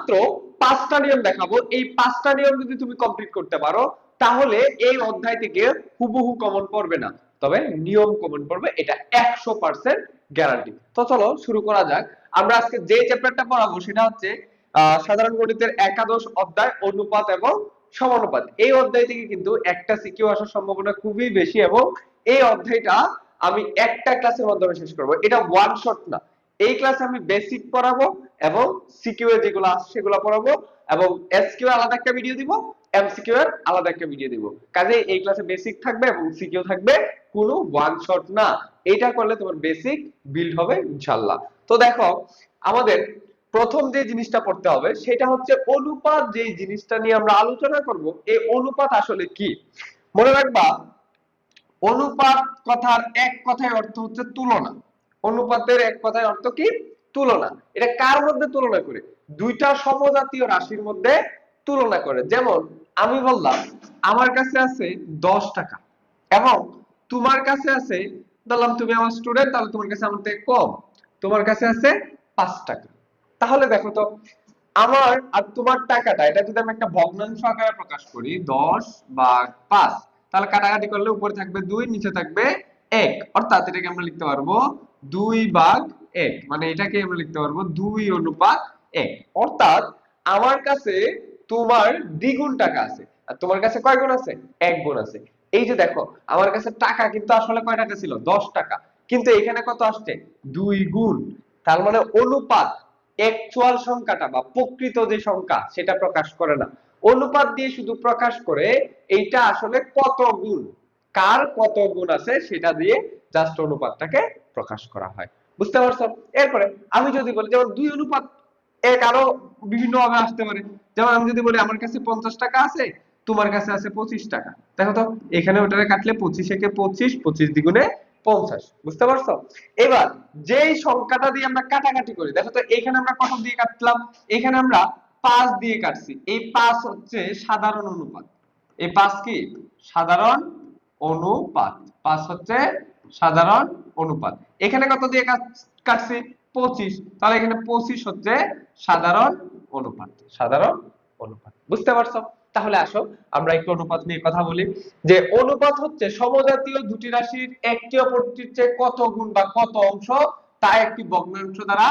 মাত্র 5টা নিয়ম দেখাবো। এই 5টা নিয়ম যদি তুমি কমপ্লিট করতে পারো তাহলে এই অধ্যায় থেকে হুবহু কমন পড়বে না, তবে নিয়ম কমন পড়বে, এটা 100% গ্যারান্টি। তো চলো শুরু করা যাক। আমরা আজকে যে চ্যাপ্টারটা পড়াবো সেটা হচ্ছে সাধারণ গণিতের একাদশ অধ্যায় অনুপাত এবং সমানুপাত। এই অধ্যায় থেকে কিন্তু একটা সিকিউ আসার সম্ভাবনা খুবই বেশি এবং এই অধ্যায়টা আমি একটা ক্লাসের মাধ্যমে শেষ করব, এটা ওয়ান শট না। এই ক্লাসে আমি বেসিক পড়াবো এবং সিকিউ এর যেগুলো আছে সেগুলো পড়াবো এবং এসকিউ আলাদা একটা ভিডিও দিব, এমসিকিউ এর আলাদা একটা ভিডিও দিব। কাজে এই ক্লাসে বেসিক থাকবে এবং সিকিউ থাকবে, কোনো ওয়ান শট না। এটা করলে তোমার বেসিক বিল্ড হবে ইনশাআল্লাহ। তো দেখো আমাদের প্রথম যে জিনিসটা পড়তে হবে সেটা হচ্ছে অনুপাত। যে জিনিসটা নিয়ে আমরা আলোচনা করব, এই অনুপাত আসলে কি। মনে রাখবা অনুপাত কথার এক কথায় অর্থ হচ্ছে তুলনা। অনুপাতের এক কথায় অর্থ কি? তুলনা। এটা কার মধ্যে তুলনা করে? দুইটা সমজাতীয় রাশির মধ্যে তুলনা করে। যেমন আমি বললাম আমার কাছে আছে 10 টাকা এবং তোমার কাছে আছে, ধরলাম তুমি আমার স্টুডেন্ট, তাহলে তোমার কাছে আমার থেকে কম, তোমার কাছে আছে 5 টাকা। তাহলে দেখো তো আমার আর তোমার টাকাটা, এটা যদি আমি একটা ভগ্নাংশ আকারে প্রকাশ করি 10 ভাগ 5, তাহলে কাটাকাটি করলে উপরে থাকবে 2, নিচে থাকবে 1, অর্থাৎ এটাকে আমরা লিখতে পারবো 2 ভাগ 1, মানে এটাকে আমরা লিখতে পারবো 2 অনুপাত 1। অর্থাৎ আমার কাছে তোমার দ্বিগুণ টাকা আছে আর তোমার কাছে কয় গুণ আছে? 1 গুণ আছে। এই যে দেখো আমার কাছে টাকা কিন্তু আসলে কয় টাকা ছিল? 10 টাকা, কিন্তু এখানে কত আসছে? 2 গুণ। তার মানে অনুপাত অ্যাকচুয়াল সংখ্যাটা বা প্রকৃত যে সংখ্যা সেটা প্রকাশ করে না, অনুপাত দিয়ে শুধু প্রকাশ করে এইটা আসলে কত গুণ, কার কত গুণ আছে সেটা দিয়ে জাস্ট অনুপাতটাকে প্রকাশ করা হয়। বুঝতে পারছো? এরপরে আমি যদি বলি যেমন 2 অনুপাত 1 আরো বিভিন্ন ভাবে আসতে পারে। যেমন আমি যদি বলি আমার কাছে 50 টাকা আছে, তোমার কাছে আছে 25 টাকা। দেখো তো এখানে ওটারে কাটলে 25 একে 25, 25 দ্বিগুণে 50। বুঝতে পারছো? এবার যেই সংখ্যাটা দিয়ে আমরা কাটাকাটি করি, দেখো তো এখানে আমরা কত দিয়ে কাটলাম? এখানে আমরা 5 দিয়ে কাটছি। এই 5 হচ্ছে সাধারণ অনুপাত। এই 5 কি? সাধারণ অনুপাত। 5 হচ্ছে সাধারণ অনুপাত। এখানে কত দিয়ে কাটছি? 25, তাহলে এখানে 25 হচ্ছে সাধারণ অনুপাত। সাধারণ অনুপাত। বুঝতে পারছো? তাহলে আসো আমরা একটু অনুপাত নিয়ে কথা বলি। যে অনুপাত হচ্ছে সমজাতীয় দুটি রাশির একটি অপরটির চেয়ে কত গুণ বা কত অংশ তা একটি ভগ্নাংশ দ্বারা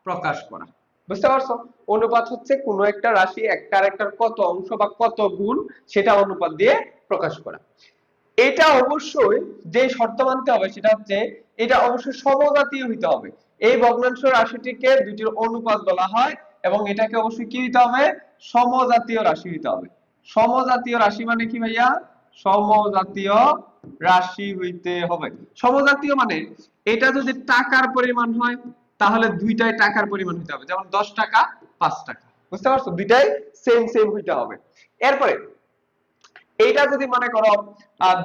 প্রকাশ করা। বুঝতে পারছো? অনুপাত হচ্ছে কোন একটা রাশি একটা আরেকটার কত অংশ বা কত গুণ সেটা অনুপাত দিয়ে প্রকাশ করা। এটা অবশ্যই যে শর্ত মানতে হবে সেটা হচ্ছে এটা অবশ্যই সমজাতীয় হইতে হবে। এই ভগ্নাংশ রাশিটিকে দুটির অনুপাত বলা হয় এবং এটাকে অবশ্যই কি হইতে হবে? সমজাতীয় রাশি হইতে হবে। সমজাতীয় রাশি মানে কি ভাইয়া? সমজাতীয় রাশি হইতে হবে। সমজাতীয় মানে এটা যদি টাকার পরিমাণ হয় তাহলে দুইটাই টাকার পরিমাণ হইতে হবে। যেমন 10 টাকা 5 টাকা। বুঝতে পারছো? দুইটাই সেম সেম হইতে হবে। এরপরে এইটা যদি মনে করো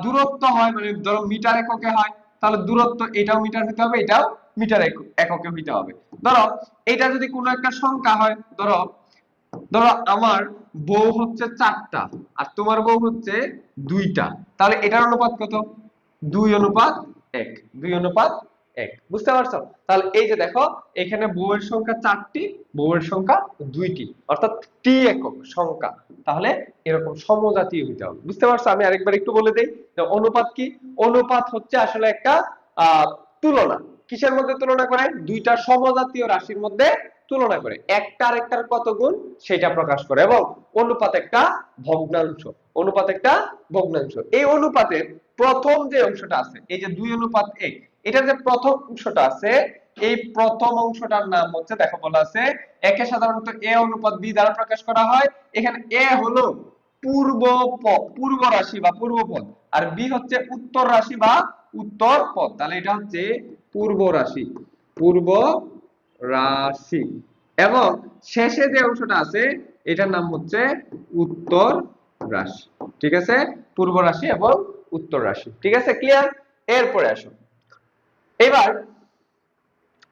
দূরত্ব হয়, মানে ধরো মিটার এককে হয়, তাহলে দূরত্ব এটাও মিটার হইতে হবে, এটাও মিটার এককে হইতে হবে। ধরো এটা যদি কোনো একটা সংখ্যা হয়, ধরো ধরো আমার বউ হচ্ছে 4টা আর তোমার বউ হচ্ছে 2টা, তাহলে এটার অনুপাত কত? 2 অনুপাত 1, 2 অনুপাত 1। বুঝতে পারছো? তাহলে এই যে দেখো এখানে বউয়ের সংখ্যা 4টি, বউয়ের সংখ্যা 2টি, অর্থাৎ টি একক সংখ্যা। তাহলে এরকম সমজাতীয় হইতে হবে। বুঝতে পারছো? আমি আরেকবার একটু বলে দেই যে অনুপাত কি। অনুপাত হচ্ছে আসলে একটা তুলনা। কিসের মধ্যে তুলনা করে? দুইটা সমজাতীয় রাশির মধ্যে তুলনা করে একটা আরেকটার কত গুণ সেটা প্রকাশ করে। এবং অনুপাত একটা ভগ্নাংশ। অনুপাত একটা ভগ্নাংশ। এই অনুপাতের প্রথম যে অংশটা আছে, এই যে 2 অনুপাত 1, এটার যে প্রথম অংশটা আছে এই প্রথম অংশটার নাম হচ্ছে, দেখো বলা আছে একে সাধারণত এ অনুপাত বি দ্বারা প্রকাশ করা হয়। এখানে এ হলো পূর্ব রাশি বা পূর্বপদ আর বি হচ্ছে উত্তর রাশি বা উত্তর পদ। তাহলে এটা হচ্ছে পূর্ব রাশি, পূর্ব রাশি। এবং শেষে যে অংশটা আছে এটার নাম হচ্ছে উত্তর রাশি। ঠিক আছে? পূর্ব রাশি এবং উত্তর রাশি। ঠিক আছে? ক্লিয়ার? এরপরে আসো এবার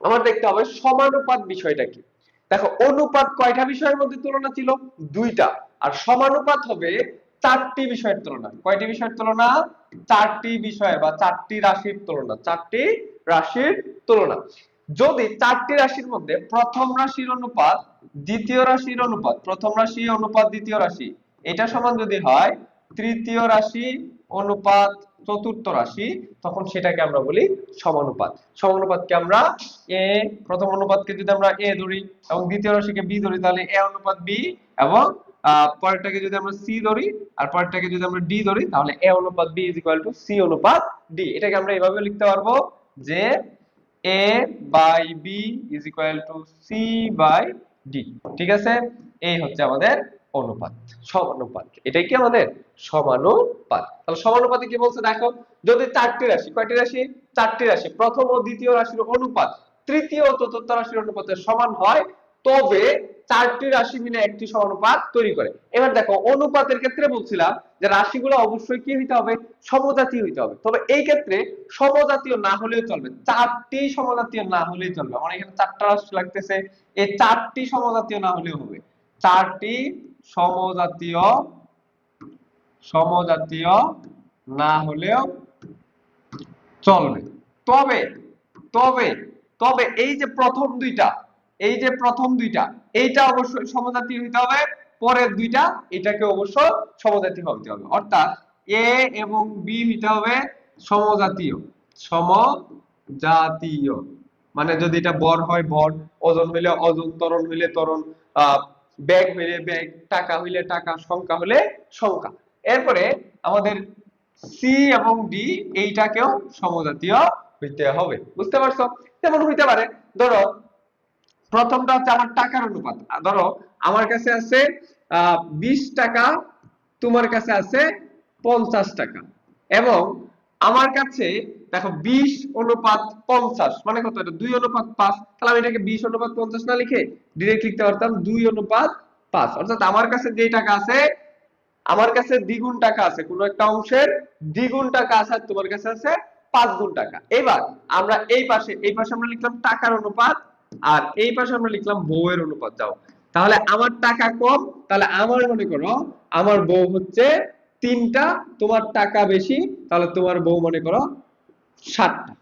আমার দেখতে হবে সমানুপাত বিষয়টা কি। দেখো অনুপাত কয়টা বিষয়ের মধ্যে তুলনা ছিল? 2টা। আর সমানুপাত হবে 4টি বিষয়ের তুলনা। কয়টি বিষয়ের তুলনা? 4টি বিষয় বা 4টি রাশির তুলনা। 4টি রাশির তুলনা। যদি 4টি রাশির মধ্যে প্রথম রাশির অনুপাত দ্বিতীয় রাশির অনুপাত, প্রথম রাশি অনুপাত দ্বিতীয় রাশি, এটা সমান যদি হয় তৃতীয় রাশি অনুপাত চতুর্থ রাশি, তখন সেটাকে আমরা বলি সমানুপাত। সমানুপাতকে আমরা এ, প্রথম অনুপাতকে যদি আমরা এ ধরি এবং দ্বিতীয় রাশিকে বি ধরি, তাহলে এ অনুপাত বি, এবং পরেরটাকে যদি আমরা সি ধরি আর পরেরটাকে যদি আমরা ডি ধরি, তাহলে এ অনুপাত B is equal to C অনুপাত ডি। এটাকে আমরা এভাবে লিখতে পারবো যে a by B is equal to C by D. ঠিক আছে, এই হচ্ছে আমাদের অনুপাত, সমানুপাত। এটাই কি আমাদের সমানুপাত। তাহলে সমানুপাতে কি বলছে দেখো, যদি চারটি রাশি, কয়টি রাশি? চারটি রাশি, প্রথম ও দ্বিতীয় রাশির অনুপাত তৃতীয় ও চতুর্থ রাশির অনুপাতের সমান হয়, তবে চারটি রাশি মিলে একটি সমানুপাত তৈরি করে। এবার দেখো, অনুপাতের ক্ষেত্রে বলছিলাম যে রাশিগুলো অবশ্যই কি হইতে হবে? সমজাতীয় হইতে হবে। তবে এই ক্ষেত্রে সমজাতীয় না হলেও চলবে, চারটি সমজাতীয় না হলেও চলবে। আমার এখানে চারটা রাশি লাগতেছে, এই চারটি সমজাতীয় না হলেও হবে, চারটি সমজাতীয় সমজাতীয় না হলেও চলবে। তবে তবে তবে এই যে প্রথম দুইটা, এই যে প্রথম দুইটা, এইটা অবশ্যই সমজাতীয় হইতে হবে, পরের দুইটা এটাকে অবশ্য সমজাতীয় হতে হবে। অর্থাৎ এ এবং বি হইতে হবে সমজাতীয়, সমজাতীয়। মানে যদি এটা বর হয় বর, ওজন হইলে ওজন, ত্বরণ হইলে ত্বরণ, ব্যাগ হইলে ব্যাগ, টাকা হইলে টাকা, সংখ্যা হইলে সংখ্যা। এরপরে আমাদের সি এবং ডি এইটাকেও সমজাতীয় হইতে হবে। বুঝতে পারছো? যেমন হইতে পারে, ধরো প্রথমটা হচ্ছে আমার টাকার অনুপাত। ধরো আমার কাছে আছে 20 টাকা, তোমার কাছে আছে 50 টাকা, এবং আমার কাছে দেখো 20 অনুপাত 50 মানে কত? এটা 2 অনুপাত 5। তাহলে আমি এটাকে 20 অনুপাত 50 না লিখে ডিরেক্ট লিখতে পারতাম 2 অনুপাত 5। অর্থাৎ আমার কাছে যে টাকা আছে, আমার কাছে দ্বিগুণ টাকা আছে, কোন একটা অংশের দ্বিগুণ টাকা আছে, আর তোমার কাছে আছে 5 গুণ টাকা। এবার আমরা এই পাশে আমরা লিখলাম টাকার অনুপাত, আর এই পাশে আমরা লিখলাম বউয়ের অনুপাত। যাও, তাহলে আমার টাকা কম, তাহলে আমার মনে করো আমার বউ হচ্ছে 3টা, তোমার টাকা বেশি, তাহলে তোমার বউ মনে করো 7টা।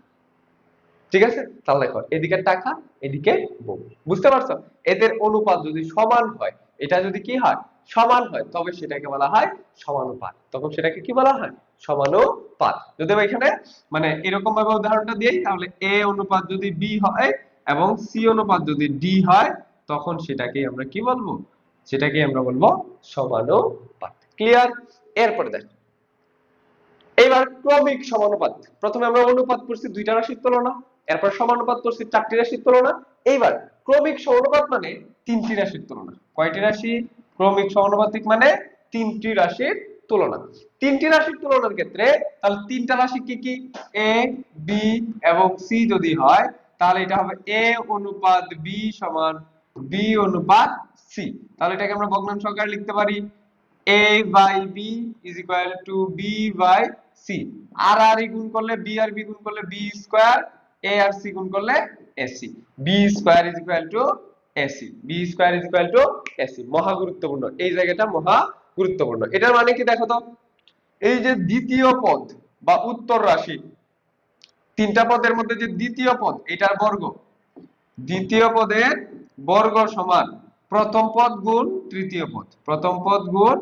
ঠিক আছে, তাহলে দেখো এদিকে টাকা, এদিকে বউ। বুঝতে পারছো? এদের অনুপাত যদি সমান হয়, এটা যদি কি হয়? সমান হয়, তবে সেটাকে বলা হয় সমানুপাত। তখন সেটাকে কি বলা হয়? সমানুপাত। যদি আমি এখানে মানে এরকম ভাবে উদাহরণটা দিই, তাহলে এ অনুপাত যদি বি হয় এবং সি অনুপাত যদি ডি হয়, তখন সেটাকে আমরা কি বলবো? সেটাকে আমরা বলবো সমানুপাত। ক্লিয়ার? এরপরে দেখো, এবার ক্রমিক সমানুপাত। প্রথমে আমরা অনুপাত করছি দুইটা রাশির তুলনা, এরপর সমানুপাত করছি চারটি রাশির তুলনা। এইবার ক্রমিক সমানুপাত মানে তিনটি রাশির তুলনা। কয়টি রাশি? ক্রমিক সমানুপাতিক মানে তিনটি রাশির তুলনা। তিনটি রাশির তুলনার ক্ষেত্রে তাহলে তিনটা রাশি কি কি? এ, বি এবং সি যদি হয়, তাহলে এটা হবে এ অনুপাত বি সমান বি অনুপাত সি। তাহলে এটাকে আমরা ভগ্নাংশ আকারে লিখতে পারি a by b is equal to b by c। আর আর গুণ করলে b আর b গুণ করলে b স্কয়ার, a আর c গুণ করলে ac। b square is equal to ac, b square is equal to ac। মহা গুরুত্বপূর্ণ, এই জায়গাটা মহা গুরুত্বপূর্ণ। এটার মানে কি দেখো তো, এই যে দ্বিতীয় পদ বা উত্তর রাশি, তিনটা পদের মধ্যে যে দ্বিতীয় পদ, এটার বর্গ, দ্বিতীয় পদের বর্গ সমান প্রথম পদ গুণ তৃতীয় পদ, প্রথম পদ গুণ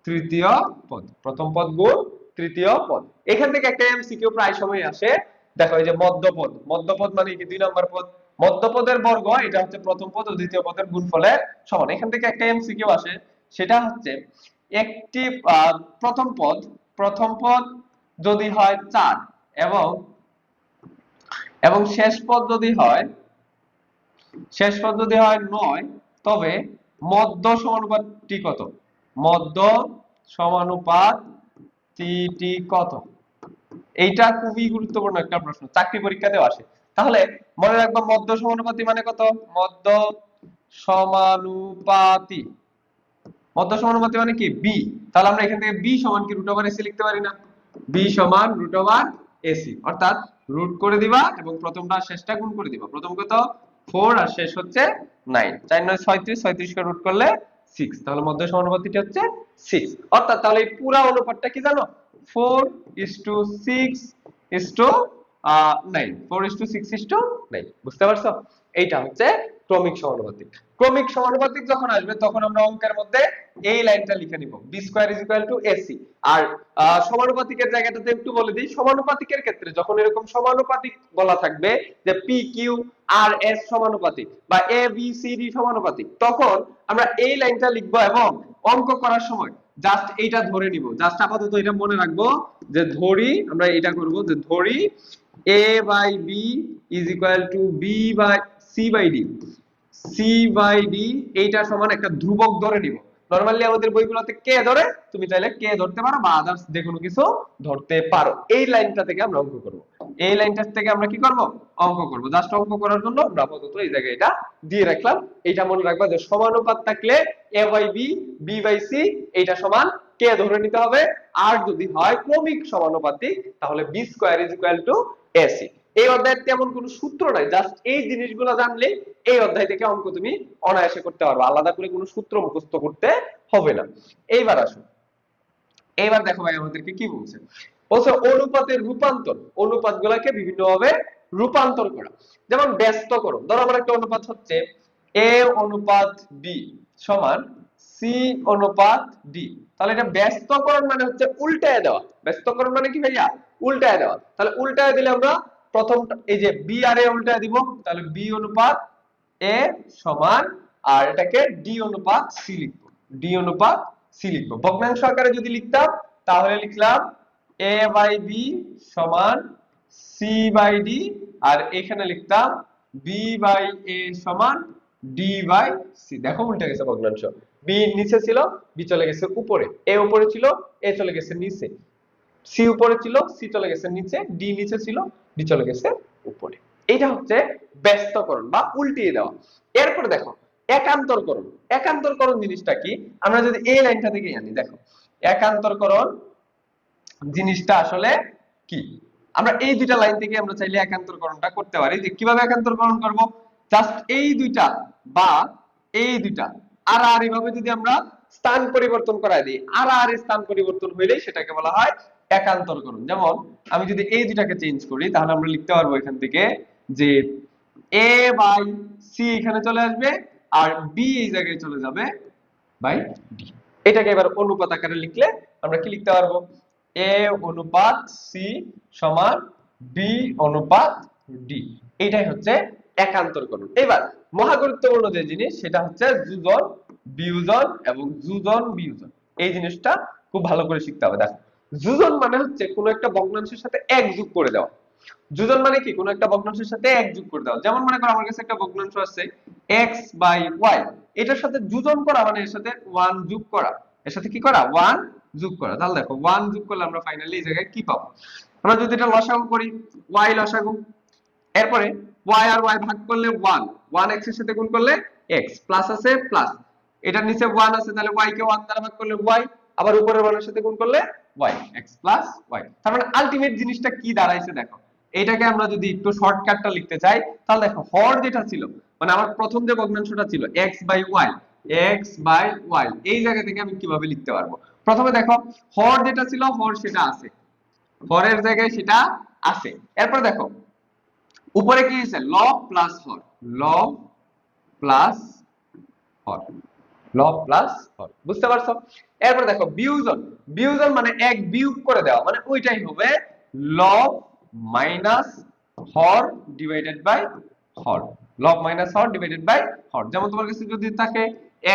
তৃতীয় পদ, প্রথম পদ গুণ তৃতীয় পদ। এখান থেকে একটা এমসিকিউ প্রায় সময় আসে। দেখো এই যে মধ্যপদ, মধ্যপদ মানে কি? 2 নম্বর পদ। মধ্যপদের বর্গ এটা হচ্ছে প্রথম পদ ও দ্বিতীয় পদের গুণফলের সমান। এখান থেকে একটা এমসিকিউ আসে, সেটা হচ্ছে একটি প্রথম পদ যদি হয় 4 এবং শেষ পদ যদি হয় 9, তবে মধ্য সমানুপাতটি কত? মধ্য সমানুপাতটি কত? এইটা খুবই গুরুত্বপূর্ণ একটা প্রশ্ন, চাকরি পরীক্ষাতেও আসে। তাহলে মনে রাখবা মধ্য সমানুপাতি মানে কত? মধ্য সমানুপাতি, মধ্য সমানুপাতি মানে কি? বি। তাহলে আমরা এখান থেকে বি সমান কি রুট ওভার এসি লিখতে পারি না? বি সমান রুট ওভার এসি, অর্থাৎ রুট করে দিবা এবং প্রথমটা শেষটা গুণ করে দিবা। প্রথম কত? 4 আর শেষ হচ্ছে 9, 4 9 36, 36 কে রুট করলে 6। তাহলে মধ্য সমানুপাতিটা হচ্ছে 6। অর্থাৎ তাহলে এই পুরো অনুপাতটা কি জানো? 4:6:9, 4:6:9। বুঝতে পারছো? এইটা হচ্ছে ক্রমিক সমানুপাতিক। ক্রমিক সমানুপাতিক যখন আসবে তখন আমরা অঙ্কের মধ্যে এই লাইনটা লিখে নিব, b square is equal to ac। আর সমানুপাতিকের জায়গাটাতে একটু বলে দিই, সমানুপাতিকের ক্ষেত্রে যখন এরকম সমানুপাতিক বলা থাকবে যে p q r s সমানুপাতিক বা a b c d সমানুপাতিক, তখন আমরা এই লাইনটা লিখবো এবং অঙ্ক করার সময় জাস্ট এইটা ধরে নিব। জাস্ট আপাতত এটা মনে রাখবো যে ধরি, আমরা এটা করব যে ধরি a by b is equal to b by c by d, c by d এইটা সমান একটা ধ্রুবক ধরে নিব। নরমালি আমাদের বইগুলোতে কে ধরে, তুমি চাইলে কে ধরতে পারো বা আদার্স যে কোনো কিছু ধরতে পারো। এই লাইনটা থেকে আমরা অঙ্ক করব, এই লাইনটা থেকে আমরা কি করব, অঙ্ক করব। জাস্ট অঙ্ক করার জন্য আমরা আপাতত এই জায়গায় এটা দিয়ে রাখলাম। এটা মনে রাখবা যে সমানুপাত থাকলে a by b b by c এইটা সমান কে ধরে নিতে হবে। আর যদি হয় ক্রমিক সমানুপাতিক তাহলে b square is equal to ac। এই অধ্যায়ে তেমন কোনো সূত্র নাই, জাস্ট এই জিনিসগুলো জানলে এই অধ্যায় থেকে অঙ্ক তুমি অনায়াসে করতে পারবে, আলাদা করে কোনো সূত্র মুখস্থ করতে হবে না। এইবার আসো, এইবার দেখো ভাই আমাদেরকে কি বলছে, বলছে অনুপাতের রূপান্তর, অনুপাতগুলোকে বিভিন্নভাবে রূপান্তর করা। যেমন ব্যস্তকরণ, ধরো আমার একটা অনুপাত হচ্ছে a অনুপাত b সমান c অনুপাত d, তাহলে এটা ব্যস্তকরণ মানে হচ্ছে উল্টায় দেওয়া। ব্যস্তকরণ মানে কি ভাইয়া, উল্টায় দেওয়া। তাহলে উল্টায় দিলে আমরা প্রথম এই যে b আর a উল্টায় দিব, তাহলে b অনুপাত a সমান, আর এটাকে d অনুপাত c লিখবো, d অনুপাত c লিখবো। ভগ্নাংশ আকারে যদি লিখতাম তাহলে লিখলাম a by b সমান c by d, আর এখানে লিখতাম b by a সমান d by c। দেখো উল্টে গেছে ভগ্নাংশ, b নিচে ছিল b চলে গেছে উপরে, a উপরে ছিল a চলে গেছে নিচে, c উপরে ছিল c চলে গেছে নিচে, d নিচে ছিল d চলে গেছে উপরে। এটা হচ্ছে ব্যস্তকরণ বা উল্টিয়ে দেওয়া। এরপর দেখো একান্তরকরণ। একান্তরকরণ জিনিসটা কি, আমরা যদি এই লাইনটা থেকে জানি, দেখো একান্তরকরণ জিনিসটা আসলে কি, আমরা এই দুইটা লাইন থেকে আমরা চাইলে একান্তরকরণটা করতে পারি। যে কিভাবে একান্তরকরণ করব, জাস্ট এই দুইটা বা এই দুইটা আর আর এভাবে যদি আমরা স্থান পরিবর্তন করায় দিই, আর আর স্থান পরিবর্তন হইলেই সেটাকে বলা হয় একান্তরকরণ। যেমন আমি যদি এই দুইটাকে চেঞ্জ করি তাহলে আমরা লিখতে পারবো এখান থেকে যে a বাই c এখানে চলে আসবে আর b এই জায়গায় চলে যাবে বাই d। এটাকে এবার অনুপাত আকারে লিখলে আমরা কি লিখতে পারবো, a অনুপাত c সমান b অনুপাত d। এটাই হচ্ছে একান্তরকরণ। এবার মহা গুরুত্বপূর্ণ যে জিনিস সেটা হচ্ছে যোজন বিয়োজন এবং যোজন বিয়োজন। এই জিনিসটা খুব ভালো করে শিখতে হবে। দেখো যোজন মানে হচ্ছে কোনো একটা ভগ্নাংশের সাথে এক যোগ করে দেওয়া। যোজন মানে কি, কোনো একটা ভগ্নাংশের সাথে এক যোগ করে দেওয়া। যেমন মনে করো আমার কাছে একটা ভগ্নাংশ আছে x বাই y, এটার সাথে যোজন করা মানে এর সাথে 1 যোগ করা, এর সাথে কি করা 1 যোগ করা। তাহলে দেখো 1 যোগ করলে আমরা ফাইনালি এই জায়গায় কি পাবো, আমরা যদি এটা লসাগু করি y লসাগু, এরপরে y আর y ভাগ করলে 1, 1 x এর সাথে গুণ করলে x, প্লাস আছে প্লাস, এটার নিচে 1 আছে তাহলে y কে 1 দ্বারা ভাগ করলে y, আবার উপরের মানের সাথে গুণ করলে y, x প্লাস y। তার মানে আলটিমেট জিনিসটা কি দাঁড়াইছে দেখো। এটাকে আমরা যদি একটু শর্টকাটটা লিখতে চাই তাহলে দেখো হর যেটা ছিল, মানে আমার প্রথম যে ভগ্নাংশটা ছিল x by y, x by y, এই জায়গা থেকে আমি কিভাবে লিখতে পারবো। প্রথমে দেখো হর যেটা ছিল হর সেটা আছে, হরের জায়গায় সেটা আছে। এরপর দেখো উপরে কি আছে লব প্লাস হর, লব প্লাস হর, লব প্লাস হর, বুঝতে পারছো। এরপর দেখো বিয়োজন, বিয়োজন মানে এক বিয়োগ করে দেওয়া, মানে ওইটাই হবে লব মাইনাস হর ডিভাইডেড বাই হর, লব মাইনাস হর ডিভাইডেড বাই হর। যেমন তোমার কাছে যদি থাকে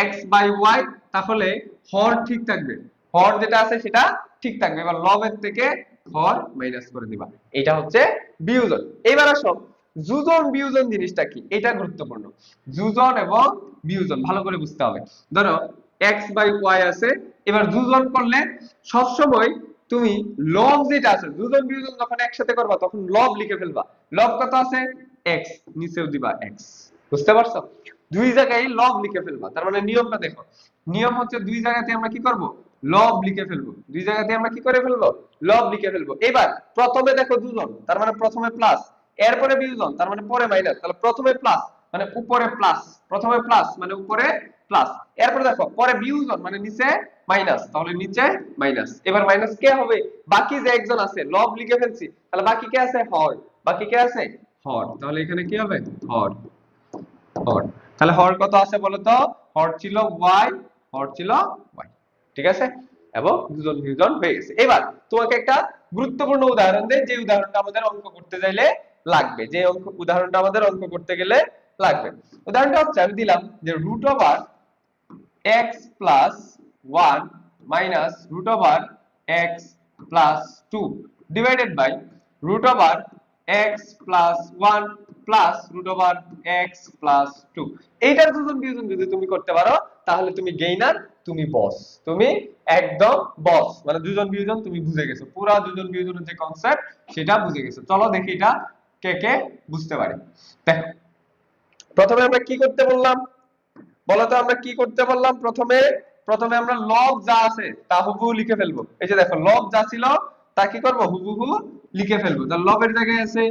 x বাই y তাহলে হর ঠিক থাকবে, হর যেটা আছে সেটা ঠিক থাকবে, এবার লবের থেকে হর মাইনাস করে দিবা। এটা হচ্ছে বিয়োজন। এবার আসো যোজন বিয়োজন জিনিসটা কি, এটা গুরুত্বপূর্ণ। যোজন এবং বিয়োজন ভালো করে বুঝতে হবে। ধরো x বাই y আছে, এবার যোজন করলে সব সময় তুমি লব যেটা আছে, যোজন বিয়োজন যখন একসাথে করবা তখন লব লিখে ফেলবা। লব কত আছে x, নিচেও দিবা x, বুঝতে পারছো। দুই জায়গায় লব লিখে ফেলবা, তার মানে নিয়মটা দেখো, নিয়ম হচ্ছে দুই জায়গাতে আমরা কি করব লব লিখে ফেলবো, দুই জায়গাতে আমরা কি করে ফেলবো লব লিখে ফেলবো। এবার প্রথমে দেখো যোজন তার মানে প্রথমে প্লাস, এরপরে বিয়োজন তার মানে পরে মাইনাস, তাহলে প্রথমে প্লাস মানে উপরে প্লাস, প্রথমে প্লাস মানে উপরে প্লাস, এরপরে দেখো পরে বিয়োজন মানে নিচে মাইনাস, তাহলে নিচে মাইনাস। এবার মাইনাস কে হবে, বাকি যে একজন আছে লব লিখে ফেলছি, তাহলে বাকি কে আছে হর, বাকি কে আছে হর, তাহলে এখানে কি হবে হর, হর। তাহলে হর কত আছে বলো তো? হর ছিল y, হর ছিল y, ঠিক আছে, এবং দুজন বিয়োজন হয়ে গেছে। এবার তোমাকে একটা গুরুত্বপূর্ণ উদাহরণ দেই, যে উদাহরণটা আমাদের অঙ্ক করতে যাইলে লাগবে, যে উদাহরণটা আমাদের অঙ্ক করতে গেলে লাগবে। উদাহরণটা হচ্ছে আমি দিলাম যে root over x plus 1 minus root over x plus 2 divided by root over x plus 1 plus root over x plus 2। এইটার দুজন বিয়োজন যদি তুমি করতে পারো তাহলে তুমি গেইনার, তুমি বস, তুমি একদম বস, মানে দুজন বিয়োজন তুমি বুঝে গেছো, পুরো দুজন বিয়োজনের যে কনসেপ্ট সেটা বুঝে গেছো। চলো দেখি এটা কে কে বুঝতে পারে। দেখো প্রথমে আমরা কি করতে বললাম বলতো? আমরা কি করতে বললাম? প্রথমে আমরা লব যা আছে তা হুবহু লিখে ফেলবো। এই যে দেখো লব যা ছিল তা কি করব? হুবহু লিখে ফেলবো। তাহলে লবের জায়গায় আছে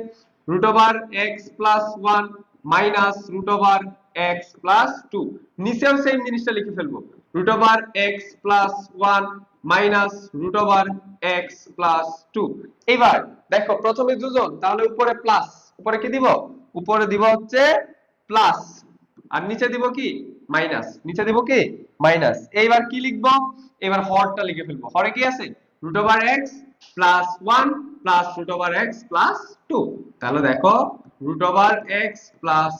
root over x plus 1 minus root over x plus 2, নিচেও সেম জিনিসটা লিখে ফেলবো, root over x plus 1 minus root over x plus 2। এবার দেখো প্রথমে দুজন, তাহলে উপরে প্লাস, উপরে কি দিব? উপরে দিব হচ্ছে প্লাস, আর নিচে দিব কি? মাইনাস, নিচে দিব কি? মাইনাস। এইবার কি লিখবো? এবার হরটা লিখে ফেলবো। হরে কি আছে? Root over x plus 1 plus root over x plus 2। তাহলে দেখো root over x plus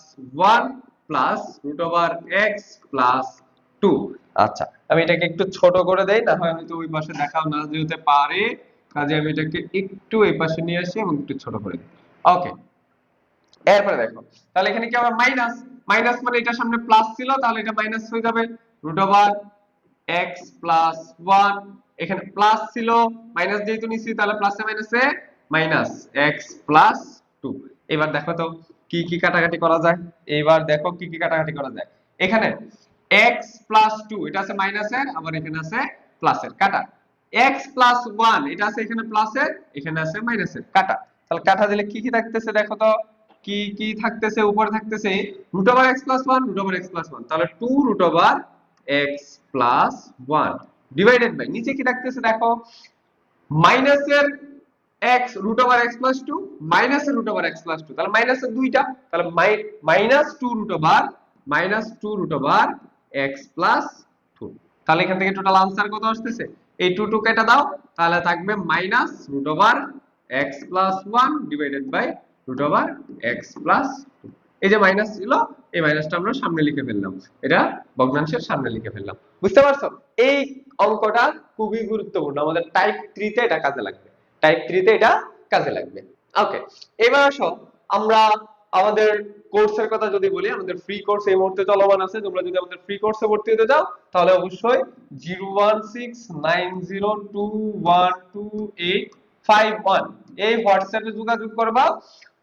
1 plus root over x plus 2। আচ্ছা আমি এটাকে একটু ছোট করে দেই, না হয় হয়তো ওই পাশে দেখাও না যেতে পারে, কাজে আমি এটাকে একটু এই পাশে নিয়ে আসি এবং একটু ছোট করে দিই। ওকে, এরপরে দেখো তাহলে এখানে কি হবে? মাইনাস, মাইনাস মানে এটার সামনে প্লাস ছিল তাহলে এটা মাইনাস হয়ে যাবে, রুট ওভার x প্লাস 1, এখানে প্লাস ছিল মাইনাস যেহেতু নিছি তাহলে প্লাসে মাইনাসে মাইনাস x প্লাস 2। এবার দেখো তো কি কি কাটাকাটি করা যায়। এবার দেখো কি কি কাটাকাটি করা যায়। এখানে x প্লাস 2 এটা আছে মাইনাসের, আবার এখানে আছে প্লাসের, কাটা। x প্লাস 1 এটা আছে এখানে প্লাসের, এখানে আছে মাইনাসের, কাটা। তাহলে কাটা দিলে কি কি থাকতেছে দেখো তো, কি কি থাকতেছে? উপরে থাকতেছে root over x plus 1, root over x plus 1, তাহলে 2 root over x plus 1 divided by নিচে কি থাকতেছে দেখো, মাইনাসের x root over x plus 2 মাইনাসের রুট ওভার x প্লাস 2, তাহলে মাইনাসের দুইটা, তাহলে minus 2 root over x plus 2। তাহলে এখান থেকে টোটাল আনসার কত আসতেছে? এই 2 2 কেটে দাও, তাহলে থাকবে minus root over x plus 1 divided by root over x plus 2। এই যে মাইনাস ছিল এই মাইনাসটা আমরা সামনে লিখে ফেললাম, এটা ভগ্নাংশের সামনে লিখে ফেললাম। বুঝতে পারছো? এই অঙ্কটা খুবই গুরুত্বপূর্ণ, আমাদের টাইপ 3 তে এটা কাজে লাগবে, টাইপ 3 তে এটা কাজে লাগবে। ওকে, এবার আসো আমরা আমাদের কোর্সের কথা যদি বলি, আমাদের ফ্রি কোর্স এই মুহূর্তে চলমান আছে। তোমরা যদি আমাদের ফ্রি কোর্সে ভর্তি হতে চাও তাহলে অবশ্যই 01690212851 এই হোয়াটসঅ্যাপে যোগাযোগ করবা,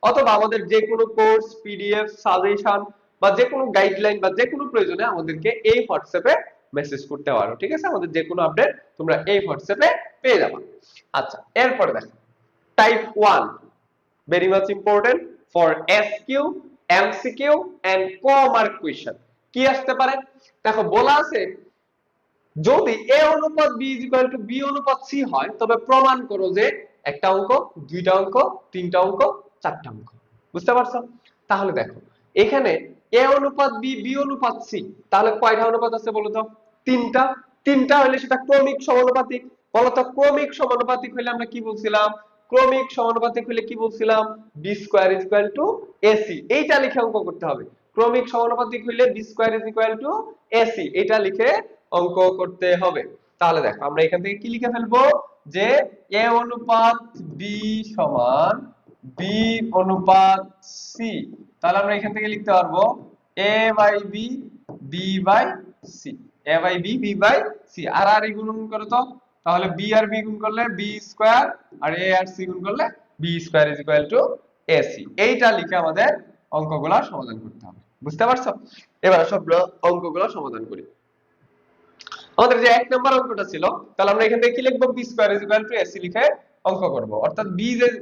অথবা আমাদের যে কোনো কোর্স পিডিএফ সাজেশন বা যে কোনো গাইডলাইন বা যে কোনো প্রয়োজনে আমাদেরকে এই হোয়াটসঅ্যাপে মেসেজ করতে পারো, ঠিক আছে? আমাদের যে কোনো আপডেট তোমরা এই হোয়াটসঅ্যাপে পেয়ে যাবে। আচ্ছা এরপরে দেখো type 1, very much important for SQ, MCQ and co-mark question। কি আসতে পারে দেখো, বলা আছে যদি A অনুপাত B B অনুপাত C হয় তবে প্রমাণ করো যে একটা অঙ্ক, দুইটা অঙ্ক, তিনটা অঙ্ক, চারটা অঙ্ক। বুঝতে পারছো? তাহলে দেখো এখানে A অনুপাত B B অনুপাত C, তাহলে কয়টা অনুপাত আছে বলো তো? তিনটা। তিনটা হলে সেটা ক্রমিক সমানুপাতিক। বলো তো ক্রমিক সমানুপাতিক হলে আমরা কি বলছিলাম? ক্রমিক সমানুপাতিক হলে কি বলছিলাম? b square is equal to ac, এইটা লিখে অঙ্ক করতে হবে। ক্রমিক সমানুপাতিক হলে b square is equal to ac, এটা লিখে অঙ্ক করতে হবে। তাহলে দেখো আমরা এখান থেকে কি লিখে ফেলবো যে a অনুপাত b সমান b অনুপাত c। তাহলে আমরা এখান থেকে লিখতে পারবো a by b b by c, a by b b by c। আর আর গুণন করো তো, তাহলে b আর b গুণ করলে b স্কয়ার, আর a আর c গুণ করলে b square is equal to ac। এইটা লিখে আমাদের অঙ্কগুলো সমাধান করতে হবে। বুঝতে পারছো? এবার সব অঙ্কগুলো সমাধান করি। আমাদের যে 1 নাম্বার অঙ্কটা ছিল, তাহলে আমরা এখান থেকে কি লিখব? b square is equal to ac লিখে অঙ্ক করব। অর্থাৎ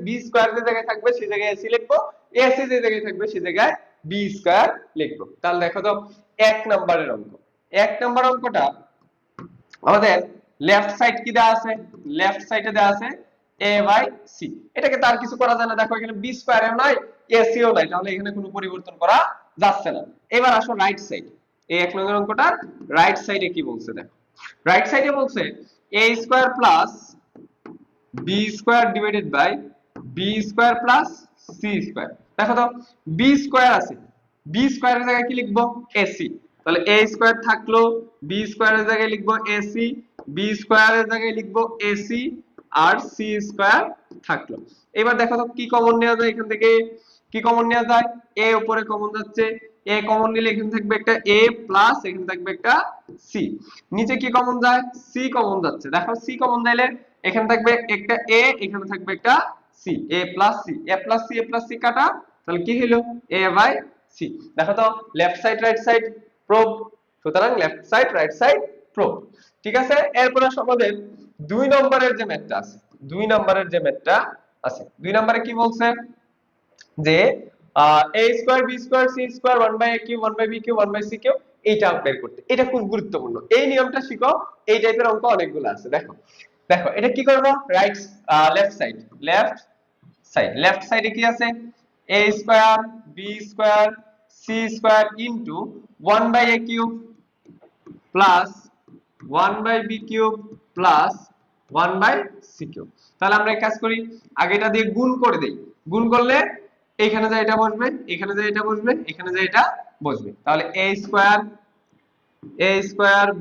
b স্কয়ার যে জায়গায় থাকবে সেই জায়গায় ac লিখব, ac যে জায়গায় থাকবে সেই জায়গায় b স্কয়ার লিখব। তাহলে দেখো তো 1 নাম্বারের অঙ্ক, 1 নাম্বার অঙ্কটা আমাদের লেফট সাইড কি দেওয়া আছে? লেফট সাইডে দেওয়া আছে a বাই c। এটাকে তার কিছু করা যায় না, দেখো এখানে b স্কয়ারও নাই ac ও নাই, তাহলে এখানে কোনো পরিবর্তন করা যাচ্ছে না। এবার আসো রাইট সাইড, এই 1 নং অঙ্কটার রাইট সাইডে কি বলছে দেখো। রাইট সাইডে বলছে a square plus b square divided by b square plus c square. দেখো তো b স্কয়ার আছে, b স্কয়ারের জায়গায় কি লিখবো, ac। তাহলে a স্কয়ার থাকলো, b স্কয়ারের জায়গায় লিখবো ac, b স্কয়ারের জায়গায় লিখবো ac, আর c স্কয়ার থাকলো। এবার দেখো তো কি কমন নেওয়া যায় এখান থেকে, কি কমন নেওয়া যায়, a উপরে কমন যাচ্ছে, a কমন নিলে এখানে থাকবে একটা a প্লাস এখানে থাকবে একটা c, নিচে কি কমন যায়, c কমন যাচ্ছে। দেখো c কমন যাইলে এখানে থাকবে একটা a, এখানে থাকবে একটা c, a plus c, a plus c, a plus c কাটা, তাহলে কি হলো a বাই c। দেখো তো left side right side prove, সুতরাং left side right side prove. ঠিক আছে, এরপর আমাদের 2 নম্বরের যে ম্যাথটা আছে, 2 নম্বরের যে ম্যাথটা আছে, 2 নম্বরে কি বলছে যে a square b square c square 1 by a cube 1 by b cube 1 by c cube, এইটা বের করতে। এটা খুব গুরুত্বপূর্ণ, এই নিয়মটা শিখো, এই টাইপের অঙ্ক অনেকগুলো আছে। দেখো দেখো এটা কি করব, right left side, left side, left সাইডে কি আছে, a square b square c square into 1 by a cube plus 1 by b cube plus 1 by c cube. তাহলে আমরা এক কাজ করি, আগে এটা দিয়ে গুণ করে দেই, গুণ করলে এখানে যা এটা বসবে, এখানে যা এটা বসবে, এখানে যা এটা বসবে। তাহলে a square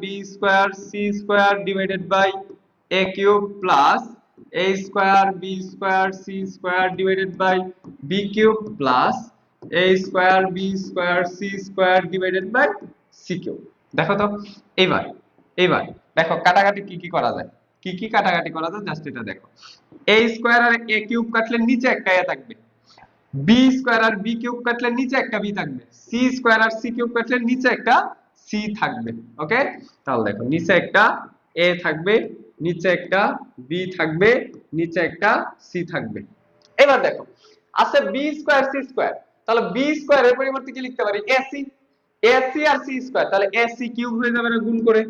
b square c square divided by a cube plus a square b square c square divided by b cube plus a square b square c square divided by c cube. দেখো তো এইবার, এইবার দেখো কাটাকাটি কি কি করা যায়, কি কি কাটাকাটি করা যায় জাস্ট এটা দেখো। a স্কয়ার আর a কিউব কাটলে নিচে একটা a থাকবে, b স্কয়ার আর b কিউব কাটলে নিচে একটা b থাকবে, c স্কয়ার আর c কিউব কাটলে নিচে একটা c থাকবে। ওকে, তাহলে দেখো নিচে একটা a থাকবে, নিচে একটা b থাকবে, নিচে একটা c থাকবে। এবার দেখো আছে b স্কয়ার c স্কয়ার, তাহলে b স্কয়ারের পরিবর্তে কি লিখতে পারি, ac, ac আর c স্কয়ার, তাহলে ac কিউব হয়ে যাবে না গুণ করে,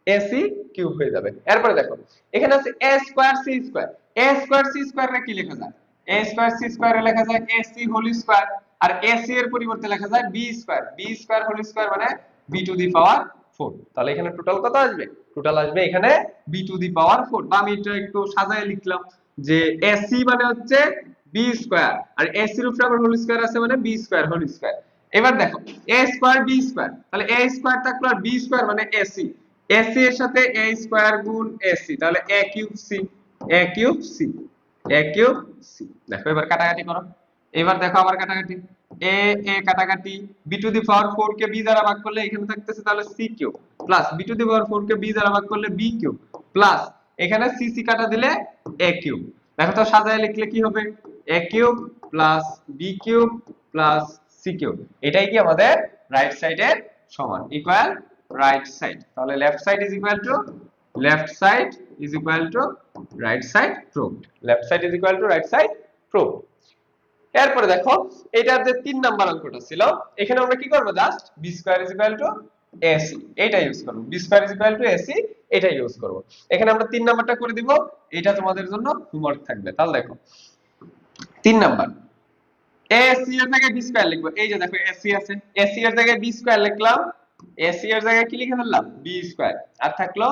ac কিউব হয়ে যাবে। এরপরে দেখো এখানে আছে a square c square, a square c square এর কি লেখা যায়, a স্কয়ার c স্কয়ার এ লেখা যায় ac হোল স্কয়ার, আর ac এর পরিবর্তে লেখা যায় b square, b square whole square মানে b টু দি পাওয়ার 4। তাহলে এখানে টোটাল কত আসবে, টোটাল আসবে এখানে b টু দি পাওয়ার 4। বা আমি এটা একটু সাজায় লিখলাম যে ac মানে হচ্ছে b স্কয়ার, আর ac এর উপরে আবার হোল স্কয়ার আছে মানে b স্কয়ার হোল স্কয়ার। এবার দেখো a স্কয়ার b স্কয়ার, তাহলে a স্কয়ার থাকলো আর b স্কয়ার মানে ac, ac এর সাথে a স্কয়ার গুণ ac, তাহলে a cube c, a cube c, a cube c। দেখো এবার কাটাকাটি করো, এবার দেখো আবার কাটাকাটি, a কাটাকাটি, b to the power 4 K b দ্বারা ভাগ করলে এখানে থাকতেছে তাহলে c cube, plus b to the power 4 K b দ্বারা ভাগ করলে b কিউব, প্লাস এখানে c c কাটা দিলে a কিউব। দেখো তো সাজায় লিখলে কি হবে, a cube plus b cube plus c cube. এটাই কি আমাদের রাইট সাইডের সমান, ইকুয়াল রাইট সাইড। তাহলে left side is equal two, left side is equal two right side proved, left side is equal two right side proved. এরপরে দেখো এটার যে 3 নাম্বার অঙ্কটা ছিল, এখানে আমরা কি করব, just b square is equal to ac এটা ইউজ করব, b square is equal to ac এটা ইউজ করব। এখানে আমরা 3 নাম্বারটা করে দিব, এটা তোমাদের জন্য হোমওয়ার্ক থাকবে। তাহলে দেখো 3 নাম্বার, ac এর জায়গায় b স্কয়ার লিখবো, এই যে দেখো ac আছে, ac এর জায়গায় b স্কয়ার লিখলাম, ac এর জায়গায় কি লিখে ফেললাম b স্কয়ার, আর থাকলো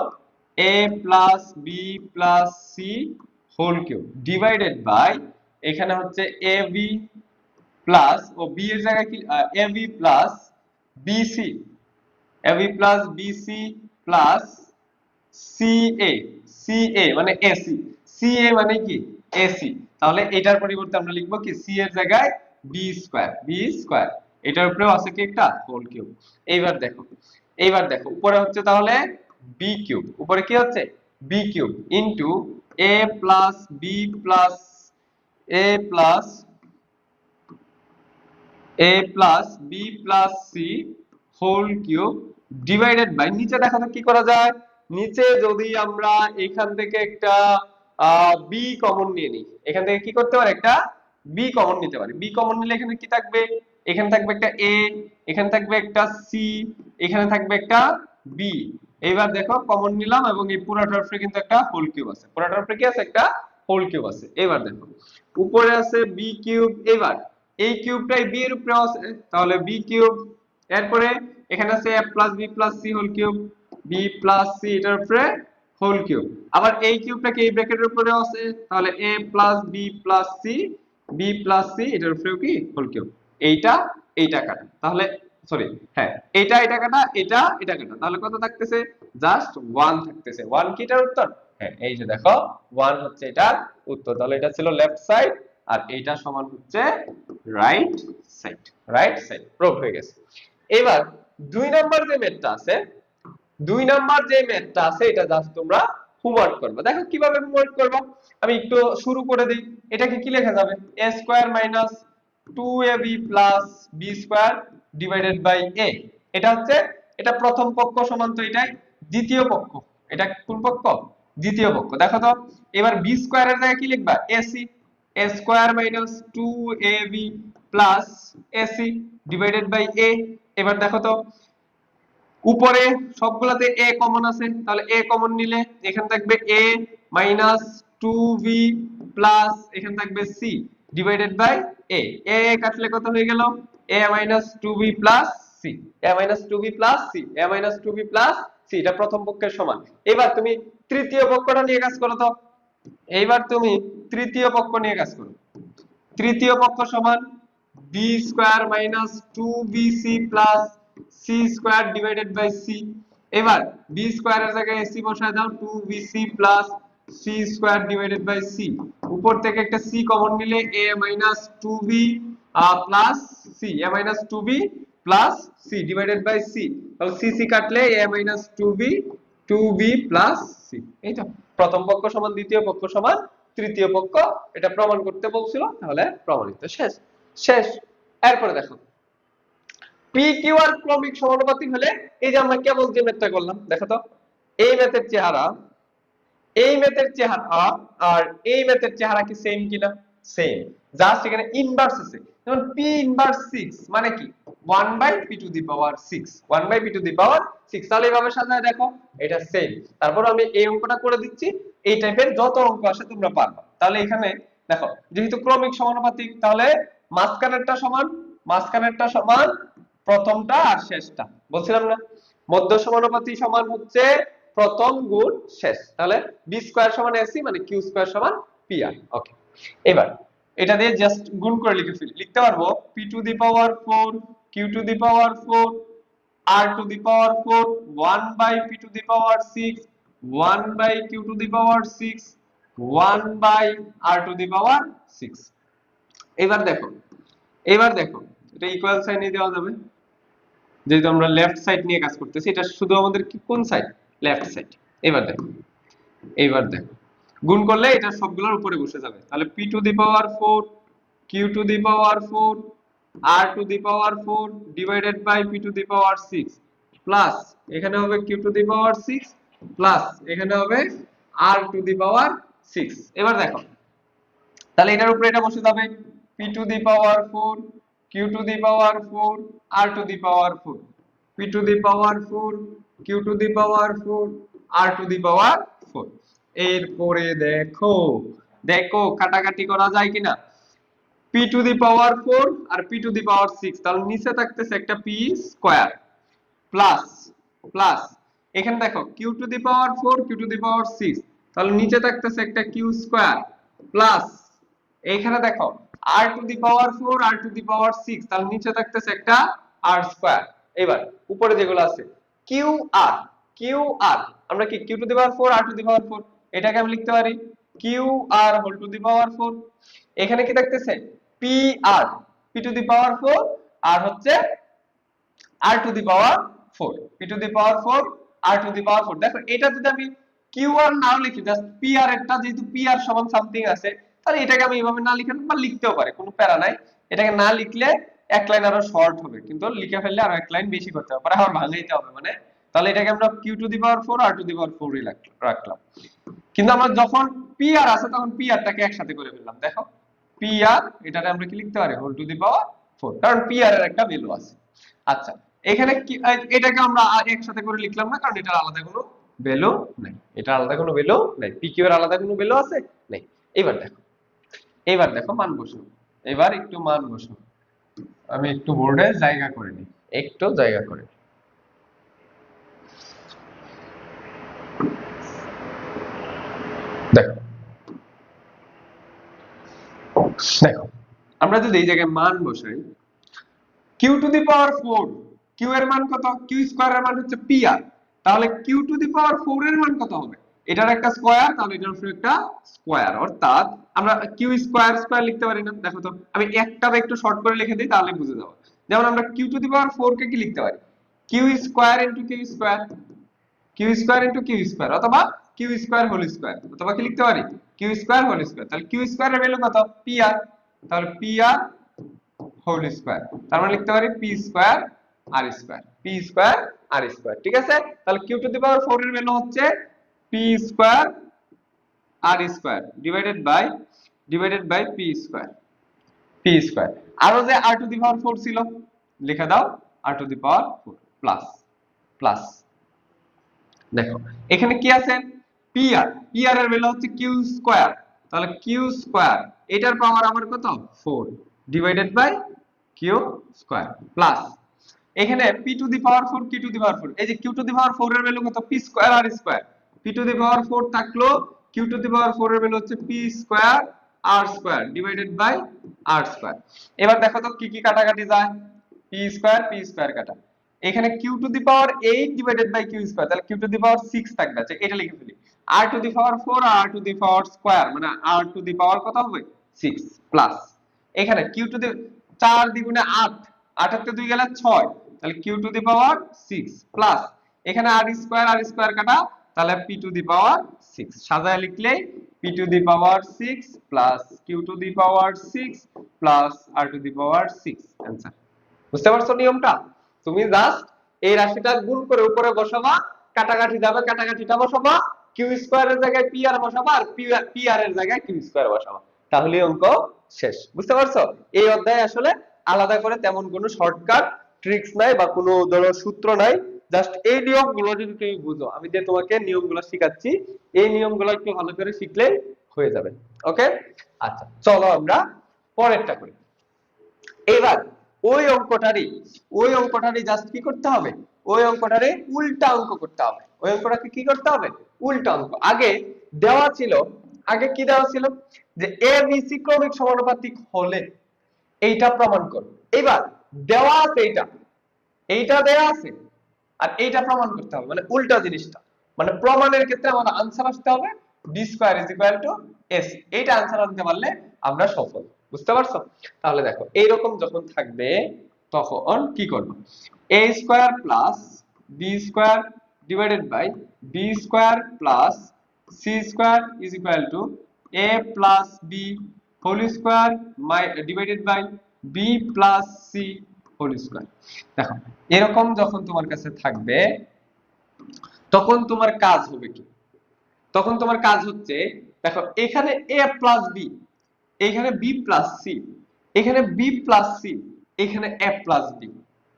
a plus b plus c whole cube divided by, এখানে হচ্ছে ab প্লাস, ও b এর জায়গায় কি ab plus bc, ab plus bc plus ca, ca মানে ac, ca মানে কি ac। তাহলে এটার পরিবর্তে আমরা লিখবো কি c এর জায়গায় b স্কয়ার, b স্কয়ার, এটার উপরেও আছে কি একটা হোল কিউব। এইবার দেখো, এইবার দেখো উপরে হচ্ছে তাহলে b কিউব, উপরে কি হচ্ছে b cube into a plus b plus a plus a plus b plus c whole cube divided by, নিচে দেখো তো কি করা যায়, নিচে যদি আমরা এখান থেকে একটা b কমন নিয়ে নিই, এখান থেকে কি করতে পারি একটা b কমন নিতে পারি, b কমন নিলে এখানে কি থাকবে, এখানে থাকবে একটা a, এখানে থাকবে একটা c, এখানে থাকবে একটা b। এইবার দেখো কমন নিলাম এবং এই পুরোটার উপরে কিন্তু একটা হোল কিউব আছে, পুরোটার উপরে কি আছে একটা হোল কিউব আছে। এবার দেখো উপরে আছে b কিউব, এবার এই কিউবটাই বি এর উপরে আছে, তাহলে বি কিউব। এরপরে এখানে আছে a plus B plus C whole cube, B plus C এটার উপরে হোল কিউব। আবার এই কিউবটাকে এই ব্র্যাকেটের উপরে আছে, তাহলে a plus B plus C, B plus C এটার উপরেও কি হোল কিউব। এইটা এইটা কাটা, তাহলে সরি হ্যাঁ এটা এটা কাটা, এটা এটা কাটা, তাহলে কত থাকতেছে? জাস্ট 1 থাকতেছে। 1 কি এটার উত্তর? হ্যাঁ এই যে দেখো 1 হচ্ছে এটার উত্তর। তাহলে এটা ছিল লেফট সাইড আর এইটা সমান হচ্ছে right side. Right side prove হয়ে গেছে। এবার 2 নাম্বার যে ম্যাথটা আছে, 2 নাম্বার যে ম্যাথটা আছে এটা জাস্ট তোমরা হোমওয়ার্ক করবে। দেখো কিভাবে হোমওয়ার্ক করবে, আমি একটু শুরু করে দেই। এটাকে কি লেখা যাবে? a square minus 2ab plus b square divided by a। এটা হচ্ছে, এটা প্রথম পক্ষ সমান তো এটাই দ্বিতীয় পক্ষ। এটা কোন পক্ষ? দ্বিতীয় পক্ষ। দেখো তো এবার b স্কয়ারের জায়গায় কি লিখবা? ac, a square minus 2ab plus ac divided by a। এবার দেখো তো উপরে সবগুলাতে a কমন আছে, তাহলে a কমন নিলে এখানে থাকবে a মাইনাস 2b প্লাস এখানে থাকবে c divided by a। a কাটলে কত হয়ে গেল? a minus 2b plus c, a minus 2b plus c, a minus 2b plus c। এটা প্রথম পক্ষের সমান। এবার তুমি তৃতীয় পক্ষটা নিয়ে কাজ করো তো। এইবার তুমি তৃতীয় পক্ষ নিয়ে কাজ করো। তৃতীয় পক্ষ সমান b square minus 2bc plus c square divided by c। এবার b স্কয়ারের জায়গায় ac বসায় দাও, 2bc plus c square divided by c। উপর থেকে একটা c কমন নিলে a minus 2b plus c, a minus 2b plus c divided by c। তাহলে c c কাটলে a minus 2b 2b plus c। এই তো প্রথম পক্ষ সমান দ্বিতীয় পক্ষ সমান তৃতীয় পক্ষ, এটা প্রমাণ করতে বলছিল, তাহলে প্রমাণিত। শেষ শেষ। এরপরে দেখো পি কিউ আর ক্রমিক সমানুপাতিক হলে, এই যে আমরা কেবল যে ম্যাথটা করলাম দেখো তো, এই ম্যাথের চেহারা, এই ম্যাথের চেহারা আর এই ম্যাথের চেহারা কি সেম কিনা? সেম। জাস্ট এখানে ইনভার্স আছে। যেমন p ইনভার্স 6 মানে কি 1 by p to the power 6, 1 by p to the power 6। তাহলে এইভাবে সাজায় দেখো এটা সেম। তারপর আমি এই অঙ্কটা করে দিচ্ছি, এই টাইপের যত অঙ্ক আসে তোমরা পারবা। তাহলে এখানে দেখো যেহেতু ক্রমিক সমানুপাতিক, তাহলে মাঝখানেরটা সমান, মাঝখানেরটা সমান প্রথমটা আর শেষটা, বলছিলাম না? মধ্য সমানুপাতিক সমান হচ্ছে প্রথম গুণ শেষ। তাহলে বি স্কয়ার সমান এসি মানে কিউ স্কয়ার সমান পি আর। ওকে, এবার এটা দিয়ে জাস্ট গুণ করে লিখতে পারবো P to the power 4 Q to the power 4 R to the power 4 1 by P to the power 6 1 by Q to the power 6 1 by R to the power 6। এবার দেখো, এবার দেখো এটা ইকুয়াল সাইনে দেওয়া যাবে, যেহেতু আমরা লেফট সাইড নিয়ে কাজ করতেছি। এটা শুধু আমাদের কি কোন সাইড? Left side. এবার দেখো, এইবার দেখো গুণ করলে এটা সবগুলোর উপরে বসে যাবে। তাহলে p to the power 4 q to the power 4 r to the power 4 divided by p to the power 6 plus এখানে হবে q to the power 6 plus এখানে হবে r টু দি পাওয়ার 6। এবার দেখো তাহলে এটার উপরে এটা বসে যাবে p to the power 4 q to the power 4 r to the power 4 p to the power 4 q to the power 4 r to the power 4। এরপরে দেখো, দেখো কাটাকাটি করা যায় কিনা। p টু দি পাওয়ার 4 আর p টু দি পাওয়ার 6, তাহলে নিচে থাকতেছে একটা p স্কয়ার প্লাস প্লাস এখানে দেখো q to the power 4 q to the power 6, তাহলে নিচে থাকতেছে একটা q স্কয়ার প্লাস এইখানে দেখো r to the power 4 r to the power 6, তাহলে নিচে থাকতেছে একটা r স্কয়ার। এবার উপরে যেগুলো আছে কিউ আর, কিউ আর আমরা কি Q to the power 4 r to the power 4, এটাকে আমি লিখতে পারি Q R whole to the power 4। এখানে কি থাকতেছে P R, P to the power 4 আর হচ্ছে r to the power 4, p to the power 4 r to the power 4। দেখো এটা যদি আমি q আর নাও লিখি, জাস্ট p আর একটা, যেহেতু p আর সমান সামথিং আছে, তাহলে এটাকে আমি এইভাবে না লিখে বা লিখতেও পারি, কোনো প্যারা নাই। এটাকে না লিখলে এক লাইন আরো শর্ট হবে, কিন্তু লিখে ফেললে আরো এক লাইন বেশি করতে হবে, আবার ভাঙাইতে হবে মানে। তাহলে এটাকে আমরা q to the power 4 r to the power 4 ই রাখলাম। কিন্তু আমরা যখন p আর আছে তখন p আরটাকে একসাথে করে ফেললাম। দেখো p আর এটাকে আমরা কি লিখতে পারি হোল টু দি পাওয়ার 4, কারণ p আর এর একটা ভ্যালু আছে। আচ্ছা এখানে এটাকে আমরা একসাথে করে লিখলাম না, কারণ এটার আলাদা কোনো ভ্যালু নাই, এটা আলাদা কোনো ভ্যালু নাই, পি কিউ এর আলাদা কোনো ভ্যালু আছে নাই। এবার দেখো, এবার দেখো মান বসাও। এবার একটু মান বসাবো, আমি একটু বোর্ডে জায়গা করে নিই, একটু জায়গা করে নিই। দেখো দেখো আমরা যদি এই জায়গায় মান বসাই, Q to the power 4, Q এর মান কত, কিউ স্কয়ার এর মান হচ্ছে পি আর, তাহলে কিউ টু দি পাওয়ার 4 এর মান কত হবে, এটার একটা স্কয়ার, তাহলে এটার উপরে একটা স্কয়ার, অর্থাৎ আমরা কিউ স্কয়ার স্কয়ার লিখতে পারি না। দেখো তো আমি একটা একটু শর্ট করে লিখে দিই, তাহলে বুঝে যাবে। যেমন আমরা কিউ টু দি পাওয়ার 4 কে কি লিখতে পারি, Q square into Q square, Q square into Q square, অথবা কিউ স্কয়ার হোল স্কয়ার, অথবা কি লিখতে পারি, কিউ স্কয়ার হোল স্কয়ার। তাহলে কিউ স্কয়ার এর ভ্যালু কত, পি আর, তাহলে পি আর হোল স্কয়ার, তার মানে লিখতে পারি P square R square, P square R square. ঠিক আছে, তাহলে কিউ টু দি পাওয়ার 4 এর ভ্যালু হচ্ছে P square R square divided by P square, P square. আরো যে আর টু দি পাওয়ার 4 ছিল, লিখে দাও R to the power 4 plus plus. দেখো এখানে কি আছে, পি আর, পি আর এর ভ্যালু হচ্ছে কিউ স্কয়ার, তাহলে কিউ স্কয়ার এটার পাওয়ার আমার কত 4 divided by Q square plus, এখানে P to the power 4 Q to the power 4, এই যে কিউ টু দি পাওয়ার 4 এর ভ্যালু কত, P square R square, P to the power 4 থাকলো, কিউ টু দি পাওয়ার 4 এর value হচ্ছে P square R square divided by R square. এবার দেখো তো কি কি কাটাকাটি যায়, পি স্কয়ার কাটা, এখানে Q to the power 8 divided by Q square, তাহলে কিউ টু দি পাওয়ার 6 থাকবে, আচ্ছা এটা লিখে ফেলি, R to the power 4 R to the power square, মানে আর টু দি পাওয়ার কত হবে 6 প্লাস, এখানে কিউ টু দি 4 দ্বিগুণে 8, 8 এর তে 2 গেলে 6, তাহলে Q to the power 6 plus, এখানে আর স্কয়ার কাটা, তাহলে পি টু দি পাওয়ার 6 সাজায় লিখলে P to the power 6 plus Q to the power 6 plus R to the power 6 answer. বুঝতে পারছো নিয়মটা, তুমি জাস্ট এই রাশিটা গুণ করে উপরে বসাবা, কাটাকাটি যাবে, কাটাকাটিটা বসাবা, কিউ স্কয়ার এর জায়গায় পি আর বসাবা, আর পি আর এর জায়গায় কিউ স্কয়ার বসাবা, তাহলে অঙ্ক শেষ। বুঝতে পারছো, এই অধ্যায়ে আসলে আলাদা করে তেমন কোনো শর্টকাট ট্রিক্স নাই বা কোনো ধরো সূত্র নাই, জাস্ট এই নিয়মগুলো যদি তুমি বুঝো, আমি যে তোমাকে নিয়মগুলো শেখাচ্ছি এই নিয়মগুলো একটু ভালো করে শিখলেই হয়ে যাবে। ওকে, আচ্ছা চলো আমরা পরেরটা করি। এবার ওই অঙ্কটারই জাস্ট কি করতে হবে, ওই অঙ্কটারে উল্টা অঙ্ক করতে হবে, ওই অঙ্কটাকে কি করতে হবে, উল্টা অঙ্ক। আগে দেওয়া ছিল, আগে কি দেওয়া ছিল যে এ বি সি ক্রমিক সমানুপাতিক হলে এইটা প্রমাণ করো। এবার দেওয়া আছে এইটা দেওয়া আছে আর এইটা প্রমাণ করতে হবে, মানে উল্টা জিনিসটা, মানে প্রমাণের ক্ষেত্রে আমাদের আনসার আসতে হবে B square is equal to AC, এইটা আনসার আনতে পারলে আমরা সফল। বুঝতে পারছো, তাহলে দেখো এইরকম যখন থাকবে তখন কি করব, a square plus B square divided by B square plus C square is equal to a plus B whole square divided by B plus C whole square. দেখো এরকম যখন তোমার কাছে থাকবে তখন তোমার কাজ হবে কি, তখন তোমার কাজ হচ্ছে, দেখো এখানে a প্লাস বি, এখানে বি প্লাস সি, এখানে বি প্লাস সি, এখানে a প্লাস বি,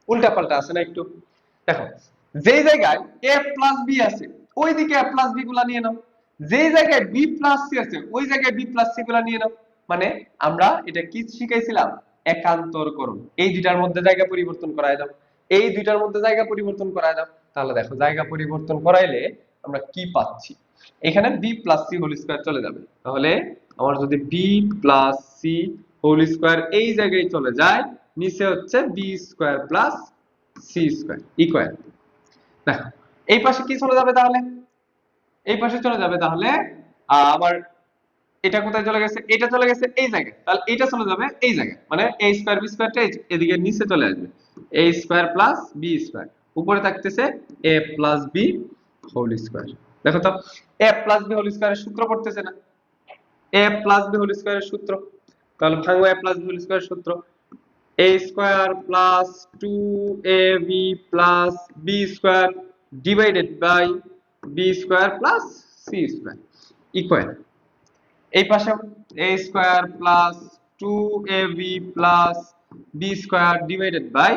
উল্টা পাল্টা আছে না একটু। দেখো যেই জায়গায় a প্লাস বি আছে ওইদিকে a প্লাস বি গুলা নিয়ে নাও, যেই জায়গায় বি প্লাস সি আছে ওই জায়গায় বি প্লাস সি গুলা নিয়ে নাও, মানে আমরা এটা কি শিখাইছিলাম, একান্তরকরণ, এই দুইটার মধ্যে জায়গা পরিবর্তন করায় দাও, এই দুইটার মধ্যে জায়গা পরিবর্তন করায় দাও, তাহলে দেখো জায়গা পরিবর্তন করাইলে আমরা কি পাচ্ছি, এখানে B plus C whole square চলে যাবে, তাহলে আমার যদি B plus C whole square এই জায়গায় চলে যায়, নিচে হচ্ছে B square plus C square equal, দেখো এই পাশে কি চলে যাবে, তাহলে এই পাশে চলে যাবে, তাহলে আবার এটা কোথায় চলে গেছে, এটা চলে গেছে এই জায়গায়, তাহলে এটা চলে যাবে এই জায়গায়, মানে a স্কয়ার বি স্কয়ারটা এদিকে নিচে চলে আসবে, a square plus B square, উপরে থাকতেছে a plus B whole square. দেখো তো a প্লাস বি হোল স্কয়ারের সূত্র পড়তেছে না, a প্লাস বি হোল স্কয়ারের সূত্র, তাহলে ভাঙো a প্লাস বি হোল স্কয়ারের সূত্র, a square plus 2ab plus b square divided by b square plus c square equal, এই পাশে a square plus 2ab plus b square divided by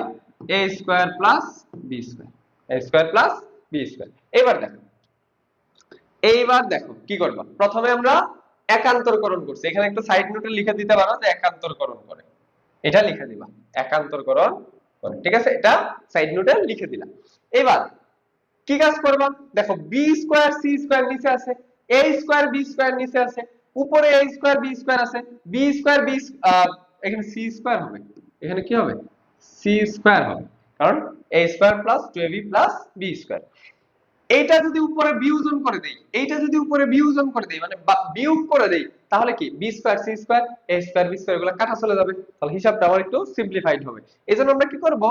a square plus b square, a square plus b square. এইবার দেখো কি করবা, প্রথমে আমরা একান্তরকরণ করছে। এখানে একটা সাইড নোটে লিখে দিতে পারো যে একান্তরকরণ করে, এটা লিখে দিবা একান্তরকরণ করে, ঠিক আছে, এটা সাইড নোটে লিখে দিলাম। এবার কি কাজ করবা, দেখো বি স্কয়ার সি স্কয়ার নিচে আছে, এ স্কয়ার বি স্কয়ার নিচে আছে, উপরে এ স্কয়ার বি স্কয়ার আছে, বি স্কয়ার বি এখানে সি স্কয়ার হবে, এখানে কি হবে সি স্কয়ার হবে, কারণ A square plus 2ab plus B square. এইটা যদি উপরে বিয়োজন করে দেই, এইটা যদি উপরে বিয়োজন করে দেই মানে বিয়োগ করে দেই, তাহলে কি বি স্কয়ার সি স্কয়ার এ স্কয়ার বি স্কয়ার এগুলো কাটা চলে যাবে, তাহলে হিসাবটা আমার একটু সিম্পলিফাইড হবে। এজন্য আমরা কি করব,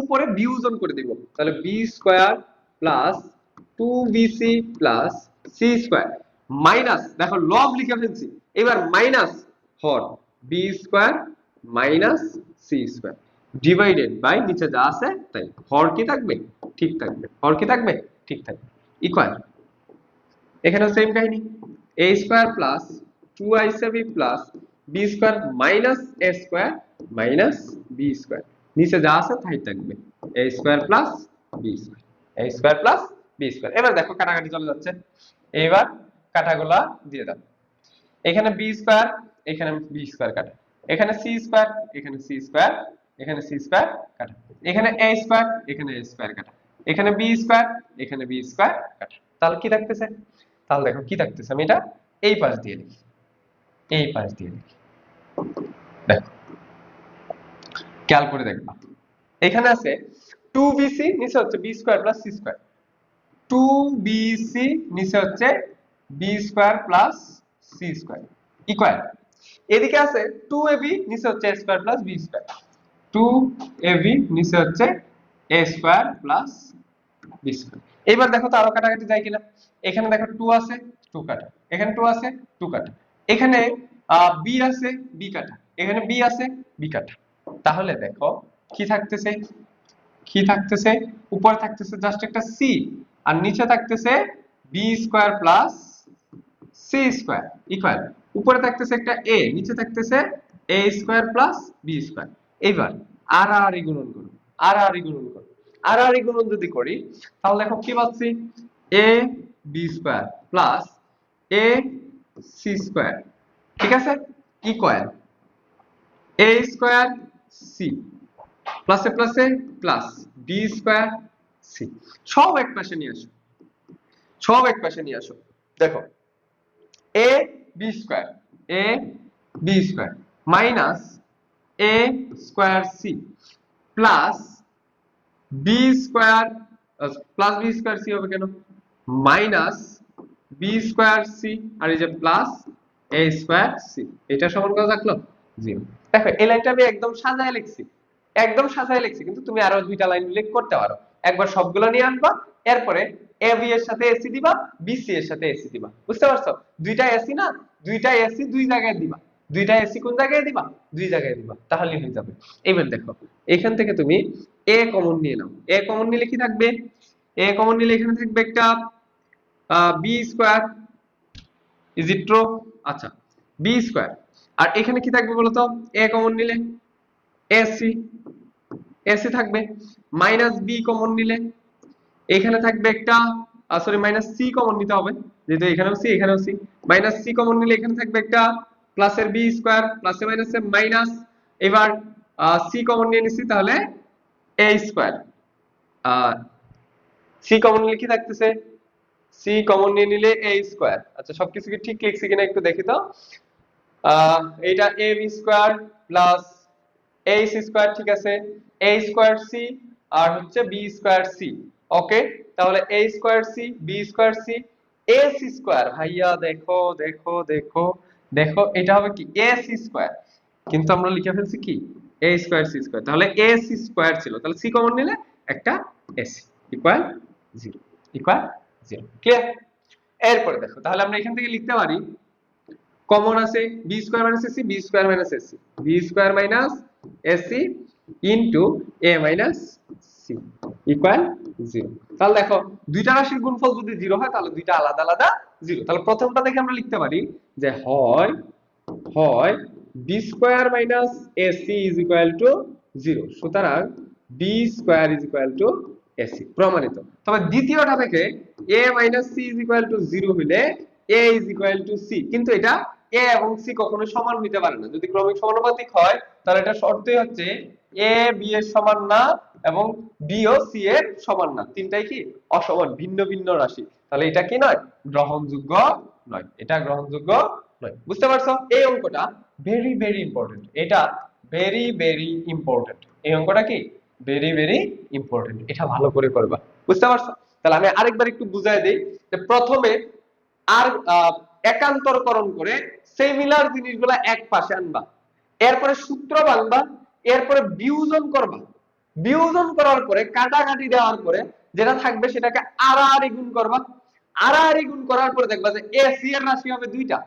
উপরে বিয়োজন করে দেব, তাহলে B square plus 2bc plus C square minus, দেখো লব লিখে ফেলছি, এবার মাইনাস হর B square minus C square divided by নিচে যা আছে তাই, হর কি থাকবে ঠিক থাকবে, হর কি থাকবে ঠিক থাকবে, ইকুয়াল। এখানেও সেম কাহিনী, a square plus 2ac plus b square minus a square minus b square, নিচে যা আছে তাই থাকবে, a square plus b square, a square plus b square. এবার দেখো কাটাকাটি চলে যাচ্ছে, এবার কাটাগুলা দিয়ে দাও, এখানে b স্কয়ার এখানে b স্কয়ার কাটা, এখানে c স্কয়ার এখানে c স্কয়ার এখানে c স্কয়ার কাটা, এখানে a স্কয়ার এখানে a স্কয়ার কাটা, এখানে b স্কয়ার এখানে b স্কয়ার কাটা, তাহলে কি থাকতেছে, তাহলে দেখো কি থাকতেছে, আমি এটা এই পাশ দিয়ে লিখি, এই পাশ দিয়ে লিখি, দেখো খেয়াল করে দেখবা, এখানে আছে 2bc নিচে হচ্ছে b square plus c square, 2bc নিচে হচ্ছে b square plus c square equal, এদিকে আছে 2ab নিচে হচ্ছে a square plus b square, 2ab নিচে হচ্ছে a square plus b square. এবার দেখো তো আরো কাটাকাটি যায় কিনা, এখানে দেখো 2 আছে 2 কাটা, এখানে 2 আছে 2 কাটা, এখানে b আছে b কাটা, এখানে b আছে b কাটা, তাহলে দেখো কি থাকতেছে, কি থাকতেছে, উপরে থাকতেছে জাস্ট একটা c আর নিচে থাকতেছে b square plus c square equal, উপরে থাকতেছে একটা a নিচে থাকতেছে a square plus b square. এবার আর আর গুণন করো, আর আর গুণন করো, আর আর গুণন যদি করি তাহলে দেখো কি পাচ্ছি, a b square plus a c square, ঠিক আছে, ইকুয়াল a স্কয়ার c প্লাসে প্লাসে প্লাস b স্কয়ার c, সব এক পাশে নিয়ে আসো, সব এক পাশে নিয়ে আসো, দেখো a b square a b square minus a square c plus b square plus b square c হবে কেন, মাইনাস b স্কয়ার c আর এই যে প্লাস a স্কয়ার c, এটা সমান কত থাকলো 0। দেখো এই লাইনটা আমি একদম সাজায় লিখছি, একদম সাজায় লিখছি, কিন্তু তুমি আরো দুইটা লাইন উল্লেখ করতে পারো, একবার সবগুলো নিয়ে আসবা, এরপরে ab এর সাথে ac দিবা, bc এর সাথে ac দিবা, বুঝতে পারছো, দুইটা ac না, দুইটা ac দুই জায়গায় দিবা, দুইটা ac কোন জায়গায় দিবা, দুই জায়গায় দিবা, তাহলেই হয়ে যাবে। এবার দেখো এখান থেকে তুমি a কমন নিয়ে নাও, a কমন নিলে কি থাকবে, a কমন নিলে এখানে থাকবে একটা b square, is it true, আচ্ছা b স্কয়ার, আর এখানে কি থাকবে বলতো, a কমন নিলে ac, ac থাকবে, মাইনাস b কমন নিলে এখানে থাকবে একটা সরি মাইনাস c কমন নিতে হবে, যেহেতু এখানেও c এখানেও c, মাইনাস c কমন নিলে এখানে থাকবে একটা প্লাসের b স্কয়ার প্লাসে মাইনাসে মাইনাস, এবার c কমন নিয়ে নিছি তাহলে a স্কয়ার, c কমন নিলে কি থাকতেছে, c কমন নিয়ে নিলে a স্কয়ার, আচ্ছা সবকিছু কি ঠিক লিখছি কিনা একটু দেখি তো, এইটা ab square plus ac square, ঠিক আছে, a স্কয়ার c আর হচ্ছে b স্কয়ার c, ওকে, তাহলে a square c b square c ac square, ভাইয়া দেখো দেখো দেখো দেখো এটা হবে কি ac স্কয়ার, কিন্তু আমরা লিখে ফেলছি কি a স্কয়ার c স্কয়ার, তাহলে ac স্কয়ার ছিল, তাহলে c কমন নিলে একটা ac ইকুয়াল 0, ইকুয়াল 0, ক্লিয়ার। এরপরে দেখো তাহলে আমরা এখান থেকে লিখতে পারি, কমন আছে b square minus ac, b square minus ac, b square minus ac into a minus c equal 0। তাহলে দেখো দুইটা রাশির গুণফল যদি 0 হয় তাহলে দুইটা আলাদা আলাদা 0। তাহলে প্রথমটা দেখে আমরা লিখতে পারি যে হয় হয় b square minus ac is equal two 0, সুতরাং b square is equal to ac, প্রমাণিত। তবে দ্বিতীয়টা থেকে a minus c is equal two 0 হলে a is equal two c, কিন্তু এটা এ এবং সি কখনো সমান হইতে পারে না। যদি ক্রমিক সমানুপাতিক হয় তাহলে এটা শর্তই হচ্ছে এ বি এর সমান না এবং বি ও সি এর সমান না, তিনটাই কি অসমান, ভিন্ন ভিন্ন রাশি। তাহলে এটা কি নয়, গ্রহণযোগ্য নয়, এটা গ্রহণযোগ্য নয়। বুঝতে পারছো? এই অঙ্কটা ভেরি ভেরি ইম্পর্টেন্ট, এটা ভেরি ভেরি ইম্পর্টেন্ট। এই অঙ্কটা কি ভেরি ভেরি ইম্পর্টেন্ট, এটা ভালো করে করবা। বুঝতে পারছো? তাহলে আমি আরেকবার একটু বুঝাই দেই যে প্রথমে আর একান্তরকরণ করে সিমিলার জিনিসগুলা এক পাশে আনবা, এরপরে সূত্র ভাঙবা, এরপরে বিয়োজন করবা, বিয়োজন করার পরে কাটাকাটি দেওয়ার পরে যেটা থাকবে সেটাকে আড়াআড়ি গুণ করবা, আড়াআড়ি গুণ করার পরে দেখবা যে এসি এর রাশি হবে দুইটা,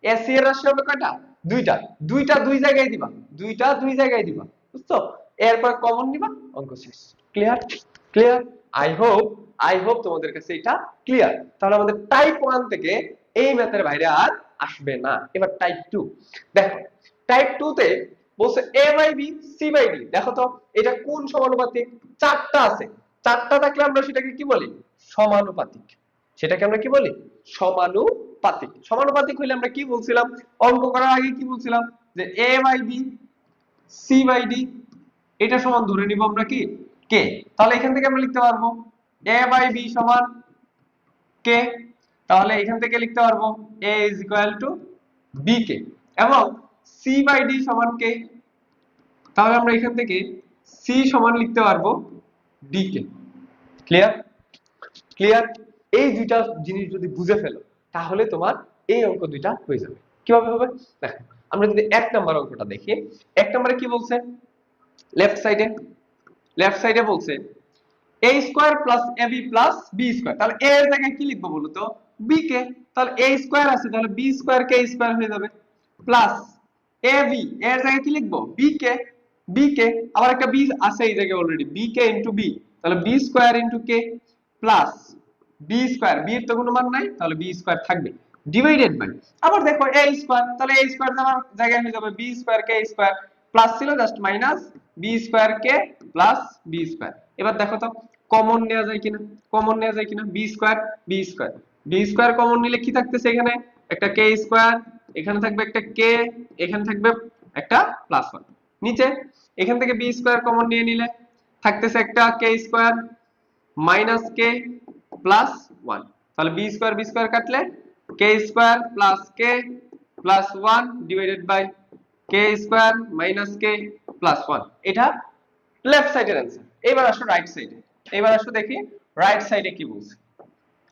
এসি এর রাশি হবে কয়টা, দুইটা, দুইটা দুই জায়গায় দিবা, দুইটা দুই জায়গায় দিবা। বুঝছো? এরপর কমন নিবা, অঙ্ক শেষ। ক্লিয়ার? ক্লিয়ার? আই হোপ তোমাদের কাছে এটা ক্লিয়ার। তাহলে আমাদের টাইপ 1 থেকে এই ম্যাথের বাইরে আর আসবে না। এবার টাইপ 2 দেখো, টাইপ 2 তে বলছে a by b c by d। দেখো তো এটা কোন সমানুপাতিক? চারটা আছে, চারটা থাকলে আমরা সেটাকে কি বলি, সমানুপাতিক। সেটাকে আমরা কি বলি, সমানুপাতিক। সমানুপাতিক হইলে আমরা কি বলছিলাম অঙ্ক করার আগে, কি বলছিলাম যে a by b c by d এটা সমান ধরে নিব আমরা কি k। তাহলে এখান থেকে আমরা লিখতে পারবো a বাই b সমান k। তাহলে এখান থেকে লিখতে পারবো a is equal to bk এবং c বাই d সমান k। তাহলে আমরা এখান থেকে c সমান লিখতে পারবো dk। ক্লিয়ার? ক্লিয়ার? এই দুইটা জিনিস যদি বুঝে ফেলো তাহলে তোমার এই অঙ্ক দুইটা হয়ে যাবে। কিভাবে হবে দেখো, আমরা যদি এক নাম্বার অঙ্কটা দেখি, এক নম্বরে কি বলছে, লেফট সাইডে বলছে a square plus ab plus b square. তাহলে a এর জায়গায় কি লিখবো বলো তো, bk। তাহলে a স্কয়ার আছে, তাহলে b স্কয়ার k স্কয়ার হয়ে যাবে, প্লাস ab এর জায়গায় কি লিখবো, bk আবার একটা b আছে এই জায়গায় অলরেডি, bk ইনটু b, তাহলে b square into k plus b square, b এর তো কোনো মান নাই তাহলে b স্কয়ার থাকবে, ডিভাইডেড বাই আবার দেখো a স্কয়ার, তাহলে a স্কয়ার আমার জায়গায় হয়ে যাবে b square k square, plus ছিল just minus b square k plus b square. এবার দেখো তো কমন নেওয়া যায় কিনা, কমন নেওয়া যায় কিনা, b square b square common নিলে কি থাকতেছে এখানে, একটা k স্কয়ার, এখানে থাকবে একটা k, এখানে থাকবে একটা প্লাস 1, নিচে এখান থেকে b স্কয়ার কমন নিয়ে নিলে থাকতেছে একটা k square minus k plus 1। তাহলে b স্কয়ার কাটলে k square plus k plus 1 divided by k square minus k plus 1। এটা লেফট সাইডের অ্যান্সার। এবার আসো রাইট সাইডে, এবার আসো দেখি রাইট সাইডে কি বলছে।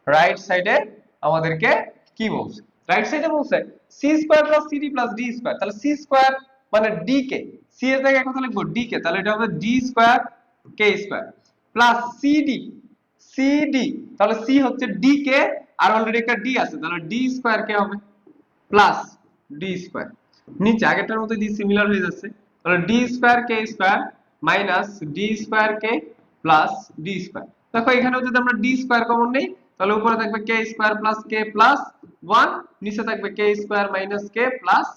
রাইট সাইডে আমাদেরকে কি বলছে, রাইট সাইডে বলছে c square plus cd plus d square. তাহলে c স্কয়ার মানে dk, c এর জায়গায় কত লিখবো dk, তাহলে এটা হবে d square k square plus cd, তাহলে c হচ্ছে dk আর অলরেডি একটা d আছে, তাহলে d স্কয়ার k হবে প্লাস d স্কয়ার, নিচে আগেরটার মতো d সিমিলার হয়ে যাচ্ছে, তাহলে d square k square minus d square k plus d square. দেখো এখানেও যদি আমরা d স্কয়ার কমন নেই তাহলে উপরে থাকবে k square plus k plus 1, নিচে থাকবে k square minus k plus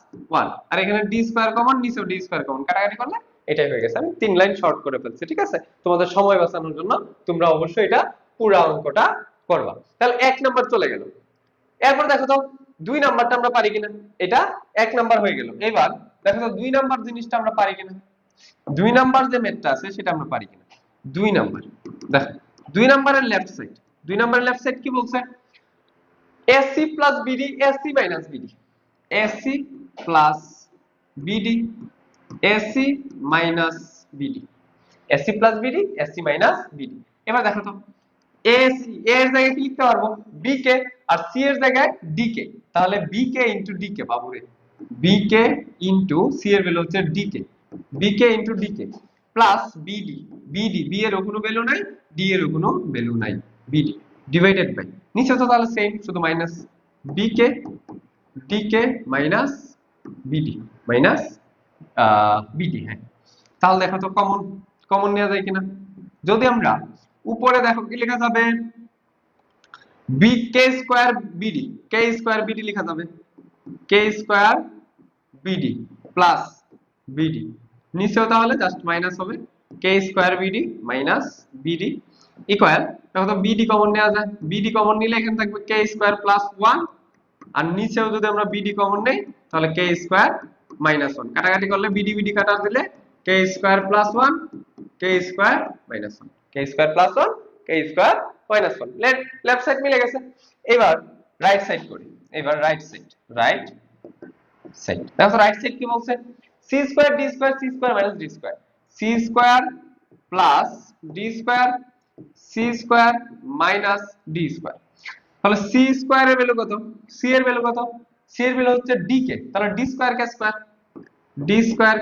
1, আর এখানে d স্কয়ার কমন, নিচেও d স্কয়ার কমন, কাটাকাটি করলে এটাই হয়ে গেছে। আমি 3 লাইন শর্ট করে ফেলছি, ঠিক আছে? তোমাদের সময় বাঁচানোর জন্য তোমরা অবশ্যই এটা পুরো অঙ্কটা করবা। তাহলে 1 নাম্বার চলে গেল। এরপর দেখো তো 2 নাম্বারটা আমরা পারি কিনা, এটা 1 নাম্বার হয়ে গেল। এবার দেখো তো 2 নাম্বার জিনিসটা আমরা পারি কিনা, 2 নাম্বার যে ম্যাথটা আছে সেটা আমরা পারি কিনা। 2 নাম্বার দেখো, 2 নাম্বারের লেফট সাইড, 2 নাম্বারের লেফট সাইড কি বলছে, AC plus BD AC minus BD, AC plus BD AC minus BD, AC plus BD AC minus BD। এবার দেখো তো AC এর জায়গায় কি লিখতে পারবো BK আর C এর জায়গায় DK, তাহলে BK ইনটু DK বাবুরে, BK ইনটু C এর ভ্যালু হচ্ছে DK, BK into DK plus BD, B এর কোনো ভ্যালু নাই, D এর কোনো ভ্যালু নাই, BD ডিভাইডেড বাই নিচে তো তাহলে সেম শুধু minus BK DK minus BD minus BD। হ্যাঁ, তাহলে দেখো তো কমন নেওয়া যায় কিনা, যদি আমরা উপরে দেখো কি লেখা যাবে k স্কয়ার BD লেখা যাবে, k square BD plus BD, নিচেও তাহলে জাস্ট মাইনাস হবে k square BD minus BD equal, দেখো তো BD কমন নেওয়া যায়, BD কমন নিলে এখানে থাকবে k স্কয়ার প্লাস 1 আর নিচেও যদি আমরা বিডি কমন নেই তাহলে কে স্কয়ার মাইনাস 1, কাটাকাটি করলে বিডি বিডি কাটা দিলে K square plus 1 K square minus 1, K square plus 1 K square minus 1। Left side মিলে গেছে। এবার রাইট সাইড করি। এবার রাইট সাইড দেখো রাইট সাইড কি বলছে, C square D square C square minus D square, C square plus D square C square minus D square. তাহলে C square এর ভ্যালু কত, সি এর ভ্যালু কত, সি এর ভ্যালু হচ্ছে ডি কে, তাহলে ডি স্কয়ার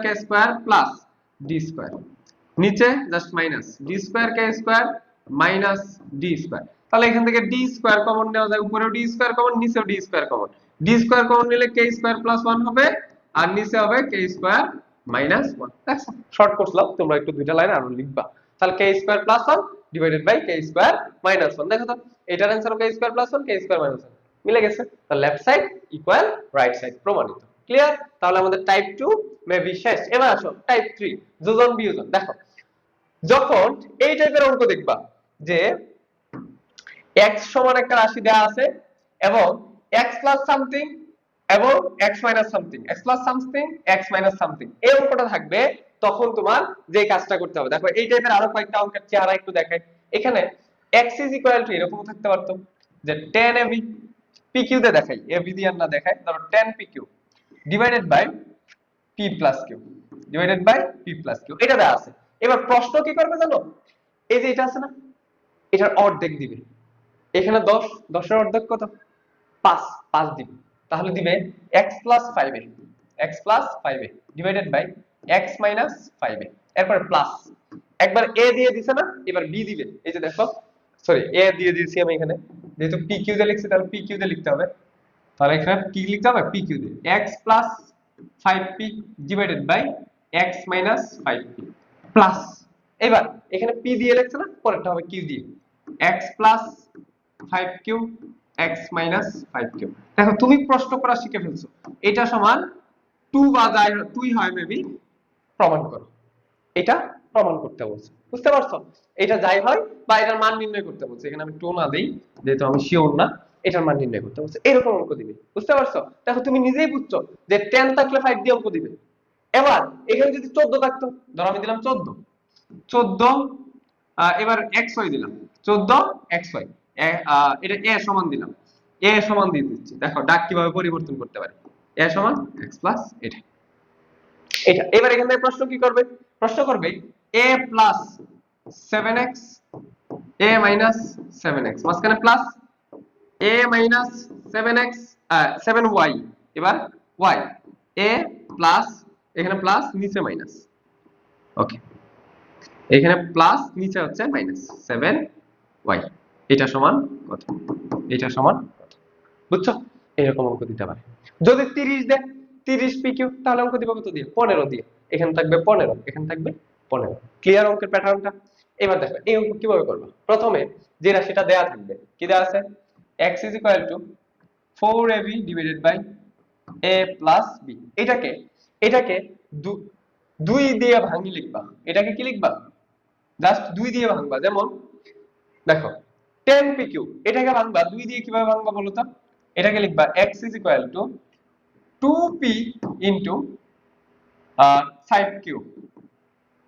কে স্কয়ার প্লাস ডি স্কয়ার, নিচে just minus D square কে square minus D square. তাহলে এখান থেকে ডি স্কয়ার কমন নেওয়া যায়, উপরেও ডি স্কয়ার কমন নিচেও D square common, D square common নিলে কে স্কয়ার প্লাস 1 হবে আর নিচে হবে কে স্কয়ার মাইনাস 1। দেখো শর্ট করলাম, তোমরা একটু দুইটা লাইন আরো লিখবা। তাহলে K square plus 1 divided by K square minus 1। দেখো তো এটার answer K square plus 1 K square minus 1 মিলে গেছে। তাহলে left side equal right side প্রমাণিত। ক্লিয়ার? তাহলে আমাদের টাইপ 2 মেবি শেষ। এবার আসো টাইপ 3 যোজন বিয়োজন। দেখো যখন এই টাইপের অঙ্ক দেখবা যে x সমান একটা রাশি দেয়া আছে এবং x প্লাস সামথিং এবং x minus something, x plus something x minus something, এই অঙ্কটা থাকবে, তখন তোমার যে কাজটা করতে হবে, দেখো এই টাইপের আরো কয়েকটা অঙ্কের চেহারা একটু দেখাই। এখানে x ইজ ইকুয়াল টু এরকম থাকতে পারতো যে 10 ab pq তে দেখাই, ab দিয়ে না দেখাই, ধরো 10 pq divided by p plus q divided by p plus q, এটা দেয়া আছে। এবার প্রশ্ন কি করবে জানো, এই যে এটা আছে না, এটার অর্ধেক দিবে। এখানে 10, 10 এর অর্ধেক কত, 5, 5 দিবে, তাহলে দিবে x plus 5a, x plus 5a divided by x minus 5a, এরপর প্লাস একবার a দিয়ে দিছে না, এবার b দিবে। এই যে দেখো সরি a দিয়ে দিয়েছি আমি এখানে, যেহেতু pq তে লিখছি তাহলে pq তে লিখতে হবে, তাহলে এখানে কি লিখতে হবে, pq দিয়ে x plus 5p divided by x minus 5p plus, এবার এখানে p দিয়ে লিখছে না, পরেরটা হবে q দিয়ে, x plus 5q x minus 5q। দেখো তুমি প্রশ্ন করা শিখে ফেলছো, এটা সমান 2 বা যাই 2 হয় মেবি, প্রমাণ করো। এটা প্রমাণ করতে বলছে, বুঝতে পারছো? এটা যাই হয় বা এটার মান নির্ণয় করতে বলছে, এখানে আমি 2 না দেই যেহেতু আমি শিওর না, এটার মান নির্ণয় করতে বলছে, এরকম অঙ্ক দিবে, বুঝতে পারছো? দেখো তুমি নিজেই বুঝছো যে 10 থাকলে 5 দিয়ে অঙ্ক দিবে। এবার এখানে যদি 14 থাকতো, ধরো আমি দিলাম 14 এবার xy দিলাম 14 xy, এটা a সমান দিলাম, a সমান দিয়ে দিচ্ছি। দেখো ডাক কিভাবে পরিবর্তন করতে পারে, a সমান x প্লাস এটা এটা। এবার এখান থেকে প্রশ্ন কি করবে, প্রশ্ন করবে a plus 7x a minus 7x, মাঝখানে plus a minus 7x 7y, এবার y a প্লাস, এখানে প্লাস নিচে মাইনাস, ওকে এখানে প্লাস নিচে হচ্ছে মাইনাস 7y, এটা সমান কত, এটা সমান কত, বুঝছো? এরকম অঙ্ক দিতে পারে। যদি 30 দেয় 30 pq, তাহলে অঙ্ক দিবে কত দিয়ে, 15 দিয়ে, এখানে থাকবে 15 এখানে থাকবে 15। ক্লিয়ার অঙ্কের প্যাটার্নটা? এবার দেখো এই অঙ্ক কিভাবে করবে। প্রথমে যে রাশিটা দেয়া থাকবে, কি দেয়া আছে, x is equal to 4ab divided by a plus b, এটাকে এটাকে 2 দিয়ে ভাঙি লিখবা, এটাকে কি লিখবা, জাস্ট 2 দিয়ে ভাঙবা। যেমন দেখো 10 pq, এটাকে ভাঙবা 2 দিয়ে, কিভাবে ভাঙবা বলো তো, এটাকে লিখবা x is equal to 2p into 5q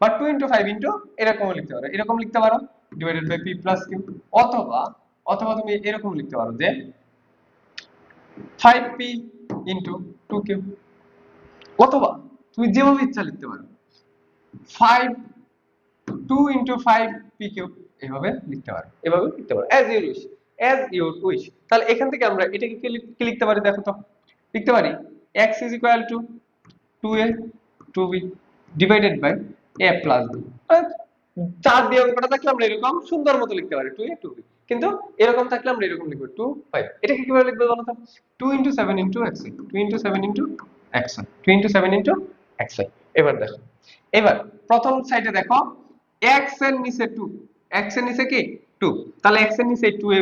বা 2 into 5 into, এরকম লিখতে পারো, এরকম লিখতে পারো divided by p plus q, অথবা অথবা তুমি এরকম লিখতে পারো যে 5p into 2q, অথবা তুমি যেভাবে ইচ্ছা লিখতে পারো 2 into 5 pq, এভাবে লিখতে পারো, এভাবে লিখতে পারো as you wish, as you wish। তাহলে এখান থেকে আমরা এটাকে কি লিখতে পারি, দেখো তো লিখতে পারি x is equal to 2a 2b divided by a plus b। চার দিয়ে অঙ্কটা থাকলে আমরা এরকম সুন্দর মতো লিখতে পারি 2a 2b, কিন্তু এরকম থাকলে আমরা এরকম লিখব 2 5। এটাকে কিভাবে লিখবে বলো তো, 2 into 7 into xy, 2 into 7 into xy, 2 into 7 into xy। এবার দেখো, এবার প্রথম সাইডে দেখো x এর নিচে 2, x এর নিচে কি 2, তাহলে x এর নিচে 2a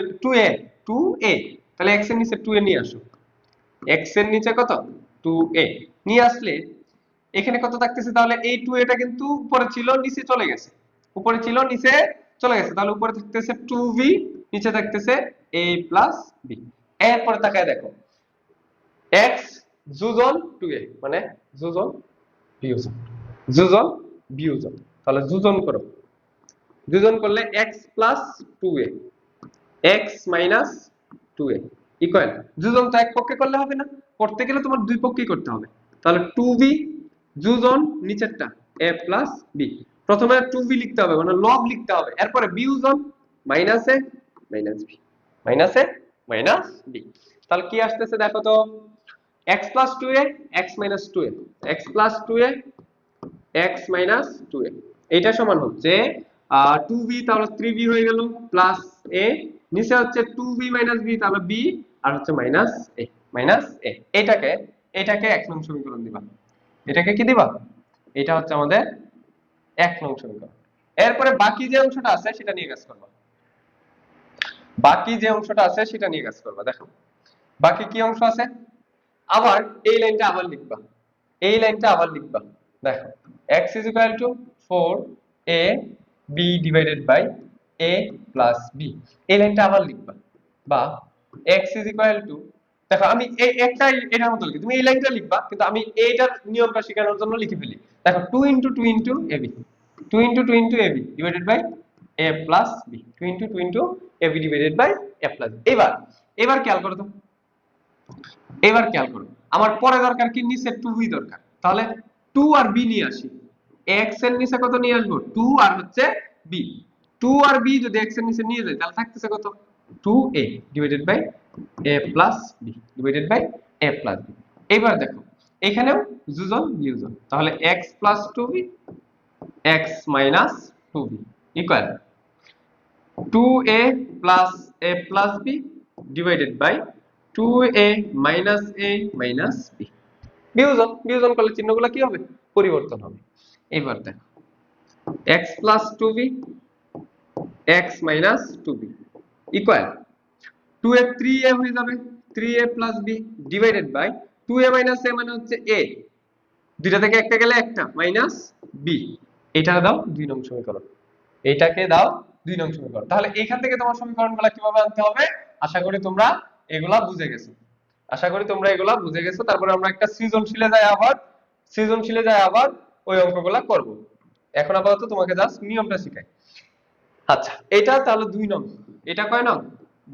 2a, তাহলে x এর নিচে 2a নিয়ে আসো, x এর নিচে কত 2a নিয়ে আসলে এখানে কত থাকতেছে, তাহলে এই 2a টা কিন্তু উপরে ছিল নিচে চলে গেছে, উপরে ছিল নিচে চলে গেছে, তাহলে উপরে থাকতেছে 2b, নিচে থাকতেছে a plus b। এরপরে তাকায় দেখো x যোজন 2a মানে যোজন বিয়োজন, যোজন বিয়োজন। তাহলে যোজন করো, যোজন করলে x plus 2a x minus 2a equal, যোজন তো এক পক্ষে করলে হবে না, করতে গেলে তোমার দুই পক্ষেই করতে হবে। তাহলে 2b যোজন নিচেরটা a প্লাস b, প্রথমে 2b লিখতে হবে মানে লব লিখতে হবে, এরপরে বিয়োজন minus a minus b, minus a minus b। তাহলে কি আসতেছে দেখো তো, x plus 2a x minus 2a x plus 2a x minus 2a এটা সমান হচ্ছে 2b, তাহলে 3b হয়ে গেল প্লাস a, নিচে হচ্ছে 2b minus b তাহলে b, আর হচ্ছে মাইনাস a মাইনাস a। এটাকে 1 নং সমীকরণ দিবা, এটাকে কি দিবা, এটা হচ্ছে আমাদের 1 নং সমীকরণ। এরপরে বাকি যে অংশটা আছে সেটা নিয়ে কাজ করবা, বাকি যে অংশটা আছে সেটা নিয়ে কাজ করবা। দেখো বাকি কি অংশ আছে, আবার এই লাইনটা আবার লিখবা, এই লাইনটা আবার লিখবা। দেখো x is equal to 4a b divided by a plus b, এই লাইনটা আবার লিখবা। বা x is equal to, দেখো আমি এই একটা এটার মতো লিখি, তুমি এই লাইনটা লিখবা কিন্তু আমি এইটার নিয়মটা শেখানোর জন্য লিখে ফেলি। দেখো 2 into 2 into ab, 2 into 2 into ab divided by a plus b, 2 into 2 into ab divided by a plus b। এবার খেয়াল করো তো, এবার খেয়াল করো, আমার পরে দরকার কি, নিচে 2b দরকার, তাহলে 2 আর b নিয়ে আসি। x এর নিচে কত নিয়ে আসবো, 2 আর হচ্ছে b, 2 আর b যদি x এর নিচে নিয়ে যাই তাহলে থাকতেছে কত, 2a divided by a plus b divided by a plus b। এবার দেখো এখানেও যোজন বিয়োজন, তাহলে x plus 2b x minus 2b equal 2a plus a plus b divided by 2a minus a minus b। বিয়োজন করলে চিহ্নগুলো কি হবে, পরিবর্তন হবে। এবার দেখো x plus 2b x minus 2b equal 2a 3a হয়ে যাবে, 3a plus b divided by 2a minus a মানে হচ্ছে a, দুইটা থেকে একটা গেলে একটা মাইনাস b। এটা দাও 2 নং সমীকরণ, এইটাকে দাও 2 নং সমীকরণ। তাহলে এখান থেকে তোমার সমীকরণগুলো কিভাবে আনতে হবে আশা করি তোমরা এগুলা বুঝে গেছো, আশা করি তোমরা এগুলা বুঝে গেছো। তারপরে আমরা একটা সৃজনশীলে যাই আবার ওই অঙ্কগুলা করব। এখন আপাতত তোমাকে জাস্ট নিয়মটা শিখাই। আচ্ছা এটা তাহলে 2 নং, এটা কয় নং,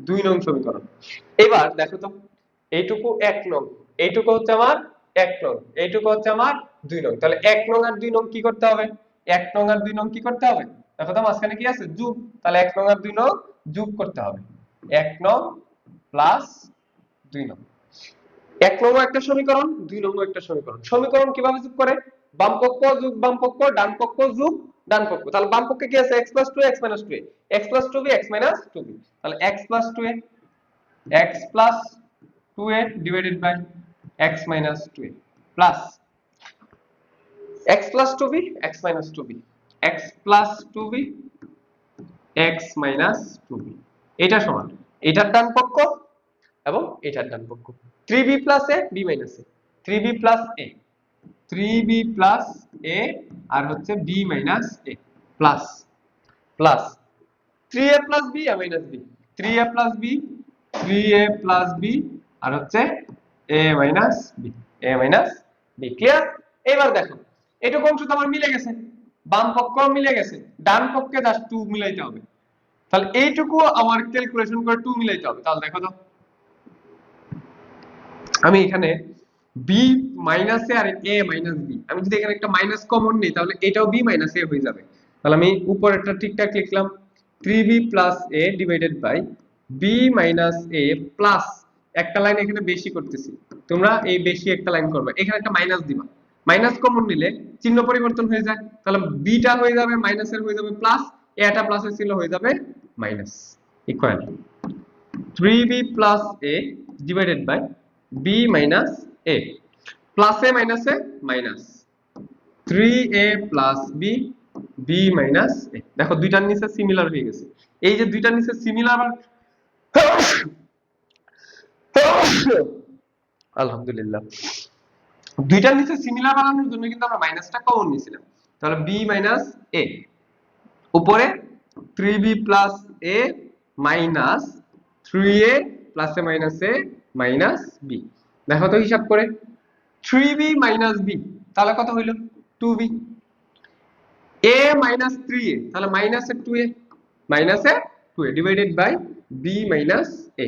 2 নং সমীকরণ। এবার দেখো তো এইটুকু 1 নং, এইটুকু হচ্ছে আমার 1 নং, এইটুকু হচ্ছে আমার 2 নং। তাহলে 1 নং আর 2 নং কি করতে হবে, 1 নং আর 2 নং কি করতে হবে, দেখো তো মাঝখানে কি আছে, যোগ, তাহলে 1 নং আর 2 নং যোগ করতে হবে, 1 নং প্লাস 2 নং। 1 নং একটা সমীকরণ, 2 নং একটা সমীকরণ। সমীকরণ কিভাবে যোগ করে, বাম পক্ষ যোগ বাম পক্ষ, ডান পক্ষ যোগ ডান পক্ষ। তাহলে বাম পক্ষে কি আছে, x 2 x 2a x 2b x 2b, তাহলে x 2a x 2a divided by x 2a plus x 2b x 2b x 2b x 2b, এটা সমান এটার ডান পক্ষ এবং এটার ডান পক্ষ, 3b plus a b minus a, 3b plus a 3b plus a আর হচ্ছে b minus a plus plus 3a plus b a minus b, 3a plus b 3a plus b আর হচ্ছে a minus b, a minus b। Clear? এবার দেখো এটুকু অংশ তো আমার মিলে গেছে, বাম পক্ষ মিলে গেছে, ডান পক্ষে জাস্ট 2 মিলাইতে হবে। তাহলে এইটুকু আমার ক্যালকুলেশন করে 2 মিলাইতে হবে। তাহলে দেখো তো আমি এখানে b মাইনাস a আর a মাইনাস b, আমি যদি এখানে একটা মাইনাস কমন নিই তাহলে এটাও b মাইনাস a হয়ে যাবে। তাহলে আমি উপরেরটা ঠিকঠাক লিখলাম 3b plus a divided by b minus a plus একটা লাইন এখানে বেশি করতেছি, তোমরা এই বেশি একটা লাইন করবে, এখানে একটা মাইনাস দিবা, মাইনাস কমন নিলে চিহ্ন পরিবর্তন হয়ে যায়, তাহলে b টা হয়ে যাবে মাইনাস এর হয়ে যাবে প্লাস, a টা প্লাস এর ছিল হয়ে যাবে minus, equal 3b plus a divided by b minus a, plus a minus a minus 3a plus b b minus a। দেখো দুইটার নিচে সিমিলার হয়ে গেছে, এই যে দুইটার নিচে সিমিলার আলহামদুলিল্লাহ, দুইটার নিচে সিমিলার বানানোর জন্য কিন্তু আমরা মাইনাসটা কমন নিয়েছিলাম। তাহলে b minus a উপরে 3b plus a minus 3a plus a minus b দেখো তো হিসাব করে 3b মাইনাস b, তাহলে কত হইল 2b। a মাইনাস 3a, তাহলে মাইনাসে 2a, মাইনাসে 2a divided by b minus a।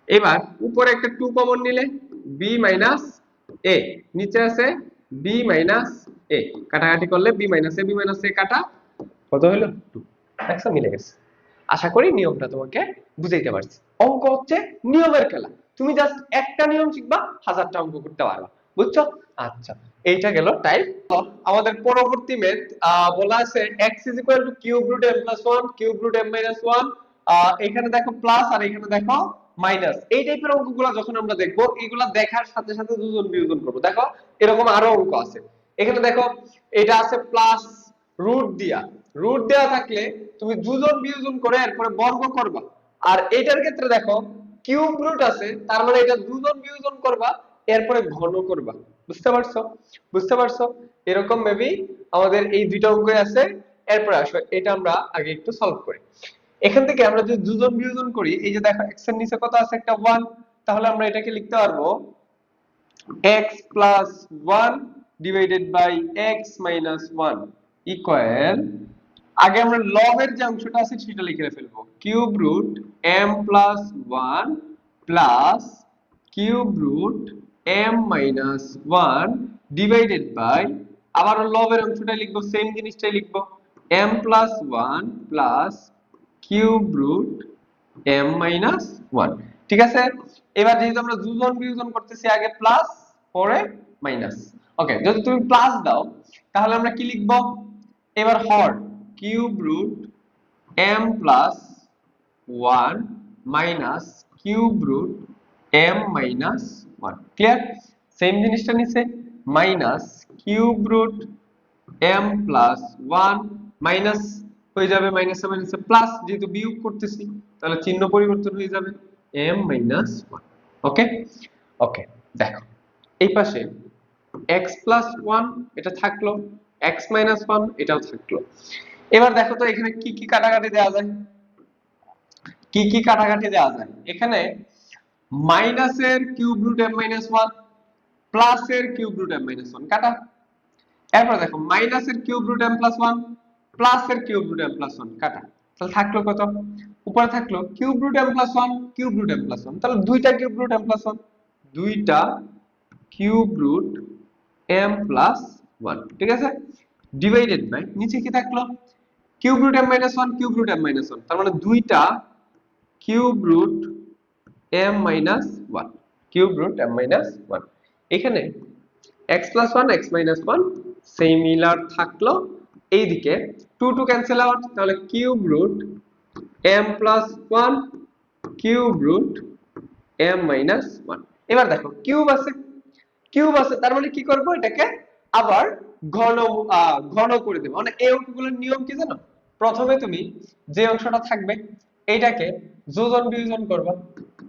এবার উপরে একটা 2 কমন নিলে b মাইনাস a, নিচে আছে b মাইনাস a, কাটাকাটি করলে b মাইনাস a কাটা, কত হলো 2। দেখছো মিলে গেছে। আশা করি নিয়মটা তোমাকে বুঝাইতে পারছি। অঙ্ক হচ্ছে নিয়মের খেলা, তুমি জাস্ট একটা নিয়ম শিখবা, হাজারটা অঙ্ক করতে পারবা, বুঝছো? আচ্ছা, এইটা গেল টাইপ। আমাদের পরবর্তী মেথ বলা আছে x cube root m plus 1 cube root m minus 1। এখানে দেখো প্লাস আর এখানে দেখো মাইনাস। এই টাইপের অঙ্কগুলো যখন আমরা দেখবো, এগুলা দেখার সাথে সাথে যোজন বিয়োজন করবো। দেখো এরকম আরো অঙ্ক আছে, এখানে দেখো এটা আছে প্লাস রুট দেয়া থাকলে তুমি যোজন বিয়োজন করে এরপরে বর্গ করবা। আর এটার ক্ষেত্রে দেখো কিউব রুট আছে, তার মানে এটা যোজন বিয়োজন করবা এরপরে ঘন করবা। বুঝতে পারছো? বুঝতে পারছো? এরকম মেবি আমাদের এই দুইটা অঙ্কই আছে। এরপরে আসো এটা আমরা আগে একটু সলভ করি। এখান থেকে আমরা যদি যোজন বিয়োজন করি, এই যে দেখো x এর নিচে কত আছে, একটা 1, তাহলে আমরা এটাকে লিখতে পারবো x plus 1 divided by x minus 1 equal, আগে আমরা লব এর যে অংশটা আছে সেটা লিখে ফেলবো, cube root m plus 1 plus cube root m minus 1 divided by, আবার লব এর অংশটা লিখবো, সেম জিনিসটাই লিখবো, m plus 1 plus cube root m minus 1। ঠিক আছে? এবার যেহেতু আমরা যোজন বিয়োজন করতেছি, আগে প্লাস পরে মাইনাস। ওকে, যদি তুমি প্লাস দাও তাহলে আমরা কি লিখব? এবার হর cube root m plus 1 minus cube root m minus 1। Clear? Same জিনিসটা নিচে minus cube root m plus 1 minus হয়ে যাবে, মাইনাসে মাইনাসে প্লাস, যেহেতু বিয়োগ করতেছি তাহলে চিহ্ন পরিবর্তন হয়ে যাবে m minus 1। ওকে ওকে, দেখো এই পাশে x plus 1 এটা থাকলো, x minus 1 এটাও থাকলো। এবার দেখো তো এখানে কি কি কাটাকাটি দেওয়া যায়, কি কি কাটাকাটি দেওয়া যায়। এখানে মাইনাসের কিউব রুট m minus 1 প্লাসের কিউব রুট m minus 1 কাটা। এরপর দেখো মাইনাসের কিউব রুট m plus 1 প্লাসের কিউব রুট m plus 1 কাটা। তাহলে থাকলো কত? উপরে থাকলো cube root m plus 1 cube root m plus 1, তাহলে দুইটা কিউব রুট m plus 1, দুইটা কিউব রুট m plus 1। ঠিক আছে? ডিভাইডেড বাই নিচে কি থাকলো, cube root m minus 1 cube root m minus 1, তার মানে দুইটা cube root m minus 1, cube root m minus 1। এখানে x plus 1 x minus 1 similar থাকলো। এইদিকে 2 টু ক্যান্সেল আউট, তাহলে cube root m plus 1 cube root m minus 1। এবার দেখো cube আছে, কিউব আছে, তার মানে কি করব, এটাকে আবার ঘন ঘন করে দেব। মানে এই অঙ্কগুলোর নিয়ম কি জানো? প্রথমে তুমি যে অংশটা থাকবে এইটাকে যোজন বিয়োজন করবা,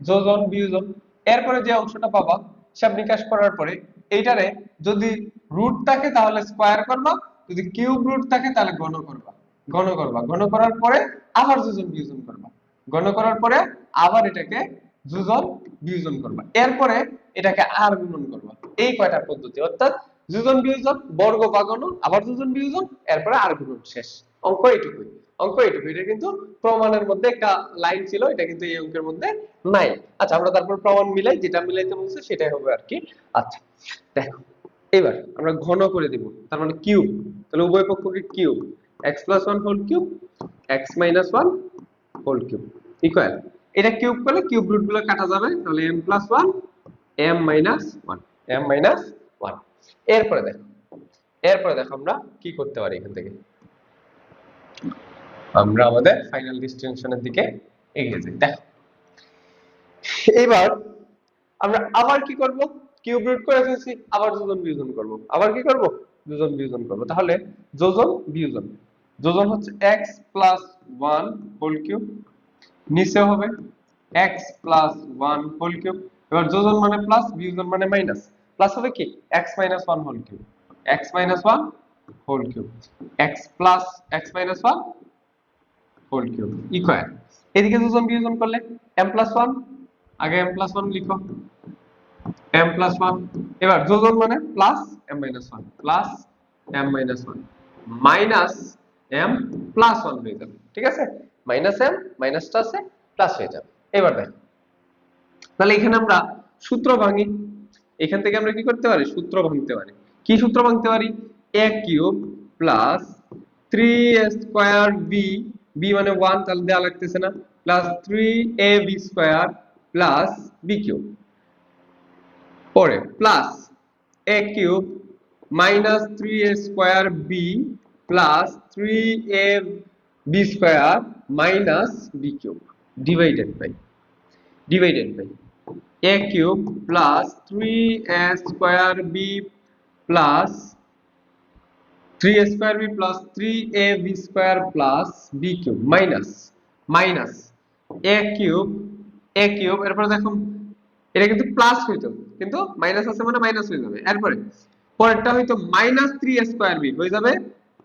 যোজন বিয়োজন, এরপরে যে অংশটা পাবা হিসাব নিকাশ করার পরে এইটারে যদি রুট থাকে তাহলে স্কয়ার করবা, যদি কিউব রুট থাকে তাহলে ঘন করবা, ঘন করবা, ঘন করার পরে আবার যোজন বিয়োজন করবা, ঘন করার পরে আবার এটাকে যোজন বিয়োজন করবা, এরপরে এটাকে আর গুণন করবা। এই কয়টা পদ্ধতি, অর্থাৎ যোজন বিয়োজন, বর্গ বা ঘন, আবার যোজন বিয়োজন, এরপরে আর গুণন, শেষ। অঙ্ক এইটুকুই, অঙ্ক এইটুকুই। এটা কিন্তু প্রমাণের মধ্যে একটা লাইন ছিল, এটা কিন্তু এই অঙ্কের মধ্যে নাই। আচ্ছা, আমরা তারপর প্রমাণ মিলাই, যেটা মিলাইতে বলছে সেটাই হবে আর কি। আচ্ছা দেখো, এবার আমরা ঘন করে দিব, তার মানে কিউব, তাহলে উভয় পক্ষকে cube, x plus 1 whole cube x minus 1 whole cube equal, এটা কিউব করলে কিউব রুট গুলো কাটা যাবে, তাহলে m plus 1 m minus 1 m minus 1। এরপরে দেখো আমরা কি করতে পারি, এখান থেকে আমরা আমাদের ফাইনাল ডিস্টিংশনের দিকে এগিয়ে যাই। দেখো এবার আমরা আবার কি করব, কিউব রুট করে ফেলছি, আবার যোজন বিয়োজন করব, আবার কি করব, যোজন বিয়োজন করব। তাহলে যোজন বিয়োজন, যোজন হচ্ছে x plus 1 হোল কিউব, নিচে হবে x plus 1 হোল কিউব। এবার যোজন মানে প্লাস, বিয়োজন মানে মাইনাস, প্লাস হবে কি x minus 1 whole cube, x minus 1 whole cube, x plus x minus 1 whole cube equal, এদিকে যোজন বিয়োজন করলে m plus 1, আগে m plus 1 লিখো, m প্লাস 1। এবার যোজন মানে plus m minus 1 plus m minus 1 minus m plus 1 হয়ে যাবে, ঠিক আছে? মাইনাস m মাইনাসটা আছে প্লাস হয়ে যাবে। এবার দেখো, তাহলে এখানে আমরা সূত্র ভাঙি। এখান থেকে আমরা কি করতে পারি? সূত্র ভাঙতে পারি। কি সূত্র ভাঙতে পারি? a cube plus 3a square b, b মানে 1 তাহলে দেয়া লাগতেছে না, plus 3ab square plus b cube, পরে plus a cube minus 3a square b plus 3ab square minus b cube divided by a cube plus 3a square b plus 3a square b plus 3ab square plus b cube minus a cube এরপর দেখো এটা কিন্তু plus হইতো, কিন্তু minus আছে মানে minus হয়ে যাবে। এরপরে পরেরটা হইতো মাইনাস 3a স্কয়ার b হয়ে যাবে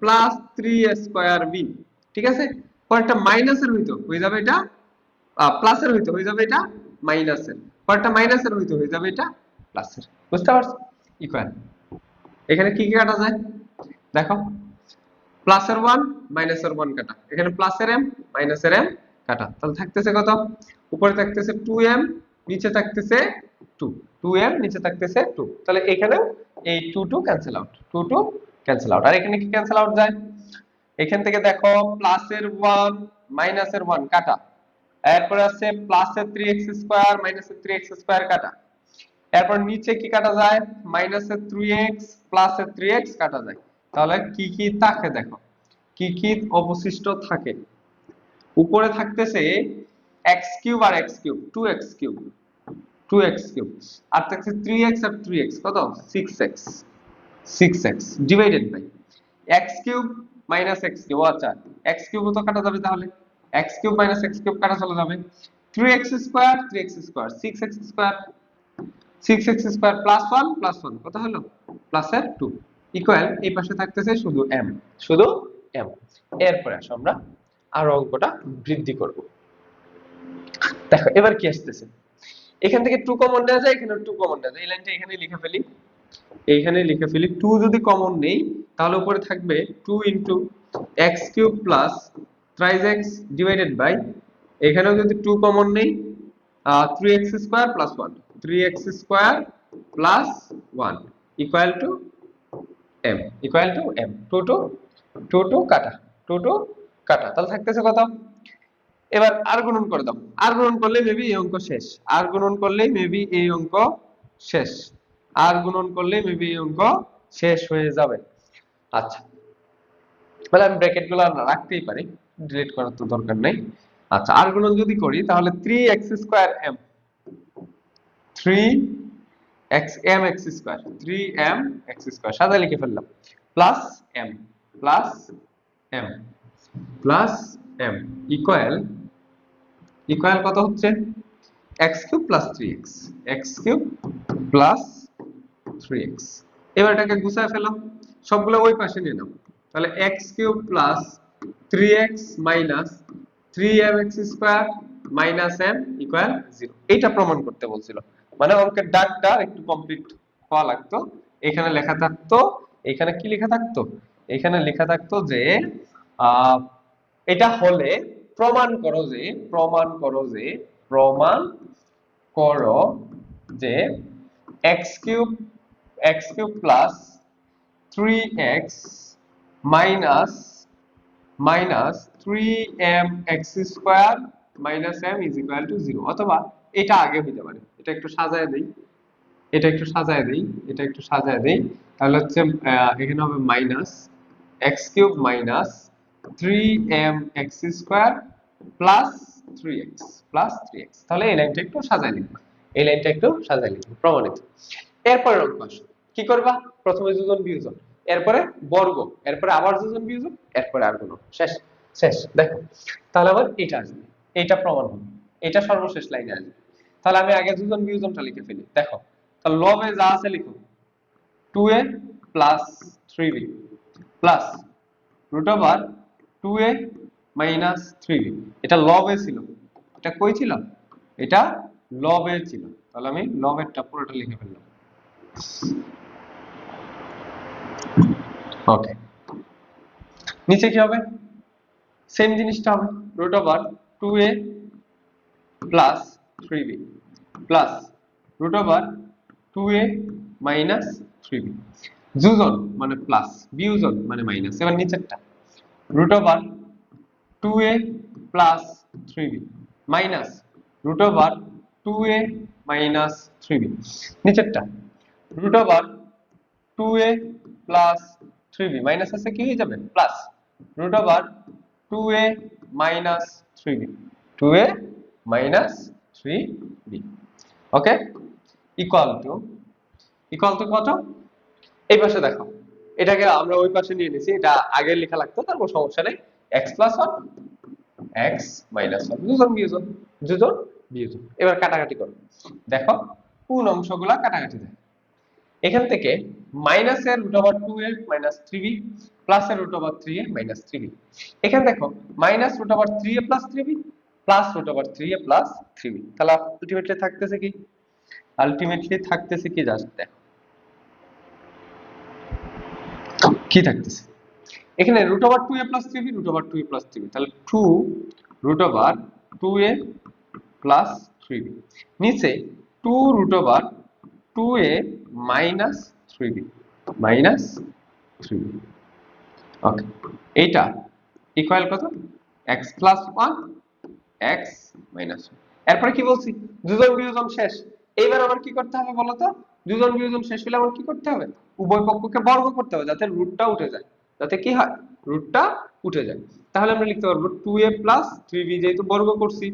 প্লাস 3a স্কয়ার b, ঠিক আছে? পরেরটা মাইনাসের হইতো হয়ে যাবে এটা প্লাসের হইতো হয়ে যাবে এটা মাইনাসের, পরেরটা মাইনাসের হইতো হয়ে যাবে এটা প্লাসের। বুঝতে পারছো? ইকুয়াল। এখানে কি কি কাটা যায় দেখো, প্লাসের 1 মাইনাসের 1 কাটা, এখানে প্লাসের m মাইনাসের m কাটা, তাহলে থাকতেছে কত? উপরে থাকতেছে 2m নিচে থাকতেছে 2, 2m নিচে থাকতেছে 2, তাহলে এখানে এই 2 ক্যান্সেল আউট, 2 ক্যান্সেল আউট। আর এখানে কি ক্যান্সেল আউট যায়? এখান থেকে দেখো প্লাসের 1 মাইনাসের 1 কাটা, এরপর আছে প্লাসের 3x স্কয়ার মাইনাসের 3x স্কয়ার কাটা, এরপর নিচে কি কাটা যায়? মাইনাসের 3x প্লাসের 3x কাটা যায়। তাহলে কি কি থাকে দেখো, কি কি অবশিষ্ট থাকে? উপরে থাকতেছে x কিউব আর x cube 2x cube 2x cube, আর থাকছে 3x আর 3x কত? 6x divided by x cube minus x cube, আচ্ছা x কিউব তো কাটা যাবে, তাহলে x cube minus x cube কাটা চলে যাবে, 3x square 3x square 6x square 6x square plus 1 কত হলো? প্লাসের 2 ইকুয়াল এই পাশে থাকতেছে শুধু m, শুধু m। এরপরে আসো আমরা আরো অঙ্কটা বৃদ্ধি করব। দেখো এবার কি আসতেছে, এখান থেকে 2 কমন নেওয়া যায়, এখানে 2 কমন নেওয়া যায়, এই লাইনটা এখানে লিখে ফেলি, এইখানে লিখে ফেলি। 2 যদি কমন নেই তাহলে উপরে থাকবে 2 into x cube plus thrice x divided by, এখানেও যদি 2 কমন নেই 3x square plus 1, 3x square plus 1 equal to m, equal to m। 2 কাটা, 2 কাটা, তাহলে থাকতেছে কত? এবার আর গুণন করে দাও, আর গুণন করলে মেবি এই অঙ্ক শেষ, আর গুণন করলেই মেবি এই অঙ্ক শেষ, আর গুণন করলেই মেবি এই অঙ্ক শেষ হয়ে যাবে। আচ্ছা তাহলে আমি ব্র্যাকেট গুলো রাখতেই পারি, ডিলিট করার তো দরকার নেই। আচ্ছা আর গুণন যদি করি তাহলে 3x square m 3x m x square 3m x square সাদা লিখে ফেললাম plus m plus m plus m equal কত হচ্ছে? x cube plus 3x, x cube plus 3x। এবার এটাকে গুছায় ফেলাম, সবগুলো ওই পাশে নিয়ে নাও, তাহলে x cube plus 3x minus 3mx square minus m equal 0। এটা প্রমাণ করতে বলছিল, মানে অঙ্কের দাগটা একটু কমপ্লিট হওয়া লাগতো। এখানে লেখা থাকতো, এখানে কি লেখা থাকতো? এখানে লেখা থাকতো যে এটা হলে প্রমাণ করো যে x cube plus 3x minus 3mx square minus m is equal two 0, অথবা এটা আগে হইতে পারে, এটা একটু সাজায় দেই, তাহলে হচ্ছে এখানে হবে minus x cube minus 3mx square plus 3x, তাহলে এই লাইনটা একটু সাজায় লিখব, প্রমাণিত। এরপরে অঙ্ক আসো, কি করবা? প্রথমে যোজন বিয়োজন, এরপরে বর্গ, এরপরে আবার যোজন বিয়োজন, এরপরে আর গুণ, শেষ। দেখো তাহলে আবার এটা আসবে, এটা প্রমাণ হবে, এটা সর্বশেষ লাইনে আসবে। তাহলে আমি আগে যোজন বিয়োজনটা লিখে ফেলি। দেখো তাহলে লবে যা আছে লিখো, 2a plus 3b plus root over 2a minus 3b। এটা লবে ছিল, এটা কই ছিল? এটা লবে ছিল, তাহলে আমি লবেরটা পুরোটা লিখে ফেললাম। ওকে, নিচে কি হবে? সেম জিনিসটা হবে, root over 2a plus 3b plus root over 2a minus 3b। যোজন মানে প্লাস, বিয়োজন মানে মাইনাস। এবার নিচেরটা root over 2a plus 3b minus root over 2a minus 3b। নিচেরটা root over 2a plus 3b minus আছে কি হয়ে যাবে plus root over 2a minus 3b 2a minus 3b। Okay, equal to কত? এই পাশে দেখো, এটাকে আমরা ওই পাশে নিয়ে নিছি, এটা আগে লেখা লাগতো, তারপর সমস্যা নেই। x প্লাস 1 x মাইনাস 1, যোজন বিয়োজন, যোজন বিয়োজন। এবার কাটাকাটি করো, দেখো কোন অংশগুলা কাটাকাটি দেয়। এখান থেকে মাইনাসের root over 2a minus 3b প্লাসের root over 3a minus 3b। এখানে দেখো minus root over 3a plus 3b plus root over 3a plus 3b। তাহলে আলটিমেটলি থাকতেছে কি? আলটিমেটলি থাকতেছে কি জাস্ট দেখো কি থাকতেছে। এখানে root over 2a plus 3b root over 2a plus 3b, তাহলে 2 root over 2a plus 3b। নিচে 2 root over 2a minus 3b minus 3b। Okay, এইটা ইকুয়াল কত? x plus 1 x minus 1। এরপরে কি বলছি? যোজন বিয়োজন শেষ। এইবার আবার কি করতে হবে বলো তো? যোজন বিয়োজন শেষ হলে আবার কি করতে হবে? উভয় পক্ষকে বর্গ করতে হবে যাতে রুটটা উঠে যায়, যাতে কি হয় রুটটা উঠে যায়। তাহলে আমরা লিখতে পারবো 2a প্লাস 3b, যেহেতু বর্গ করছি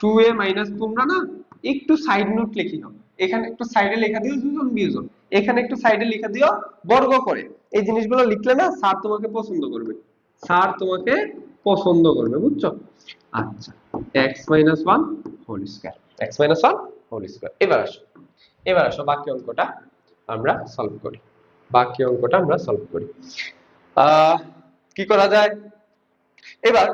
2a মাইনাস, তোমরা না একটু সাইড নোট লিখি নাও, এখানে একটু সাইডে লেখা দিও যোজন বিয়োজন, এখানে একটু সাইডে লেখা দিও বর্গ করে। এই জিনিসগুলো লিখলে না স্যার তোমাকে পছন্দ করবে, স্যার তোমাকে পছন্দ করবে, বুঝছো? আচ্ছা, x minus 1 whole square, x minus 1 whole square. এবার আসো বাকি অঙ্কটা আমরা সলভ করি। কি করা যায় এবার?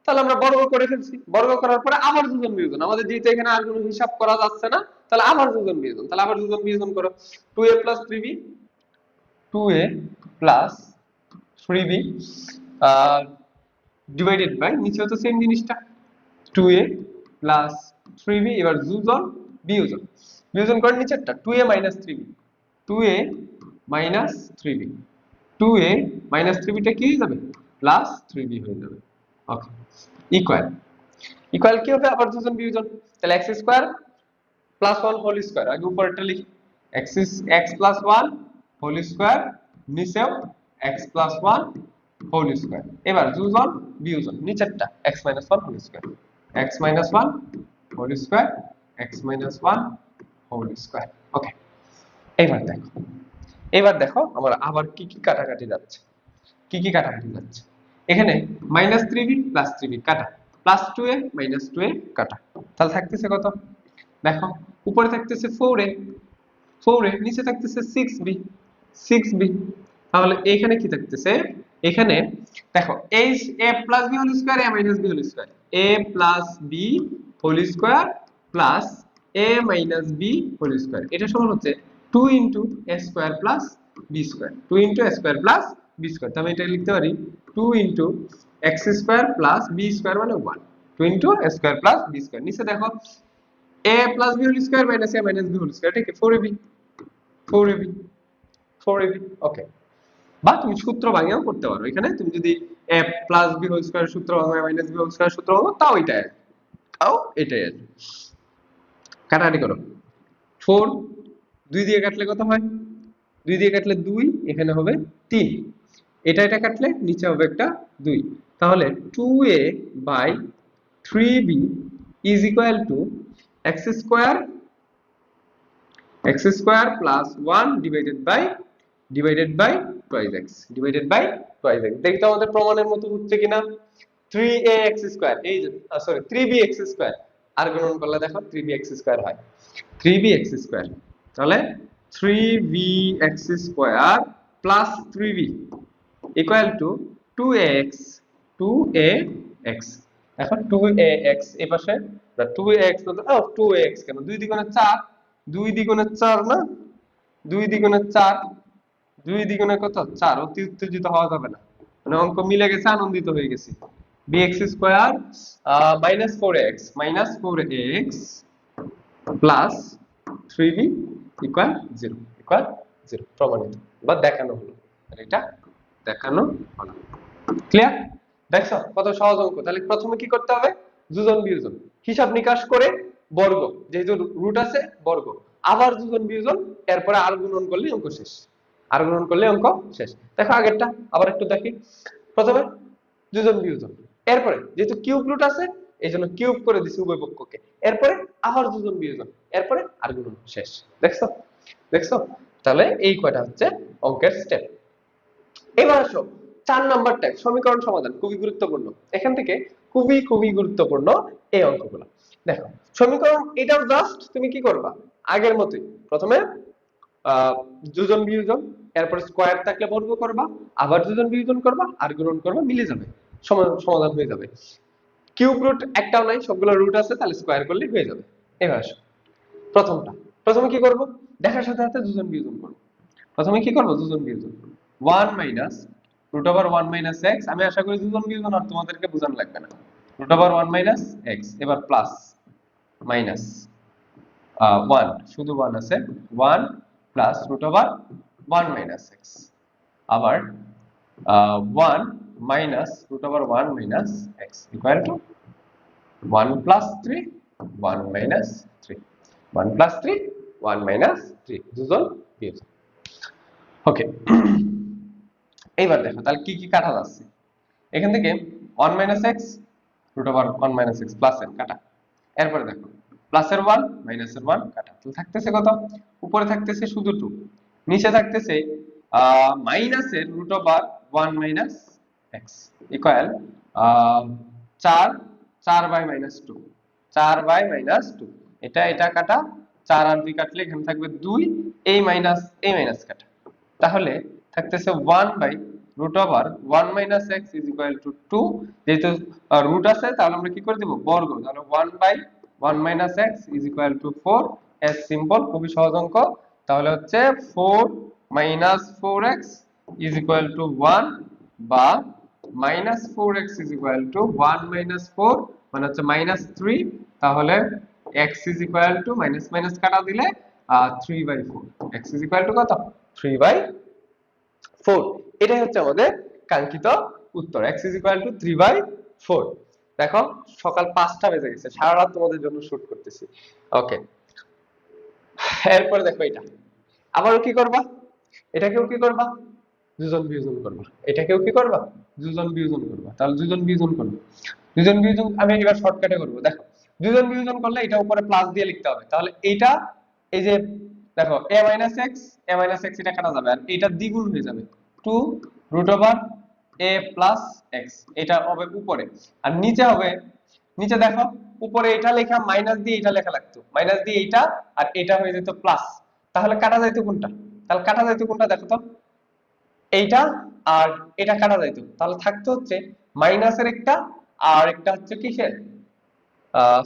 তাহলে আমরা বর্গ করে ফেলছি, বর্গ করার পরে আবার যোজন বিয়োজন, আমাদের যেহেতু এখানে আর কোনো হিসাব করা যাচ্ছে না, তাহলে আবার যোজন বিয়োজন। তাহলে আবার যোজন বিয়োজন করো, 2a plus 3b 2a plus 3b divided by, নিচেও তো সেম জিনিসটা 2a প্লাস 3b। এবার যোজন বিয়োজন, বিয়োজন করে নিচেরটা 2a minus 3b 2a minus 3b 2a minus 3b টা কি হয়ে যাবে প্লাস 3b হয়ে যাবে। ওকে, ইকুয়াল কি হবে? আবার যোজন বিয়োজন, তাহলে x square plus 1 whole square, আগে উপরেরটা লিখি x প্লাস 1 হোল স্কয়ার, নিচেও x প্লাস 1 হোল স্কয়ার। এবার যোজন বিয়োজন, নিচেরটা x minus 1 whole square, x minus 1 whole square, x minus 1 whole square. Okay, এবার দেখো আমার আবার কি কি কাটাকাটি যাচ্ছে, এখানে মাইনাস 3b প্লাস 3b কাটা, প্লাস 2a মাইনাস 2a কাটা, তাহলে থাকতেছে কত? দেখো উপরে থাকতেছে 4a, নিচে থাকতেছে 6b। তাহলে এখানে কি থাকতেছে? এখানে দেখো a plus b whole square, a minus b whole square, a plus b whole square plus a minus b whole square, এটা সমান হচ্ছে 2 into a square plus b square, 2 into a square plus b square. তাহলে এটা লিখতে পারি 2 into x square plus b square মানে 1, 2 into a square plus b square. নিচে দেখো a plus b whole square minus a minus b whole square, ঠিক আছে 4ab। ওকে, বা তুমি সূত্র ভাঙাও করতে পারো, এখানে তুমি যদি a plus b whole square সূত্র ভাঙো, a minus b whole square সূত্র ভাঙো, তাও এটাই আসবে। কাটাকাটি করো, 4 2 দিয়ে কাটলে কত হয়? 2 দিয়ে কাটলে 2, এখানে হবে 3, এটা কাটলে নিচে হবে একটা 2। তাহলে 2a by 3b is equal to x square plus 1 divided by twice x। দেখতে আমাদের প্রমাণের মতো হচ্ছে কিনা? 3ax স্কয়ার, এই যে সরি 3bx স্কয়ার, আর গুণন করলে দেখো 3bx স্কয়ার হয়, 3bx স্কয়ার। তাহলে 3bx square plus 3b equal to 2ax। এখন 2ax এই পাশে 2ax 2ax কেন, 2 দ্বিগুণে 4, 2 দ্বিগুণে 4 না, 2 দ্বিগুণে 4, 2 দ্বিগুণে কত 4, অতি উত্তেজিত হওয়া যাবে না, মানে অঙ্ক মিলে গেছে, আনন্দিত হয়ে গেছি। bx square -4x plus 3b equal 0 প্রমাণিত বা দেখানো হলো, আর এটা দেখানো হলো। ক্লিয়ার? দেখছো কত সহজ অঙ্ক। তাহলে প্রথমে কি করতে হবে? যোজন বিয়োজন, হিসাব নিকাশ করে বর্গ, যেহেতু রুট আছে বর্গ, আবার যোজন বিয়োজন, এরপরে আর গুণন করলে অঙ্ক শেষ। আর গুণন করলে অঙ্ক শেষ। দেখো আগেরটা আবার একটু দেখি। প্রথমে যোজন বিয়োজন, এরপরে যেহেতু কিউব রুট আছে এই জন্য কিউব করে দিছি উভয় পক্ষকে, এরপরে আবার যোজন বিয়োজন, এরপরে আর গুণন, শেষ। দেখছো দেখছো তাহলে এই কয়টা হচ্ছে অঙ্কের স্টেপ। এবার আসো 4 নাম্বার টাইপ, সমীকরণ সমাধান, খুবই গুরুত্বপূর্ণ। এখান থেকে খুবই গুরুত্বপূর্ণ এই অঙ্কগুলো। দেখো সমীকরণ, এটাও জাস্ট তুমি কি করবা আগের মতই, প্রথমে যোজন বিয়োজন, এরপর স্কয়ার থাকলে বর্গ করবা, আবার যোজন বিয়োজন করবা, আর গুণন করবা, মিলে যাবে, সমাধান হয়ে যাবে। কিউব রুট একটাও নাই, সবগুলো রুট আছে, তাহলে স্কয়ার করলে হয়ে যাবে। এবার আসো প্রথমটা, প্রথমে কি করব? দেখার সাথে সাথে যোজন বিয়োজন করব। প্রথমে কি করব? যোজন বিয়োজন। 1 minus root over 1 minus x, আমি আশা করি যোজন বিয়োজন আর তোমাদেরকে বোঝান লাগবে না। রুট ওভার 1 মাইনাস x, এবার প্লাস মাইনাস 1, শুধু 1 আছে, 1 plus root over 1 minus x, আবার 1 minus root over 1 minus x equal to 1 plus 3, 1 minus 3, 1 plus 3, 1 minus 3, যোজন বিয়োজন। ওকে, এইবার দেখো তাহলে কি কি কাটা যাচ্ছে। এখান থেকে 1 minus x root over 1 minus x plus এর কাটা, এরপরে দেখো প্লাসের 1 মাইনাসের 1 কাটা, তাহলে থাকতেছে কত? উপরে থাকতেছে শুধু 2, নিচে থাকতেছে মাইনাসের root over 1 minus x equal 4, 4 by minus 2, 4 by minus 2, এটা কাটা, 4 আর 2 কাটলে এখানে থাকবে 2, এই মাইনাস কাটা, তাহলে থাকতেছে 1 by root over 1 minus x is equal to 2, যেহেতু রুট আছে তাহলে আমরা কি করে দেব? বর্গ, তাহলে 1 by 1 minus x is equal to 4, as simple, খুবই সহজ অঙ্ক। তাহলে হচ্ছে 4 minus 4x is equal to 1 বা minus 4x is equal to 1 minus 4 মানে হচ্ছে মাইনাস 3, তাহলে x is equal to minus minus কাটা দিলে 3 by 4, x is equal to কত? 3 বাই 4, এটাই হচ্ছে আমাদের কাঙ্ক্ষিত উত্তর, x is equal to 3 by 4। দেখো সকাল 5টা বেজে গেছে, সারা রাত তোমাদের জন্য শুট করতেছি। ওকে, এরপরে দেখো এটা আবারও কি করবা? এটাকেও কি করবা? যোজন বিয়োজন করবা। এটাকেও কি করবা? যোজন বিয়োজন করবা। তাহলে যোজন বিয়োজন করব, যোজন বিয়োজন আমি এবার শর্টকাটে করব। দেখো যোজন বিয়োজন করলে এটা উপরে প্লাস দিয়ে লিখতে হবে, তাহলে এইটা এই যে দেখো a x এটা কাটা যাবে, আর এটা দ্বিগুণ হয়ে যাবে 2 root over a plus x, এটা হবে উপরে, আর নিচে হবে, নিচে দেখো উপরে এটা লেখা মাইনাস দিয়ে এটা লেখা লাগতো, মাইনাস দিয়ে এইটা, আর এটা হয়ে যেত প্লাস, তাহলে কাটা যাইতো কোনটা? তাহলে কাটা যাইতো কোনটা দেখো তো, এইটা আর এটা কাটা যাইতো, তাহলে থাকতো হচ্ছে মাইনাসের একটা আর একটা হচ্ছে কিসের,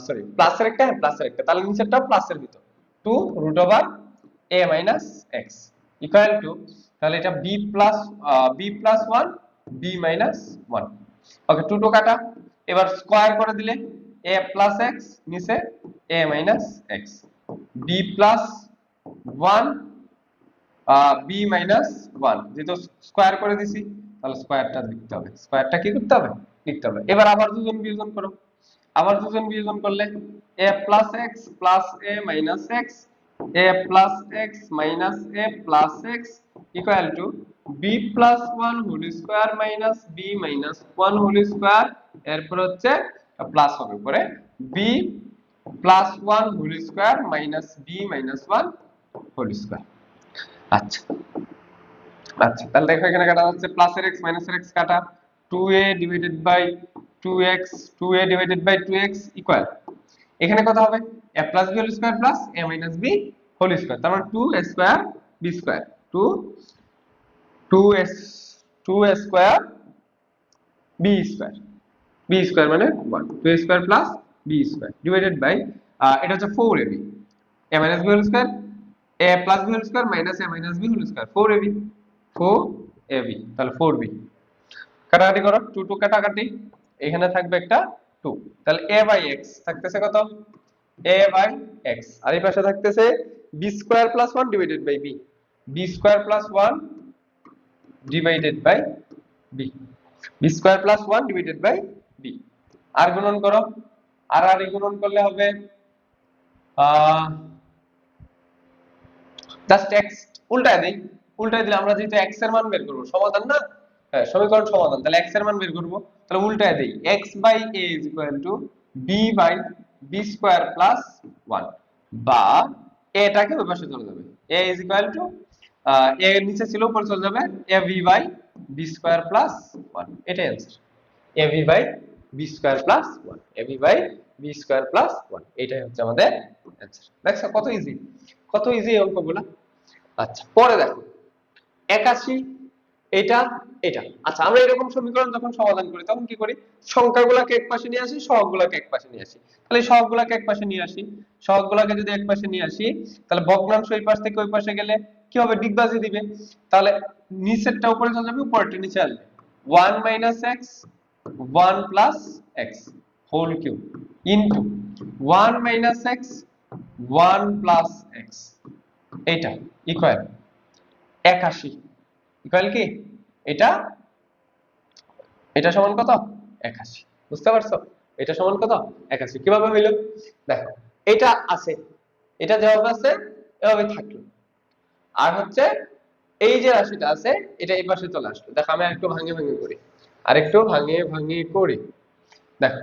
সরি প্লাসের একটা, প্লাসের একটা, তাহলে নিচেরটা প্লাসের ভিতর 2 root over a minus x equal to, তাহলে এটা b plus 1 b minus 1। Okay, 2 2 কাটা, এবার স্কয়ার করে দিলে a প্লাস x নিচে a minus x, b plus 1 b minus 1, যেহেতু স্কয়ার করে দিছি তাহলে স্কয়ারটা লিখতে হবে, স্কয়ারটা কি করতে হবে? লিখতে হবে। এবার আবার যোজন বিয়োজন করো, আবার যোজন বিয়োজন করলে a plus x plus a minus x, a plus x minus a plus x equal to b plus 1 whole square minus b minus 1 whole square, এরপর হচ্ছে প্লাস হবে উপরে b plus 1 whole square minus b minus 1 whole square. আচ্ছা আচ্ছা, তাহলে দেখো এখানে কাটা যাচ্ছে প্লাসের x মাইনাসের x কাটা, 2a divided by 2x, 2a divided by 2x equal, এখানে কত হবে? a plus b whole square plus a minus b whole square, তার মানে 2a square b square, 2a square b square, b square মানে 1, 2a square plus b square divided by এটা হচ্ছে 4ab, a minus b whole square a plus b whole square minus a minus b whole square 4ab 4ab তাহলে 4b কাটাকাটি করো 2 2 কাটাকাটি এখানে থাকবে একটা 2 তাহলে a বাই x থাকতেছে কত a বাই x আর এই পাশে থাকতেছে b square plus 1 divided by b b square plus 1 divided by b b square plus 1 divided by b আর গুণন করো আর গুণন করলে হবে জাস্ট x উল্টায় দেই উল্টায় দিলে আমরা যেহেতু x এর মান বের করব সমাধান না হ্যাঁ সমীকরণ সমাধান তাহলে x এর মান বের করব তাহলে উল্টায় দেই x by a b by b square plus 1 বা এটাকে ওই পাশে চলে যাবে a a এর নিচে ছিল উপরে চলে যাবে ab by b square plus 1 এটাই answer ab by b square plus 1 ab by b square plus 1 এটাই হচ্ছে আমাদের आंसर দেখছো কত ইজি এই অঙ্কগুলো আচ্ছা পরে দেখো 81 এটা এটা আচ্ছা আমরা এরকম সমীকরণ যখন সমাধান করি তখন কি করি সংখ্যাগুলোকে একপাশে নিয়ে আসি সহগগুলোকে একপাশে নিয়ে আসি তাহলে সহগগুলোকে একপাশে নিয়ে আসি সহগগুলোকে যদি একপাশে নিয়ে আসি তাহলে ভগ্নাংশ এই পাশ থেকে ওই পাশে গেলে কি হবে ডিগবাজি দিবে তাহলে নিচেরটা উপরে চলে যাবে উপরেরটা নিচে আসবে 1 - x 1 + x whole cube into 1 - x 1 + x এটা ইকুয়াল 81 ইকুয়াল কি এটা সমান কত 81 বুঝতে পারছো এটা সমান কত 81 কিভাবে হইলো দেখো এটা আছে এটা যেভাবে আছে এভাবে থাকলো আর হচ্ছে এই যে রাশিটা আছে এটা এই পাশে চলে আসলো দেখো আমি আরেকটু ভাঙিয়ে করি আরেকটু ভাঙিয়ে করি দেখো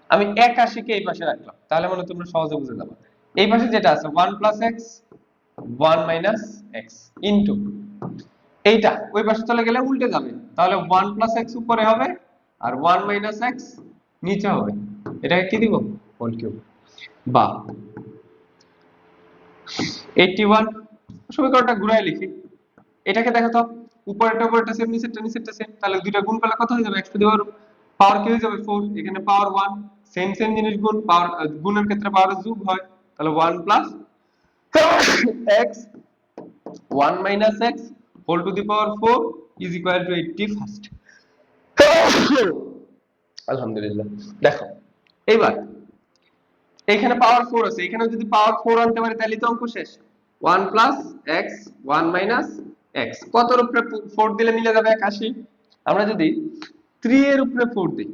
আমি 81 কে এই পাশে রাখলাম তাহলে মানে তোমরা সহজে বুঝে যাবে এই পাশে যেটা আছে 1 + x 1 - x ইনটু এইটা ওই পাশে চলে গেলে উল্টে যাবে তাহলে 1 + x উপরে হবে আর 1 - x নিচে হবে এটাকে কি দিব হোল কিউব বা 81 সমীকরণটা ঘুরায় লিখি এটাকে দেখো তো উপরেরটা সেম নিচেরটা সেম তাহলে দুইটা গুণ করলে কত হয়ে যাবে x টু দি পাওয়ার কি হয়ে যাবে 4 এখানে পাওয়ার 1 সেম জিনিস গুণ পাওয়ার গুণের ক্ষেত্রে পাওয়ার যোগ হয় তাহলে 1 + x 1 - x whole to the power 4 is equal to 81st আলহামদুলিল্লাহ দেখো এইবার এখানে পাওয়ার 4 আছে এখানে যদি পাওয়ার 4 আনতে পারি তাহলে তো অঙ্ক শেষ 1 + x 1 - x কতর উপরে 4 দিলে মিলে যাবে 81 আমরা যদি 3 এর উপরে 4 দেই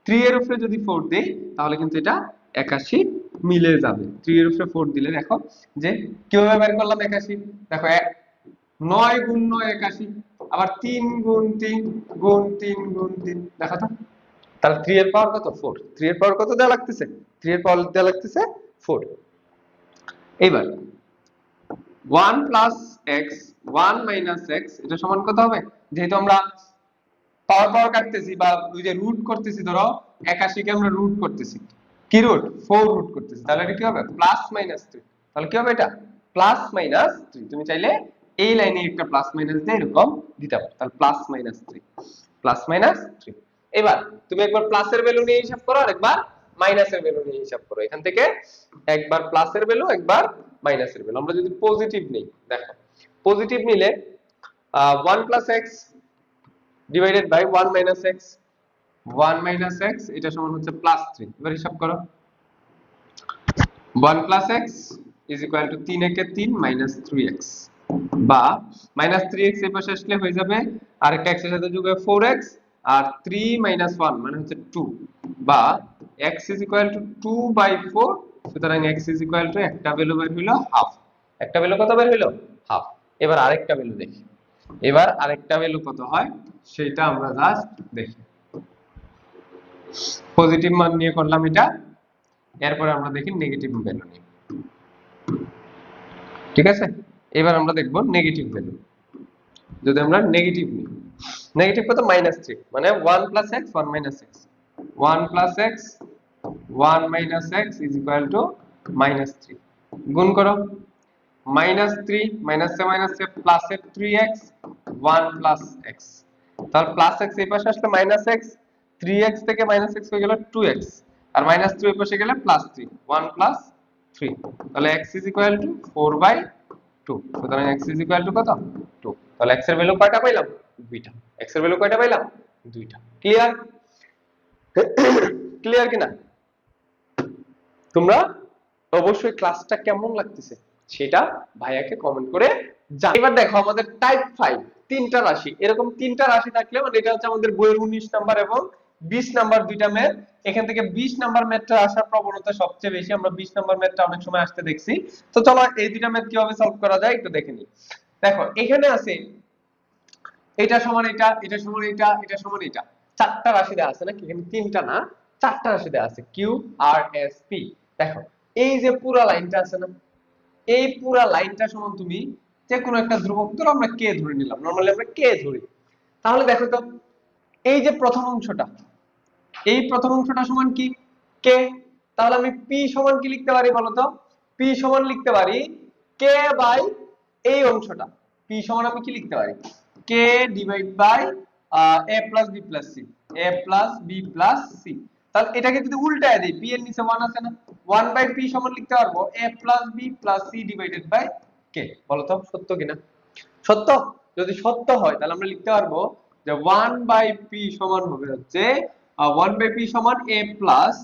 3 এর উপরে যদি 4 দেই তাহলে কিন্তু এটা 81 মিলে যাবে 3 এর উপরে 4 দিলে দেখো যে কিভাবে বের করলাম 81 দেখো 9 × 9 81 আবার 3 × 3 × 3 × 3 দেখো তো তাহলে 3 এর পাওয়ার কত 4 3 এর পাওয়ার কত দেয়া লাগতেছে 3 এর পাওয়ার দেয়া লাগতেছে 4 এইবার 1 + x 1 - x এটা সমান কত হবে যেহেতু আমরা পাওয়ার কাটতেছি বা ওই যে রুট করতেছি ধরো 81 কে আমরা রুট করতেছি কি রুট 4 রুট করতেছি তাহলে এটা কি হবে প্লাস মাইনাস 3 তাহলে কি হবে এটা প্লাস মাইনাস 3 তুমি চাইলে এই লাইনে একটা প্লাস মাইনাস দিয়ে এরকম দিতে পারো তাহলে প্লাস মাইনাস 3 এবার তুমি একবার প্লাসের ভ্যালু নিয়ে হিসাব করো আর একবার মাইনাসের ভ্যালু নিয়ে হিসাব করো এখান থেকে একবার প্লাসের ভ্যালু একবার মাইনাসের ভ্যালু আমরা যদি পজিটিভ নেই দেখো পজিটিভ নিলে 1 + x divided by 1 - x 1 - x এটা সমান হচ্ছে +3 এবার হিসাব করো 1 + x is equal to 3 একে 3 - 3x বা -3x এই পাশে আসলে হয়ে যাবে আরেকটা x এর সাথে যোগ হবে 4x আর 3 - 1 মানে হচ্ছে 2 বা x is equal to 2/4 সুতরাং x is equal to একটা ভ্যালু বের হলো হাফ একটা ভ্যালু কত বের হলো হাফ এবার আরেকটা ভ্যালু দেখি এবার আরেকটা ভ্যালু কত হয় সেটা আমরা জাস্ট দেখি পজিটিভ মান নিয়ে করলাম এটা এরপর আমরা দেখি নেগেটিভ ভ্যালু নিয়ে ঠিক আছে এবার আমরা দেখব নেগেটিভ ভ্যালু যদি আমরা নেগেটিভ নিই নেগেটিভ কত -3 মানে 1 + x 1 - x 1 + x 1 - x is equal to -3 গুণ করো -3 - এ প্লাস এর 3x 1 + x তাহলে প্লাস x এই পাশে আসলে -x 3x থেকে -x হয়ে গেল 2x আর -3 এই পাশে গেলে +3 1 + 3, তাহলে x is equal to 4/2। সুতরাং x is equal to কত 2। তাহলে x এর ভ্যালু কয়টা পাইলাম দুইটা, x এর ভ্যালু কয়টা পাইলাম দুইটা। ক্লিয়ার? ক্লিয়ার কিনা? তোমরা অবশ্যই ক্লাসটা কেমন লাগতেছে সেটা ভাইয়াকে কমেন্ট করে জানাও। এবার দেখো আমাদের টাইপ 5 তিনটা রাশি, এরকম তিনটা রাশি থাকলে মানে এটা হচ্ছে আমাদের বইয়ের 19 নাম্বার এবং 20 নাম্বার দুইটা ম্যাথ। এখান থেকে 20 নাম্বার ম্যাথটা আসার প্রবণতা সবচেয়ে বেশি, আমরা 20 নাম্বার ম্যাথটা অনেক সময় আসতে দেখছি। তো চলো এই দুইটা ম্যাথ কিভাবে সলভ করা যায় একটু দেখে নিই। দেখো এখানে আছে এটা সমান এটা, এটা সমান এটা, এটা সমান এটা, চারটা রাশি দেওয়া আছে নাকি? এখানে তিনটা না চারটা রাশি দেওয়া আছে, কিউ আর এস পি। দেখো এই যে পুরা লাইনটা আছে না, এই পুরা লাইনটা সমান তুমি যে কোনো একটা ধ্রুবক, ধরো আমরা কে ধরে নিলাম, নরমালি আমরা কে ধরি। তাহলে দেখো তো এই যে প্রথম অংশটা, এই প্রথম অংশটা সমান কি কে। তাহলে আমি পি সমান কি লিখতে পারি বলো তো? পি সমান লিখতে পারি কে বাই এই অংশটা। পি সমান আমি কি লিখতে পারি? K divide by a plus B plus C, a plus B plus C. তাহলে এটাকে যদি উল্টায় দেই, পি এর নিচে 1 আছে না, 1 বাই পি সমান লিখতে পারবো a plus B plus C divided by K. বলো তো সত্য কিনা? সত্য। যদি সত্য হয় তাহলে আমরা লিখতে পারবো যে 1 বাই পি সমান হবে হচ্ছে 1 বাই পি সমান a plus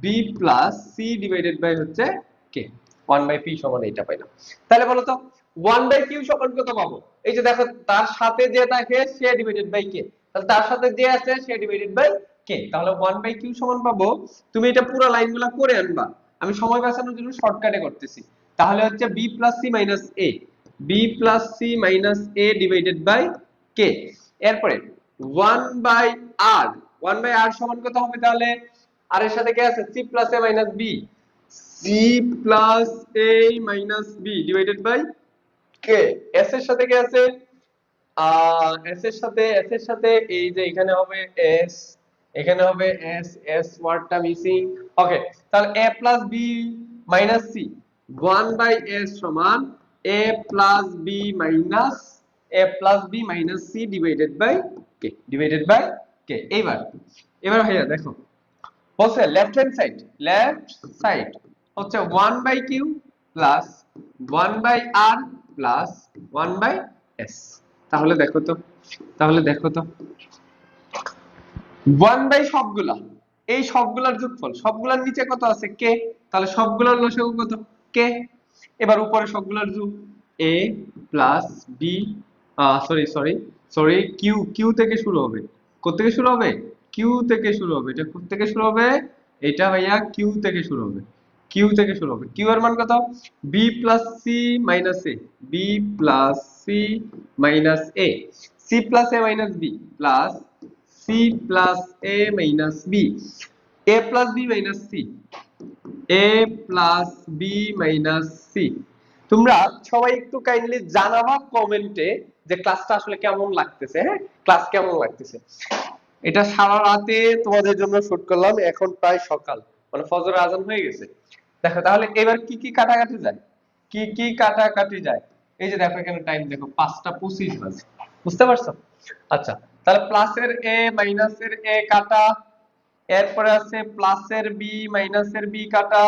B plus C divided by হচ্ছে কে। 1 বাই পি সমান এটা পাইলাম। তাহলে বলো তো 1 বাই কিউ সমান কত পাবো? এই যে দেখো তার সাথে যে থাকে সে ডিভাইডেড বাই কে, তাহলে তার সাথে যে আছে সে ডিভাইডেড বাই কে। তাহলে 1 বাই কিউ সমান পাবো, তুমি এটা পুরো লাইনগুলো করে আনবা, আমি সময় বাঁচানোর জন্য শর্টকাটে করতেছি। তাহলে হচ্ছে B plus C minus A, B plus C minus A divided by K. এরপরে 1 বাই আর, 1 বাই আর সমান কত হবে তাহলে? আর এর সাথে কে আছে? C plus A minus B, C plus A minus B divided by K. S এর সাথে কে আছে? এস এর সাথে এই যে এখানে হবে এস, এখানে হবে এস, এস ওয়ার্ডটা মিসিং। ওকে, তাহলে a plus B minus C, 1 by S সমান a plus B minus C divided by K, divided by K. এবার ভাইয়া দেখো বলছে left hand side, left side হচ্ছে 1 by Q plus 1 by R plus 1 by S. তাহলে দেখো তো, 1 by সবগুলা, এই সবগুলার যোগফল, সবগুলার নিচে কত আছে? কে। তাহলে সবগুলার লসাগু কত? কে। এবার উপরে সবগুলার যোগ, A plus B, sorry Q, Q থেকে শুরু হবে। কোথা থেকে শুরু হবে? কিউ থেকে শুরু হবে। এটা কোথা থেকে শুরু হবে? এটা ভাইয়া কিউ থেকে শুরু হবে, কিউ থেকে শুরু হবে। কিউ এর মান কত? B plus C minus A, B plus C minus A, C plus A minus B plus C plus A minus B, A plus B minus C, A plus B minus C. তোমরা সবাই একটু kindly জানাবা কমেন্টে যে ক্লাসটা আসলে কেমন লাগতেছে। হ্যাঁ, ক্লাস কেমন লাগতেছে। এটা সারা রাতে তোমাদের জন্য শুট করলাম, এখন প্রায় সকাল, মানে ফজরের আজান হয়ে গেছে। দেখো তাহলে এবার কি কি কাটাকাটি যায়, কি কি কাটাকাটি যায়। এই যে দেখো এখানে টাইম দেখো 5:25 বাজে, বুঝতে পারছো? আচ্ছা, তাহলে প্লাসের এ মাইনাসের এ কাটা, এরপরে আছে প্লাসের বি মাইনাসের বি কাটা,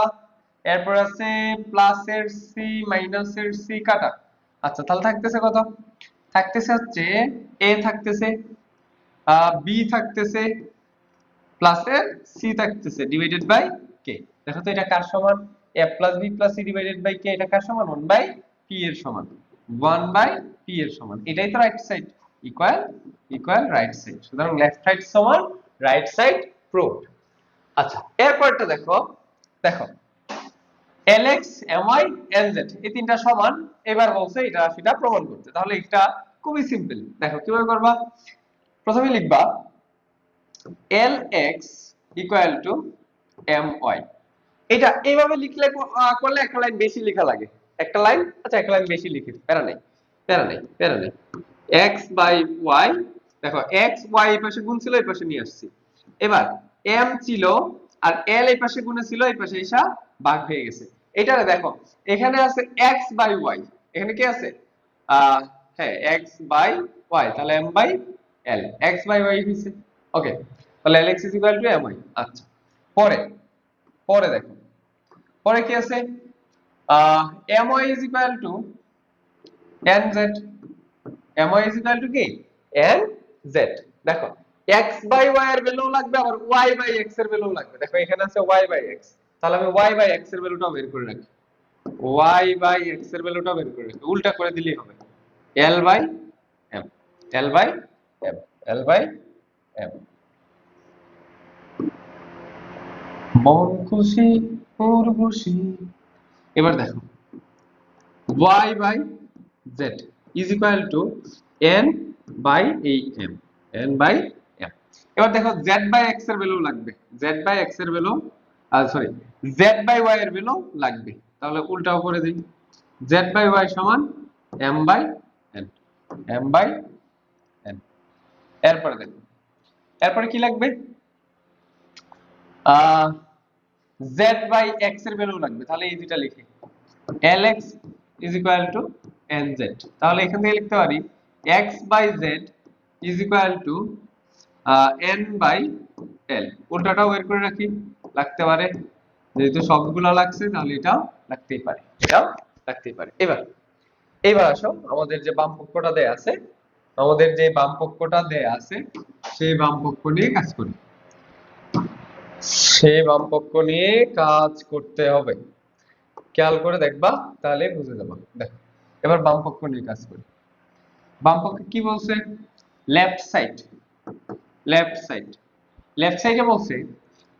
এরপর আছে প্লাসের সি মাইনাসের সি কাটা। আচ্ছা, তাহলে থাকতেছে কত? থাকতেছে হচ্ছে এ থাকতেছে, বি থাকতেছে, প্লাসের সি থাকতেছে ডিভাইডেড বাই কে। দেখো তো এটা কার সমান? a plus B plus C divided by K. এটা কার সমান? 1 বাই পি এর সমান, 1 বাই পি এর সমান। এটাই তো right side, equal right side. সুতরাং লেফট সাইড সমান রাইট সাইড প্রুভড। আচ্ছা, এরপরটা দেখো, দেখো lx my nz এই তিনটা সমান, এবার বলছে এটা সেটা প্রমাণ করতে। তাহলে এটা খুবই সিম্পল। দেখো কিভাবে করবা? প্রথমে লিখবা lx equal to my। এটা এইভাবে লিখলে করলে একটা লাইন বেশি লেখা লাগে, একটা লাইন, আচ্ছা একটা লাইন বেশি লিখি, প্যারা নেই। x by y, দেখো x y এই পাশে গুণ ছিল, এই পাশে নিয়ে আসছি। এবার m ছিল আর l এই পাশে গুণে ছিল, এই পাশে এসে ভাগ হয়ে গেছে। এটারে দেখো এখানে আছে x by y, এখানে কি আছে? হ্যাঁ x by y, তাহলে m by l, x by y হইছে। ওকে, তাহলে lx is equal to my। আচ্ছা, পরে দেখো, পরে কি আছে my is equal to nz, my is equal to কি nz। দেখো x by y এর ভ্যালু লাগবে, আবার y by x এর ভ্যালু লাগবে। দেখো এখানে আছে y by x, তাহলে আমি y by x এর ভ্যালুটা বের করে রাখি, y by x এর ভ্যালুটা বের করে রাখি, উল্টা করে দিলেই হবে l by m, l by m, l by m। মন খুশি ওর খুশি। এবার দেখো y by z is equal to n by m, n by m। এবার দেখো z by x এর ভ্যালু লাগবে, z by x এর value sorry z by y এর ভ্যালু লাগবে, তাহলে উল্টাও করে দিই, z by y সমান m by n, m by n। এরপরে দেখো এরপরে কি লাগবে z by x এর ভ্যালু লাগবে, তাহলে এই দুটো লিখি lx is equal to nz। তাহলে এখান থেকে লিখতে পারি x by z is equal to n by l। উল্টাটাও বের করে রাখি, লাগতে পারে, যেহেতু সবগুলো লাগছে তাহলে এটাও লাগতেই পারে, এটাও লাগতেই পারে। এবার আসো আমাদের যে বাম পক্ষটা দেয়া আছে, আমাদের যে বাম পক্ষটা দেয়া আছে সেই বাম পক্ষ নিয়ে কাজ করি, সেই বাম পক্ষ নিয়ে কাজ করতে হবে। খেয়াল করে দেখবা তাহলে বুঝে যাবা। দেখো এবার বাম পক্ষ নিয়ে কাজ করি। বাম পক্ষে কি বলছে, left side, left side, left সাইডে বলছে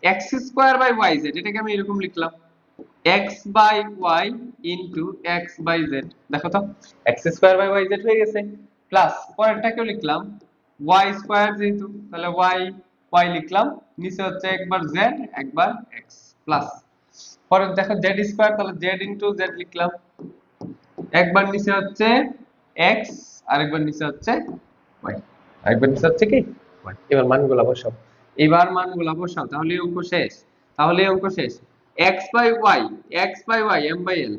x স্কয়ার বাই yz, এটাকে আমি এরকম লিখলাম x by y into x by z। দেখো তো x স্কয়ার বাই yz হয়ে গেছে, প্লাস পরেরটাকেও লিখলাম y স্কয়ার, যেহেতু তাহলে y লিখলাম, নিচে হচ্ছে একবার z একবার x, প্লাস পরে দেখো z স্কয়ার, তাহলে z ইনটু z লিখলাম, একবার নিচে হচ্ছে x আরেকবার নিচে হচ্ছে y, আরেকবার নিচে হচ্ছে কি y। এবার মানগুলো বসাও, এবার মানগুলো বসাও, তাহলে অঙ্ক শেষ, তাহলে অঙ্ক শেষ। x by y, x by y m by l,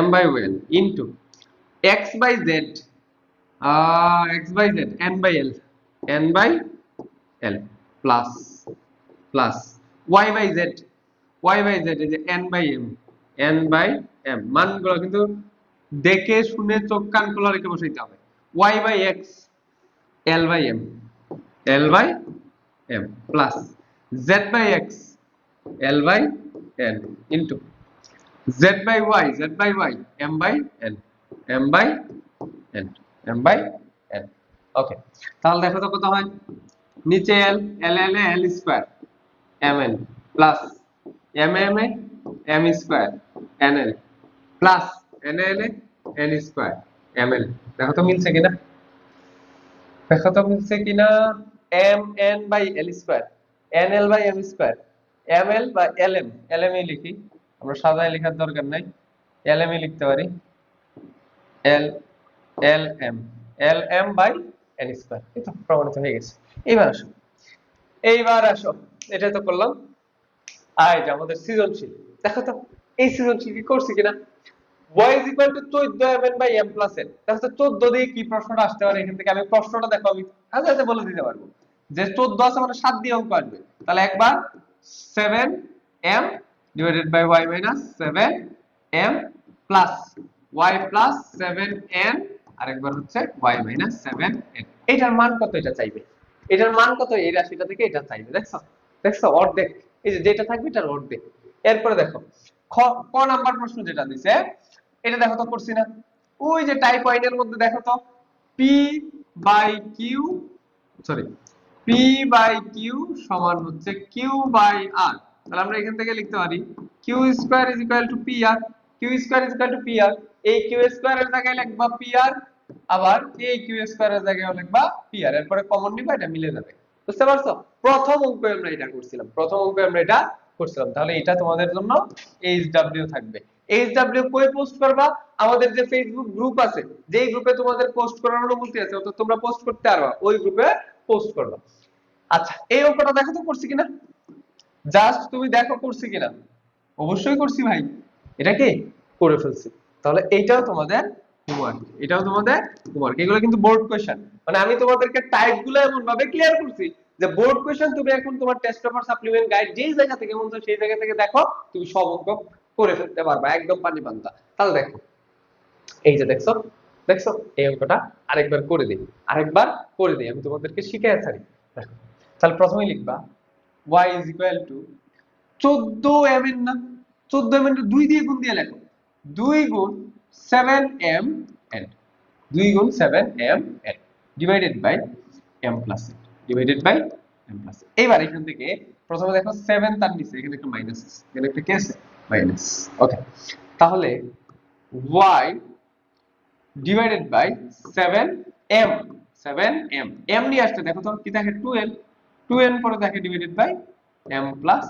m by l into x by z, x by z n by l, n by l plus plus y by z, y by z এই যে n by m, n by m। মানগুলো কিন্তু দেখে শুনে চোখ কান খোলা রেখে বসাইতে হবে। y by x, l by m, l by m plus z by x, l by n into z by y, z by y m by n, m by n, m by n। ওকে, তাহলে দেখো তো কত হয়, নিচে l, l l l square mn plus m m m square nl plus nl n square ml। দেখো তো মিলছে কিনা, দেখো তো মিলছে কিনা, m n by l square nl by m square ml by lm, lm এ লিখি, আমরা সাজায় লেখার দরকার নাই, lm এ লিখতে পারি l lm, lm by n square. এটা প্রমাণিত হয়ে গেছে। এইবার আসো এটা তো করলাম, আর যে আমাদের সৃজনশীল, দেখো তো এই সৃজনশীল কি করছি কিনা, y is equal to 14 mn by m plus n। দেখো তো 14 দিয়ে কি প্রশ্নটা আসতে পারে, এখান থেকে আমি প্রশ্নটা দেখো আমি আচ্ছা বলে দিতে পারবো, যে 14 আছে মানে 7 দিয়ে অঙ্ক আসবে, তাহলে একবার 7m divided by y minus 7m plus y plus 7n, আরেকবার হচ্ছে y minus 7n। এটার মান কত এটা চাইবে, এটার মান কত, এই রাশিটা থেকে এটা চাইবে। দেখছো দেখছো অর্ধেক, এই যে যেটা থাকবে এটার অর্ধেক। এরপরে দেখো ক নাম্বার প্রশ্ন যেটা দিছে, এটা দেখো তো করছি না, ওই যে টাইপ ওয়াইন এর মধ্যে দেখো তো p by Q, sorry p by Q সমান হচ্ছে q বাই r। তাহলে আমরা এখান থেকে লিখতে পারি q square is equal two pr, q square is equal two pr। এই q স্কয়ার এর জায়গায় লিখবা pr, আবার এই q স্কয়ার এর জায়গায় লিখবা pr, এরপরে কমন নিবা, এটা মিলে যাবে। বুঝতে পারছো, প্রথম অঙ্কে আমরা এটা করছিলাম, প্রথম অঙ্কে আমরা এটা করছিলাম। তাহলে এটা তোমাদের জন্য HW থাকবে। HW কই পোস্ট করবা, আমাদের যে ফেসবুক গ্রুপ আছে, যেই গ্রুপে তোমাদের পোস্ট করার অনুমতি আছে, অর্থাৎ তোমরা পোস্ট করতে পারবা, ওই গ্রুপে পোস্ট করবা। আচ্ছা এই অঙ্কটা দেখো তো করছি কিনা, জাস্ট তুমি দেখো করছি কিনা, অবশ্যই করছি ভাই, এটা কি করে ফেলছি। তাহলে এইটাও তোমাদের হোমওয়ার্ক, এটাও তোমাদের হোমওয়ার্ক। এগুলো কিন্তু বোর্ড কোশ্চেন, মানে আমি তোমাদেরকে টাইপগুলো এমন ভাবে ক্লিয়ার করছি যে বোর্ড কোশ্চেন তুমি এখন তোমার টেস্ট পেপার সাপ্লিমেন্ট গাইড যেই জায়গা থেকে মন চায় সেই জায়গা থেকে দেখো, তুমি সব অঙ্ক করে ফেলতে পারবা একদম পানি পান্তা। তাহলে দেখো এই যে দেখছো দেখছো এই অঙ্কটা আরেকবার করে দিই, আরেকবার করে দিই, আমি তোমাদেরকে শিখিয়ে ছাড়ি। দেখো তাহলে প্রথমে লিখবা y is equal to 14 m এর না, 14 m এর 2 দিয়ে গুণ দিয়ে লেখো, 2 গুণ 7 m n, 2 গুণ 7 m n divided by m plus n, divided by m plus n। এবার এখান থেকে প্রথমে দেখো 7 তার নিচে এখানে একটা মাইনাস আছে, এখানে একটা কি আছে মাইনাস। ওকে, তাহলে y divided by 7m, 7m, m নিয়ে আসতে দেখো তো কি থাকে 2n, 2n পরে দেখে divided by m plus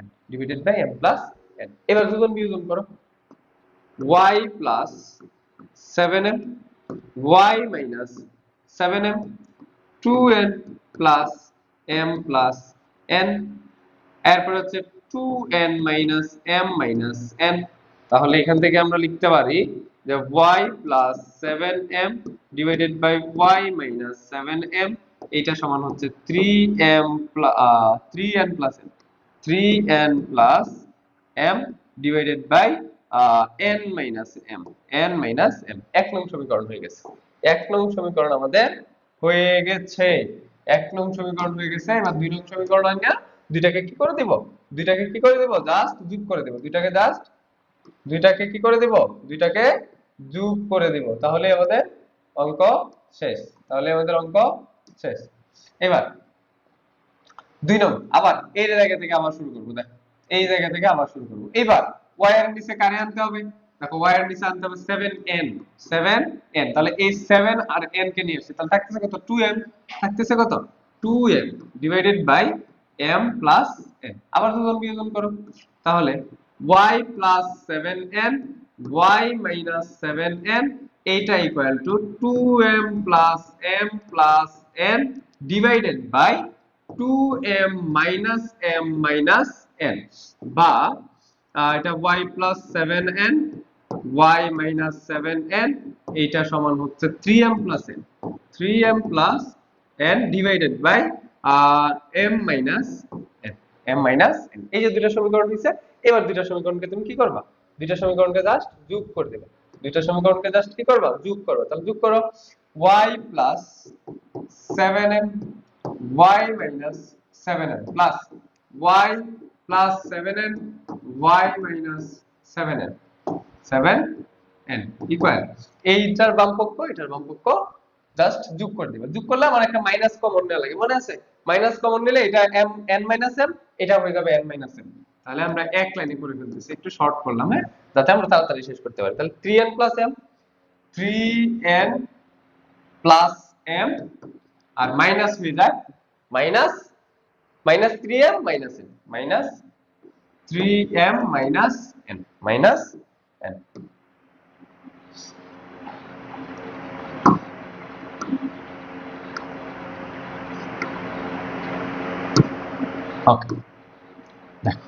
n, divided by m plus n। এবার যোজন বিয়োজন করো, y plus 7m, y minus 7m, 2n plus m plus n, এরপর হচ্ছে 2n minus m minus n। তাহলে এখান থেকে আমরা লিখতে পারি যে y plus 7m divided by y minus 7m, এটা সমান হচ্ছে 3n plus m, 3n plus m divided by n minus m, n minus m। এক নং সমীকরণ হয়ে গেছে, এক নং সমীকরণ আমাদের হয়ে গেছে, এক নং সমীকরণ হয়ে গেছে। এবার দুই নং সমীকরণ আনগা দুইটাকে কি করে দেব, দুইটাকে কি করে দেব জাস্ট যোগ করে দেব, দুইটাকে জাস্ট দুইটাকে কি করে দেব, দুইটাকে যোগ করে দেব, তাহলে আমাদের অঙ্ক শেষ, তাহলে আমাদের অঙ্ক শেষ। এবার দুই নং আবার এই জায়গা থেকে আবার শুরু করব, দেখো এই জায়গা থেকে আবার শুরু করব। এবার y এর নিচে কারে আনতে হবে, দেখো y এর নিচে আনতে হবে 7n, 7n, তাহলে এই 7 আর n কে নিয়ে আসছি, তাহলে থাকতেছে কত 2m, থাকতেছে কত 2m divided by m plus n। আবার যোজন বিয়োজন করো, তাহলে y plus 7n, y minus 7n, এইটা equal to 2m plus m plus n divided by 2m minus m minus n, বা এটা y plus 7n, y minus 7n, এইটা সমান হচ্ছে 3m plus n, 3m plus n divided by m minus n, m minus n। এই যে দুটো সমীকরণ হইছে, এবার দুটো সমীকরণকে তুমি কি করবা, দুটো সমীকরণকে জাস্ট যোগ করে দেবে, দুটো সমীকরণকে জাস্ট কি করবা যোগ করবা। তাহলে যোগ করো y plus 7m, y minus 7n plus y plus 7n, y minus 7n, 7n equal এইটার বামপক্ষ এটার বামপক্ষ জাস্ট যোগ করে দিবা। যোগ করলে আমার একটা মাইনাস কমন নেওয়া লাগে, মনে আছে মাইনাস কমন নিলে এটা m n মাইনাস m, এটা হয়ে যাবে n মাইনাস m। তাহলে আমরা এক লাইনে করে ফেলতেছি, একটু শর্ট করলাম হ্যাঁ, যাতে আমরা তাড়াতাড়ি শেষ করতে পারি। তাহলে 3n plus m, 3n plus m, আর মাইনাস হয়ে যায় minus minus 3m minus n, minus 3m minus n, minus n। ওকে, দেখো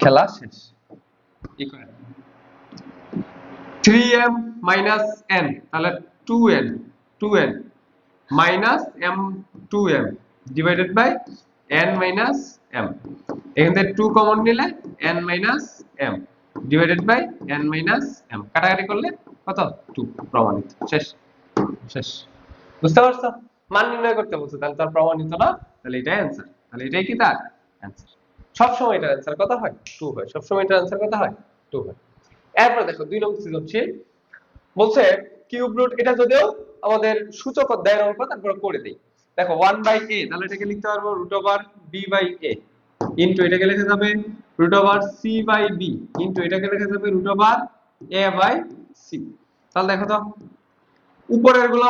খেলা শেষ। ইকুয়াল 3m মাইনাস n, তাহলে 2n, 2n minus m, 2m divided by n minus m, এখান থেকে 2 common নিলে n minus m divided by n minus m, কাটাকাটি করলে কত 2, প্রমাণিত। শেষ, শেষ। বুঝতে পারছো, মান নির্ণয় করতে বলছো, তাহলে তার প্রমাণিত না, তাহলে এটাই অ্যানসার, তাহলে এটাই কি তার অ্যানসার। সব সময় এটার অ্যানসার কত হয় 2 হয়, সব সময় এটার অ্যানসার কত হয় 2 হয়। এরপর দেখো 2 নং সৃজনশীল বলছে কিউব রুট, এটা যদিও আমাদের সূচক অধ্যায়ের অঙ্ক, তারপর করে দেই। দেখো 1/a, তাহলে এটাকে লিখতে পারবো √b/a ইনটু এটাকে লেখা যাবে √c/b ইনটু এটাকে লেখা যাবে √a/c। তাহলে দেখো তো উপরের গুলা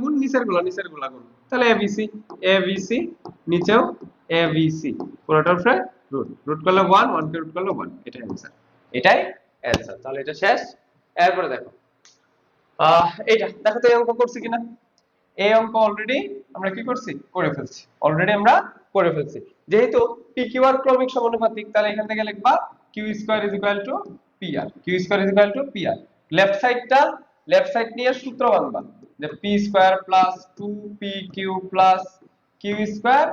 গুণ, নিচের গুলা গুণ, তাহলে abc নিচেও abc, পুরোটার উপরে রুট করলে 1, 1 কে রুট করলে 1, এটাই অ্যানসার, এটাই অ্যানসার। তাহলে এটা শেষ। এরপরে দেখো এইটা দেখো তো এই অঙ্ক করছি কিনা, এই অঙ্ক অলরেডি আমরা কি করছি করে ফেলছি, অলরেডি আমরা করে ফেলছি। যেহেতু পি কিউ আর ক্রমিক সমানুপাতিক, তাহলে এখান থেকে লিখবা Q square is equal to P R, Q square is equal to P R. Left side নিয়ে সূত্র বানাবা যে P square plus 2 P Q plus Q square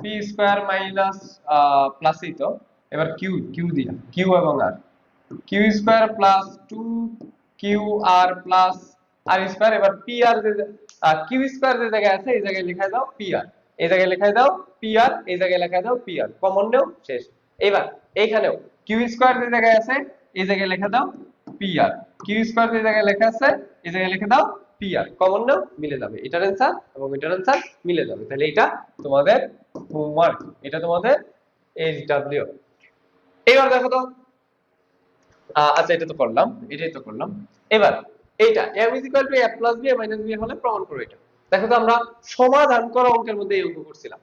P square minus প্লাসই তো, এবার কিউ কিউ দিলাম, কিউ এবং R, Q square plus 2 Q R plus R square. এবার পি আর যে কিউ স্কয়ার যে জায়গায় আছে এই জায়গায় লিখে দাও পি আর, এই জায়গায় লিখে দাও পি আর, এই জায়গায় লিখে দাও পি আর, কমন নেও শেষ। এবার এইখানেও কিউ স্কয়ার যে জায়গায় আছে এই জায়গায় লিখে দাও পি আর, কিউ স্কয়ার যে জায়গায় লেখা আছে এই জায়গায় লিখে দাও পি আর, কমন নাও মিলে যাবে, এটার आंसर এবং এটার आंसर মিলে যাবে। তাহলে এটা তোমাদের হোমওয়ার্ক, এটা তোমাদের এইচডব্লিউ। এবার দেখো তো, আচ্ছা এটা তো করলাম, এটাই তো করলাম। এবার এইটা m a plus b a minus b হলে প্রমাণ করো এটা। দেখো তো আমরা সমাধান করা অঙ্কের মধ্যে এই অঙ্ক করছিলাম।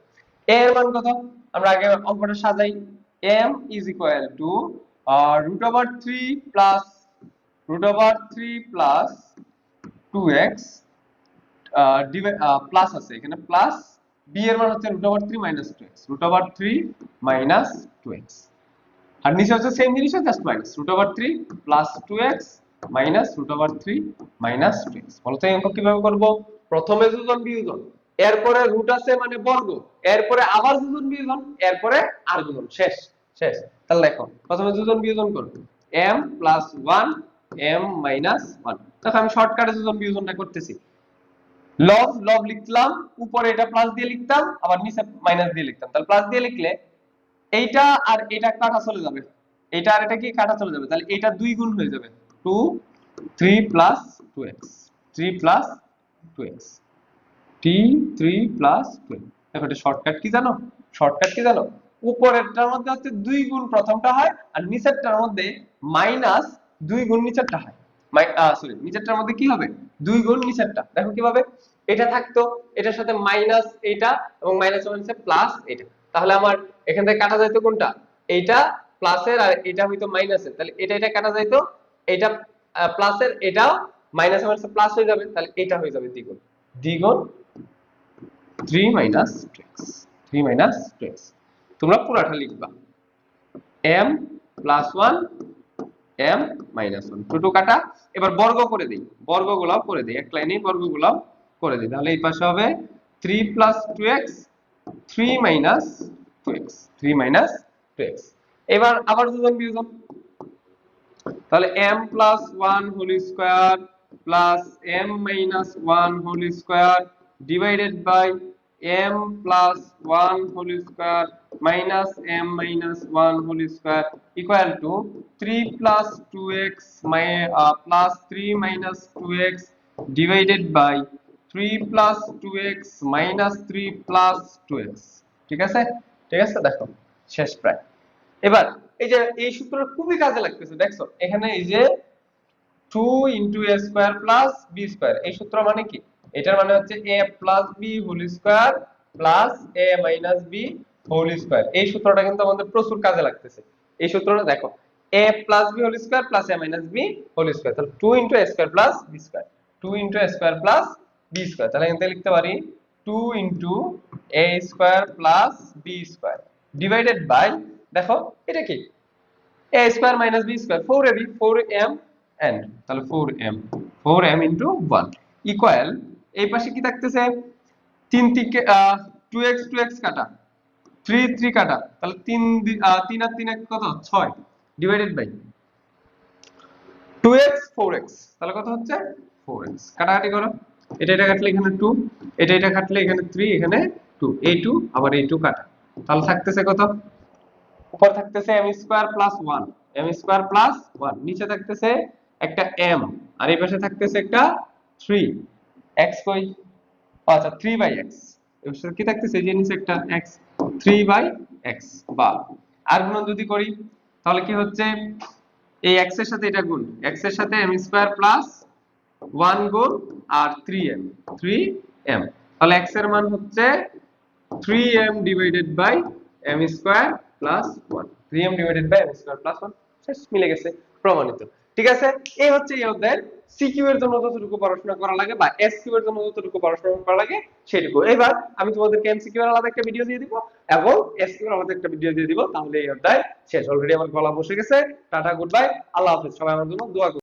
a এর মান কত, আমরা আগে অঙ্কটা সাজাই। m is equal to √3 plus 2x plus আছে এখানে প্লাস b এর মান হচ্ছে √3 minus 2x, √3 minus 2x, আর নিচে হচ্ছে সেম জিনিস just minus √3 plus 2x minus √3 minus 2x। বলতে এই অঙ্ক কিভাবে করব, প্রথমে যোজন বিয়োজন, এরপরে রুট আছে মানে বর্গ, এরপরে আবার যোজন বিয়োজন, এরপরে আর যোজন, শেষ শেষ। তাহলে দেখো প্রথমে যোজন বিয়োজন করব, m প্লাস 1 m মাইনাস 1। দেখো আমি শর্টকাটে যোজন বিয়োজনটা করতেছি, লব লব লিখলাম, উপরে এটা প্লাস দিয়ে লিখতাম, আবার নিচে মাইনাস দিয়ে লিখতাম। তাহলে প্লাস দিয়ে লিখলে এইটা আর এটা কাটা চলে যাবে, এটা আর এটা কি কাটা চলে যাবে, তাহলে এটা 2 গুণ হয়ে যাবে 2 3 plus 2x, 3 plus 2x, t 3 plus 2। দেখো এটা শর্টকাট কি জানো, শর্টকাট কি জানো, উপরেরটার মধ্যে হচ্ছে 2 গুণ প্রথমটা হয়, আর নিচেরটার মধ্যে মাইনাস 2 গুণ নিচেরটা হয়। সরি, নিচেরটার মধ্যে কি হবে 2 গুণ নিচেরটা। দেখো কিভাবে, এটা থাকতো, এটার সাথে মাইনাস এটা এবং মাইনাস হচ্ছে প্লাস এটা, তাহলে আমার এখান থেকে কাটা যাইতো কোনটা, এইটা প্লাসের আর এটা হইতো মাইনাসের, তাহলে এটা এটা কাটা যাইতো, এটা প্লাসের এটাও মাইনাস হচ্ছে প্লাস হয়ে যাবে, তাহলে এটা হয়ে যাবে দ্বিগুণ, দ্বিগুণ 3 minus 2x, 3 minus 2x। তোমরা পুরাটা লিখবা m plus 1 m minus 1, ছোট কাটা। এবার বর্গ করে দেই, বর্গগুলো করে দেই, এক লাইনে বর্গগুলো করে দিই, তাহলে এই পাশে হবে 3 plus 2x 3 minus 2x, 3 minus 2x। এবার আবার যোজন বিয়োজন, তাহলে m plus 1 whole square plus m minus 1 whole square divided by m plus 1 whole square minus m minus 1 whole square equal to 3 plus 2x plus 3 minus 2x divided by 3 plus 2x minus 3 plus 2x। ঠিক আছে, ঠিক আছে, দেখো শেষ প্রায়। এবার এই যে এই সূত্রটা খুবই কাজে লাগতেছে, দেখছো এখানে এই যে 2 into a square plus b square, এই সূত্র মানে কি, এটার মানে হচ্ছে a plus b whole square plus a minus b whole square। এই সূত্রটা কিন্তু আমাদের প্রচুর কাজে লাগতেছে। এই সূত্রটা দেখো a plus b whole square plus a minus b whole square, তাহলে 2 into a square plus b square, 2 into a square plus b square, তাহলে এখানে লিখতে পারি 2 into a square plus b square divided by, দেখো এটা কি a square minus b square, 4ab 4m and, তাহলে 4m into 1 equal, এই পাশে কি থাকতেছে 3 থেকে 2x 2x কাটা, 3 3 কাটা, তাহলে 3 3 আর 3 কত 6 ডিভাইডেড বাই 2x 4x, তাহলে কত হচ্ছে 4x। কাটাকাটি করো, এটা এটা কাটলে এখানে 2, এটা এটা কাটলে এখানে 3, এখানে 2, এই 2 আবার এই 2 কাটা, তাহলে থাকতেছে কত, উপর থাকতেছে m square plus 1, m square plus 1, নিচে থাকতেছে একটা m, আর এই পাশে থাকতেছে একটা 3, x কই, আচ্ছা 3/x, এর সাথে কি থাকতেছে এই যে নিচে একটা x, 3/x, বা আর গুণ যদি করি তাহলে কি হচ্ছে এই x এর সাথে এটা গুণ, x এর সাথে m স্কয়ার প্লাস 1 গুণ আর 3m, 3m, তাহলে x এর মান হচ্ছে 3m divided by m square plus 1, 3m divided by m square plus 1, শেষ, মিলে গেছে, প্রমাণিত। ঠিক আছে, এই হচ্ছে এই অধ্যায়ের সিকিউ এর জন্য যতটুকু পড়াশোনা করা লাগে বা এসকিউ এর জন্য যতটুকু পড়াশোনা করা লাগে সেটুকু। এবার আমি তোমাদেরকে এমসিকিউ এর আলাদা একটা ভিডিও দিয়ে দিব এবং এসকিউ এর আলাদা একটা ভিডিও দিয়ে দিব, তাহলে এই অধ্যায় শেষ। অলরেডি আমার গলা বসে গেছে। টাটা, গুড বাই, আল্লাহ হাফেজ, সবাই আমার জন্য দোয়া করুন।